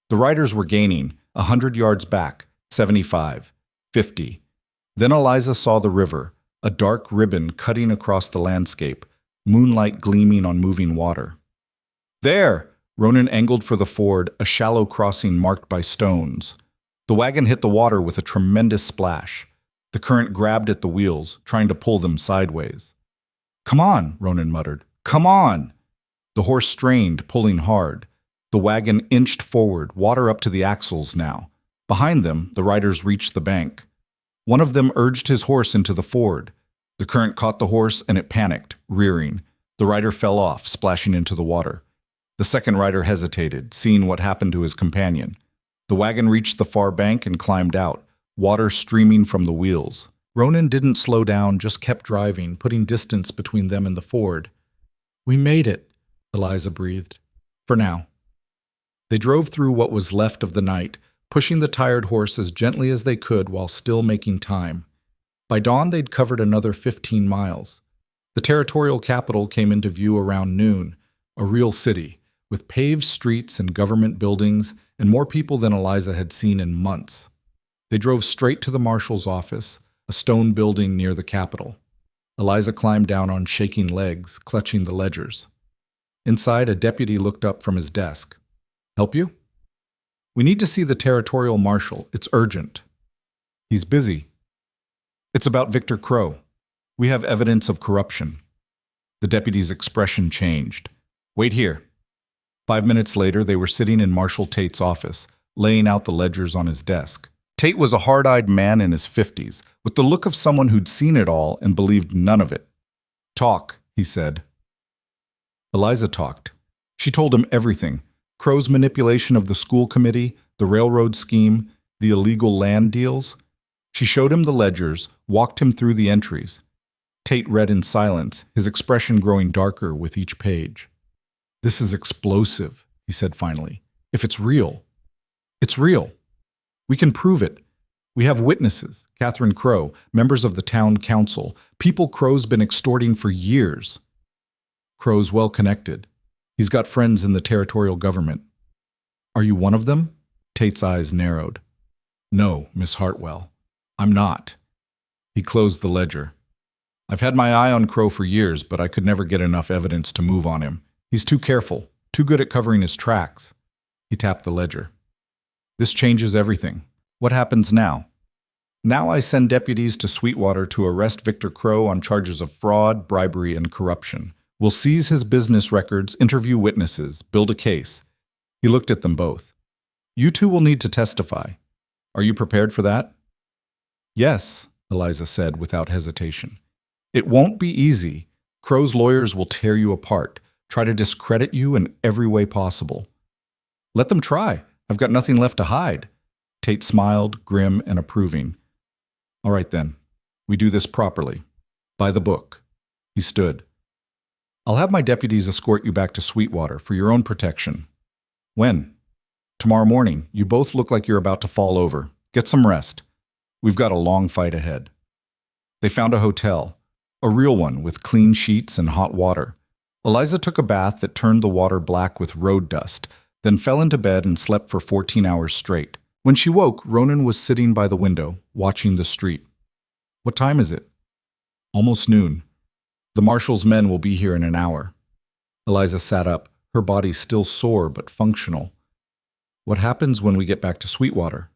The riders were gaining, 100 yards back, 75, 50. Then Eliza saw the river, a dark ribbon cutting across the landscape, moonlight gleaming on moving water. There! Ronan angled for the ford, a shallow crossing marked by stones. The wagon hit the water with a tremendous splash. The current grabbed at the wheels, trying to pull them sideways. Come on, Ronan muttered. Come on! The horse strained, pulling hard. The wagon inched forward, water up to the axles now. Behind them, the riders reached the bank. One of them urged his horse into the ford. The current caught the horse and it panicked, rearing. The rider fell off, splashing into the water. The second rider hesitated, seeing what happened to his companion. The wagon reached the far bank and climbed out, water streaming from the wheels. Ronan didn't slow down, just kept driving, putting distance between them and the ford. We made it, Eliza breathed. For now. They drove through what was left of the night, pushing the tired horse as gently as they could while still making time. By dawn, they'd covered another 15 miles. The territorial capital came into view around noon, a real city, with paved streets and government buildings and more people than Eliza had seen in months. They drove straight to the marshal's office, a stone building near the Capitol. Eliza climbed down on shaking legs, clutching the ledgers. Inside, a deputy looked up from his desk. Help you? We need to see the territorial marshal. It's urgent. He's busy. It's about Victor Crow. We have evidence of corruption. The deputy's expression changed. Wait here. 5 minutes later, they were sitting in Marshal Tate's office, laying out the ledgers on his desk. Tate was a hard-eyed man in his 50s, with the look of someone who'd seen it all and believed none of it. Talk, he said. Eliza talked. She told him everything. Crow's manipulation of the school committee, the railroad scheme, the illegal land deals. She showed him the ledgers, walked him through the entries. Tate read in silence, his expression growing darker with each page. This is explosive, he said finally. If it's real. It's real. We can prove it. We have witnesses, Catherine Crow, members of the town council, people Crow's been extorting for years. Crow's well connected. He's got friends in the territorial government. Are you one of them? Tate's eyes narrowed. No, Miss Hartwell. I'm not. He closed the ledger. I've had my eye on Crow for years, but I could never get enough evidence to move on him. He's too careful, too good at covering his tracks. He tapped the ledger. This changes everything. What happens now? Now I send deputies to Sweetwater to arrest Victor Crow on charges of fraud, bribery, and corruption. We'll seize his business records, interview witnesses, build a case. He looked at them both. You two will need to testify. Are you prepared for that? Yes, Eliza said without hesitation. It won't be easy. Crow's lawyers will tear you apart, try to discredit you in every way possible. Let them try. I've got nothing left to hide. Tate smiled, grim and approving. All right then. We do this properly. By the book. He stood. I'll have my deputies escort you back to Sweetwater for your own protection. When? Tomorrow morning. You both look like you're about to fall over. Get some rest. We've got a long fight ahead. They found a hotel, a real one with clean sheets and hot water. Eliza took a bath that turned the water black with road dust, then fell into bed and slept for 14 hours straight. When she woke, Ronan was sitting by the window, watching the street. What time is it? Almost noon. The marshal's men will be here in an hour. Eliza sat up, her body still sore but functional. What happens when we get back to Sweetwater?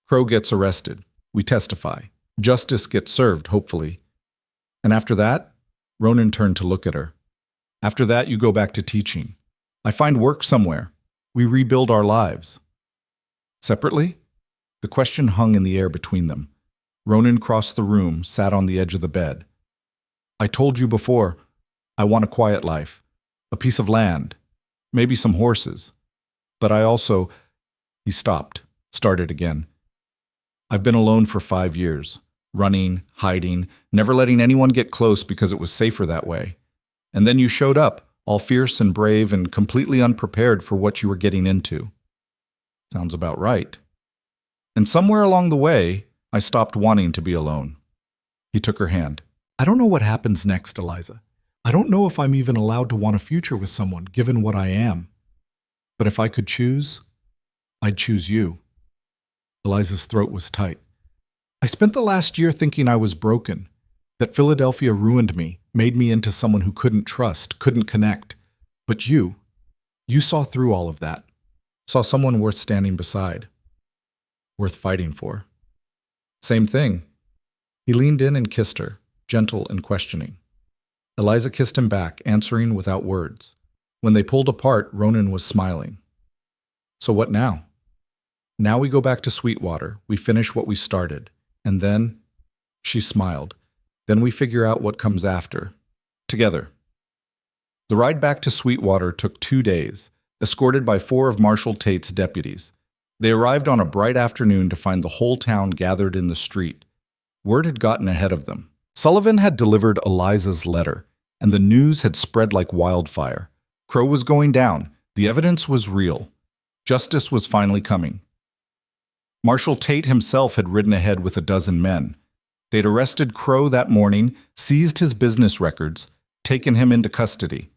Crow gets arrested. We testify. Justice gets served, hopefully. And after that? Ronan turned to look at her. After that, you go back to teaching. I find work somewhere. We rebuild our lives. Separately? The question hung in the air between them. Ronan crossed the room, sat on the edge of the bed. I told you before, I want a quiet life, a piece of land, maybe some horses. But I also... He stopped. started again. I've been alone for 5 years, running, hiding, never letting anyone get close because it was safer that way. And then you showed up, all fierce and brave and completely unprepared for what you were getting into. Sounds about right. And somewhere along the way, I stopped wanting to be alone. He took her hand. I don't know what happens next, Eliza. I don't know if I'm even allowed to want a future with someone, given what I am. But if I could choose, I'd choose you. Eliza's throat was tight. I spent the last year thinking I was broken, that Philadelphia ruined me, made me into someone who couldn't trust, couldn't connect. But you saw through all of that, saw someone worth standing beside, worth fighting for. Same thing. He leaned in and kissed her, gentle and questioning. Eliza kissed him back, answering without words. When they pulled apart, Ronan was smiling. So what now? Now we go back to Sweetwater, we finish what we started, and then, she smiled, then we figure out what comes after. Together. The ride back to Sweetwater took 2 days, escorted by 4 of Marshal Tate's deputies. They arrived on a bright afternoon to find the whole town gathered in the street. Word had gotten ahead of them. Sullivan had delivered Eliza's letter, and the news had spread like wildfire. Crow was going down. The evidence was real. Justice was finally coming. Marshal Tate himself had ridden ahead with 12 men. They'd arrested Crow that morning, seized his business records, taken him into custody.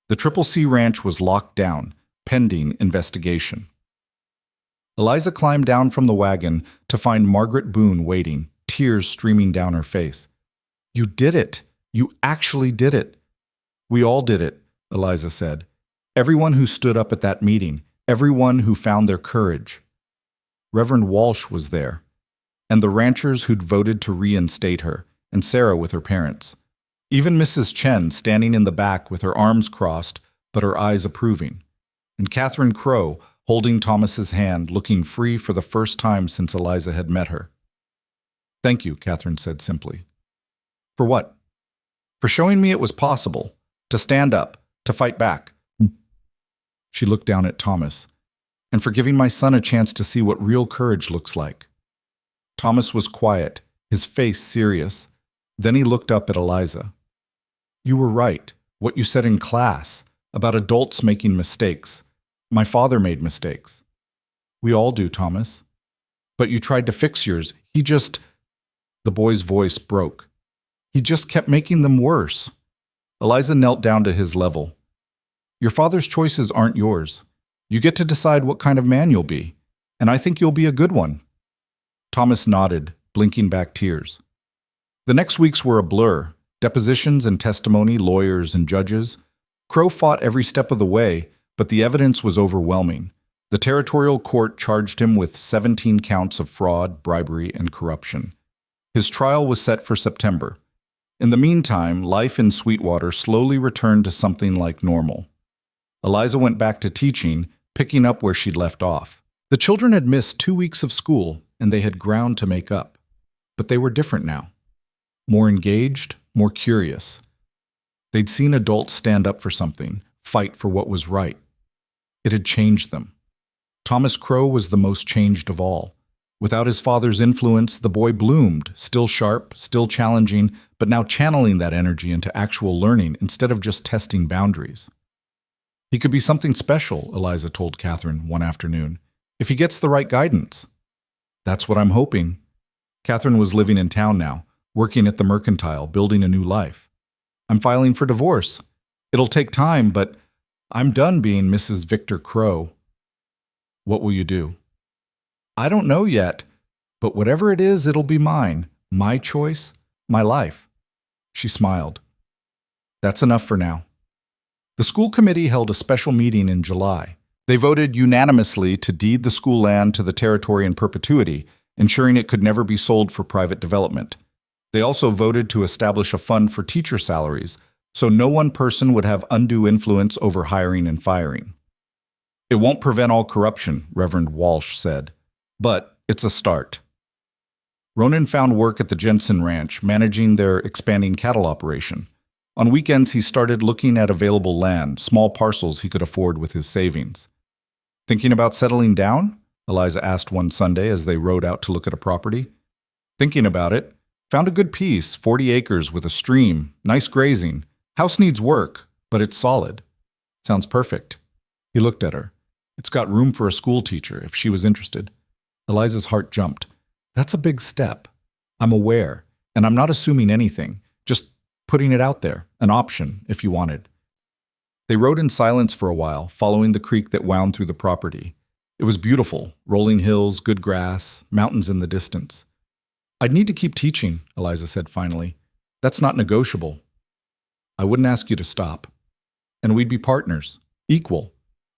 The Triple C Ranch was locked down, pending investigation. Eliza climbed down from the wagon to find Margaret Boone waiting, tears streaming down her face. You did it. You actually did it. We all did it, Eliza said. Everyone who stood up at that meeting, everyone who found their courage. Reverend Walsh was there, and the ranchers who'd voted to reinstate her, and Sarah with her parents. Even Mrs. Chen standing in the back with her arms crossed, but her eyes approving. And Catherine Crow holding Thomas's hand, looking free for the first time since Eliza had met her. Thank you, Catherine said simply. For what? For showing me it was possible, to stand up, to fight back. She looked down at Thomas, and for giving my son a chance to see what real courage looks like. Thomas was quiet, his face serious. Then he looked up at Eliza. You were right, what you said in class, about adults making mistakes. My father made mistakes. We all do, Thomas. But you tried to fix yours. The boy's voice broke. He just kept making them worse. Eliza knelt down to his level. Your father's choices aren't yours. You get to decide what kind of man you'll be, and I think you'll be a good one. Thomas nodded, blinking back tears. The next weeks were a blur. Depositions and testimony, lawyers and judges. Crow fought every step of the way, but the evidence was overwhelming. The territorial court charged him with 17 counts of fraud, bribery, and corruption. His trial was set for September. In the meantime, life in Sweetwater slowly returned to something like normal. Eliza went back to teaching, picking up where she'd left off. The children had missed 2 weeks of school, and they had ground to make up. But they were different now. More engaged, more curious. They'd seen adults stand up for something, fight for what was right. It had changed them. Thomas Crow was the most changed of all. Without his father's influence, the boy bloomed, still sharp, still challenging, but now channeling that energy into actual learning instead of just testing boundaries. He could be something special, Eliza told Catherine one afternoon, if he gets the right guidance. That's what I'm hoping. Catherine was living in town now, working at the Mercantile, building a new life. I'm filing for divorce. It'll take time, but I'm done being Mrs. Victor Crow. What will you do? I don't know yet, but whatever it is, it'll be mine. My choice, my life. She smiled. That's enough for now. The school committee held a special meeting in July. They voted unanimously to deed the school land to the territory in perpetuity, ensuring it could never be sold for private development. They also voted to establish a fund for teacher salaries, so no one person would have undue influence over hiring and firing. It won't prevent all corruption, Reverend Walsh said, but it's a start. Ronan found work at the Jensen Ranch, managing their expanding cattle operation. On weekends, he started looking at available land, small parcels he could afford with his savings. Thinking about settling down? Eliza asked one Sunday as they rode out to look at a property. Thinking about it, found a good piece, 40 acres with a stream, nice grazing. House needs work, but it's solid. Sounds perfect. He looked at her. It's got room for a school teacher if she was interested. Eliza's heart jumped. That's a big step. I'm aware, and I'm not assuming anything, just putting it out there, an option if you wanted. They rode in silence for a while, following the creek that wound through the property. It was beautiful, rolling hills, good grass, mountains in the distance. I'd need to keep teaching, Eliza said finally. That's not negotiable. I wouldn't ask you to stop. And we'd be partners, equal.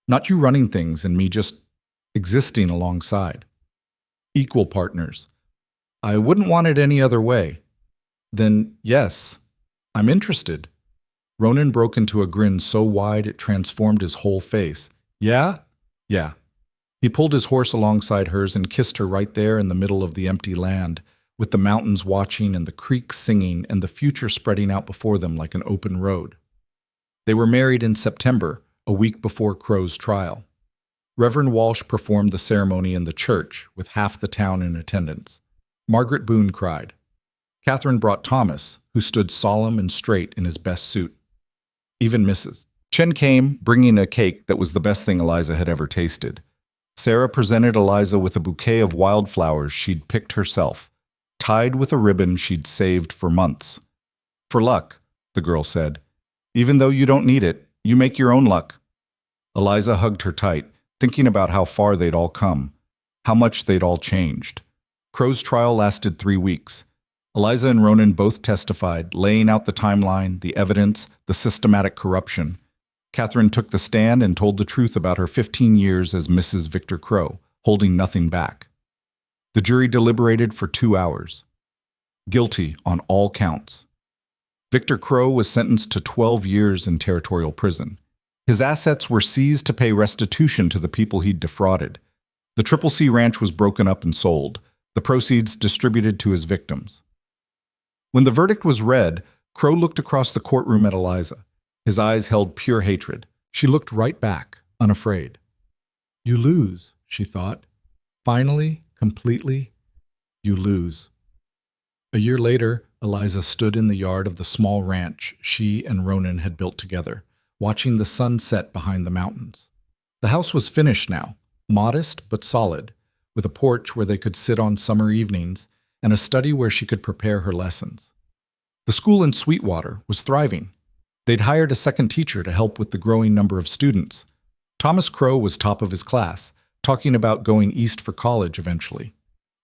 Not you running things and me just existing alongside. Equal partners. I wouldn't want it any other way. Then, yes, I'm interested. Ronan broke into a grin so wide it transformed his whole face. Yeah? Yeah. He pulled his horse alongside hers and kissed her right there in the middle of the empty land, with the mountains watching and the creek singing and the future spreading out before them like an open road. They were married in September, a week before Crow's trial. Reverend Walsh performed the ceremony in the church, with half the town in attendance. Margaret Boone cried. Catherine brought Thomas, who stood solemn and straight in his best suit. Even Mrs. Chen came, bringing a cake that was the best thing Eliza had ever tasted. Sarah presented Eliza with a bouquet of wildflowers she'd picked herself, tied with a ribbon she'd saved for months. For luck, the girl said. Even though you don't need it, you make your own luck. Eliza hugged her tight, thinking about how far they'd all come, how much they'd all changed. Crow's trial lasted 3 weeks. Eliza and Ronan both testified, laying out the timeline, the evidence, the systematic corruption. Catherine took the stand and told the truth about her 15 years as Mrs. Victor Crow, holding nothing back. The jury deliberated for 2 hours. Guilty on all counts. Victor Crow was sentenced to 12 years in territorial prison. His assets were seized to pay restitution to the people he'd defrauded. The Triple C Ranch was broken up and sold, the proceeds distributed to his victims. When the verdict was read, Crow looked across the courtroom at Eliza. His eyes held pure hatred. She looked right back, unafraid. You lose, she thought. Finally, completely, you lose. A year later, Eliza stood in the yard of the small ranch she and Ronan had built together, watching the sun set behind the mountains. The house was finished now, modest but solid, with a porch where they could sit on summer evenings and a study where she could prepare her lessons. The school in Sweetwater was thriving. They'd hired a second teacher to help with the growing number of students. Thomas Crow was top of his class, talking about going east for college eventually.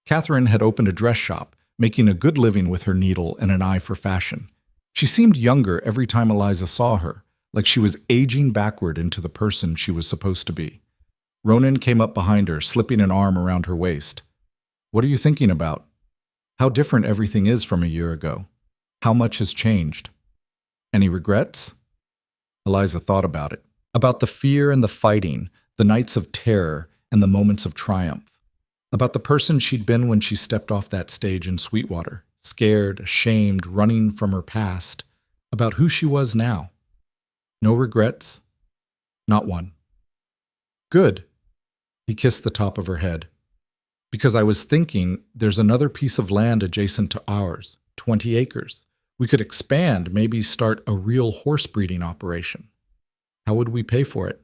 Catherine had opened a dress shop, making a good living with her needle and an eye for fashion. She seemed younger every time Eliza saw her, like she was aging backward into the person she was supposed to be. Ronan came up behind her, slipping an arm around her waist. What are you thinking about? How different everything is from a year ago. How much has changed? Any regrets? Eliza thought about it. About the fear and the fighting, the nights of terror and the moments of triumph. About the person she'd been when she stepped off that stage in Sweetwater, scared, ashamed, running from her past. About who she was now. No regrets? Not one. Good. He kissed the top of her head. Because I was thinking there's another piece of land adjacent to ours, 20 acres. We could expand, maybe start a real horse breeding operation. How would we pay for it?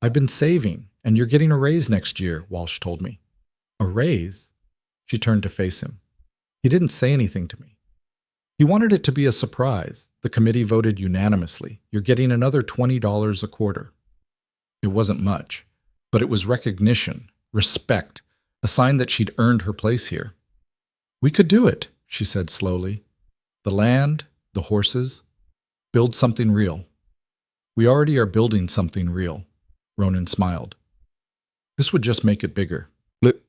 I've been saving, and you're getting a raise next year, Walsh told me. A raise? She turned to face him. He didn't say anything to me. He wanted it to be a surprise. The committee voted unanimously. You're getting another $20 a quarter. It wasn't much, but it was recognition, respect, a sign that she'd earned her place here. We could do it, she said slowly. The land, the horses, build something real. We already are building something real, Ronan smiled. This would just make it bigger.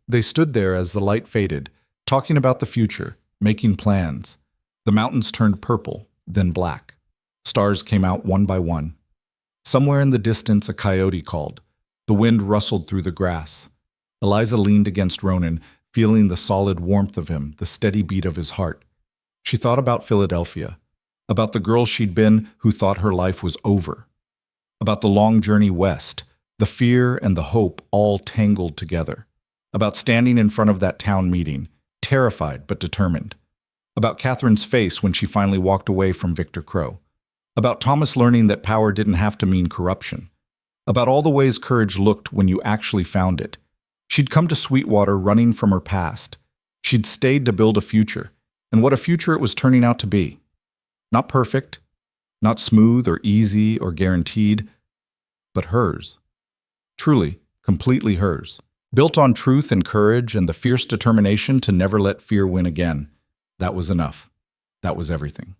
They stood there as the light faded, talking about the future, making plans. The mountains turned purple, then black. Stars came out one by one. Somewhere in the distance, a coyote called. The wind rustled through the grass. Eliza leaned against Ronan, feeling the solid warmth of him, the steady beat of his heart. She thought about Philadelphia, about the girl she'd been who thought her life was over, about the long journey west, the fear and the hope all tangled together. About standing in front of that town meeting, terrified but determined. About Catherine's face when she finally walked away from Victor Crow. About Thomas learning that power didn't have to mean corruption. About all the ways courage looked when you actually found it. She'd come to Sweetwater running from her past. She'd stayed to build a future, and what a future it was turning out to be. Not perfect, not smooth or easy or guaranteed, but hers. Truly, completely hers. Built on truth and courage and the fierce determination to never let fear win again. That was enough. That was everything.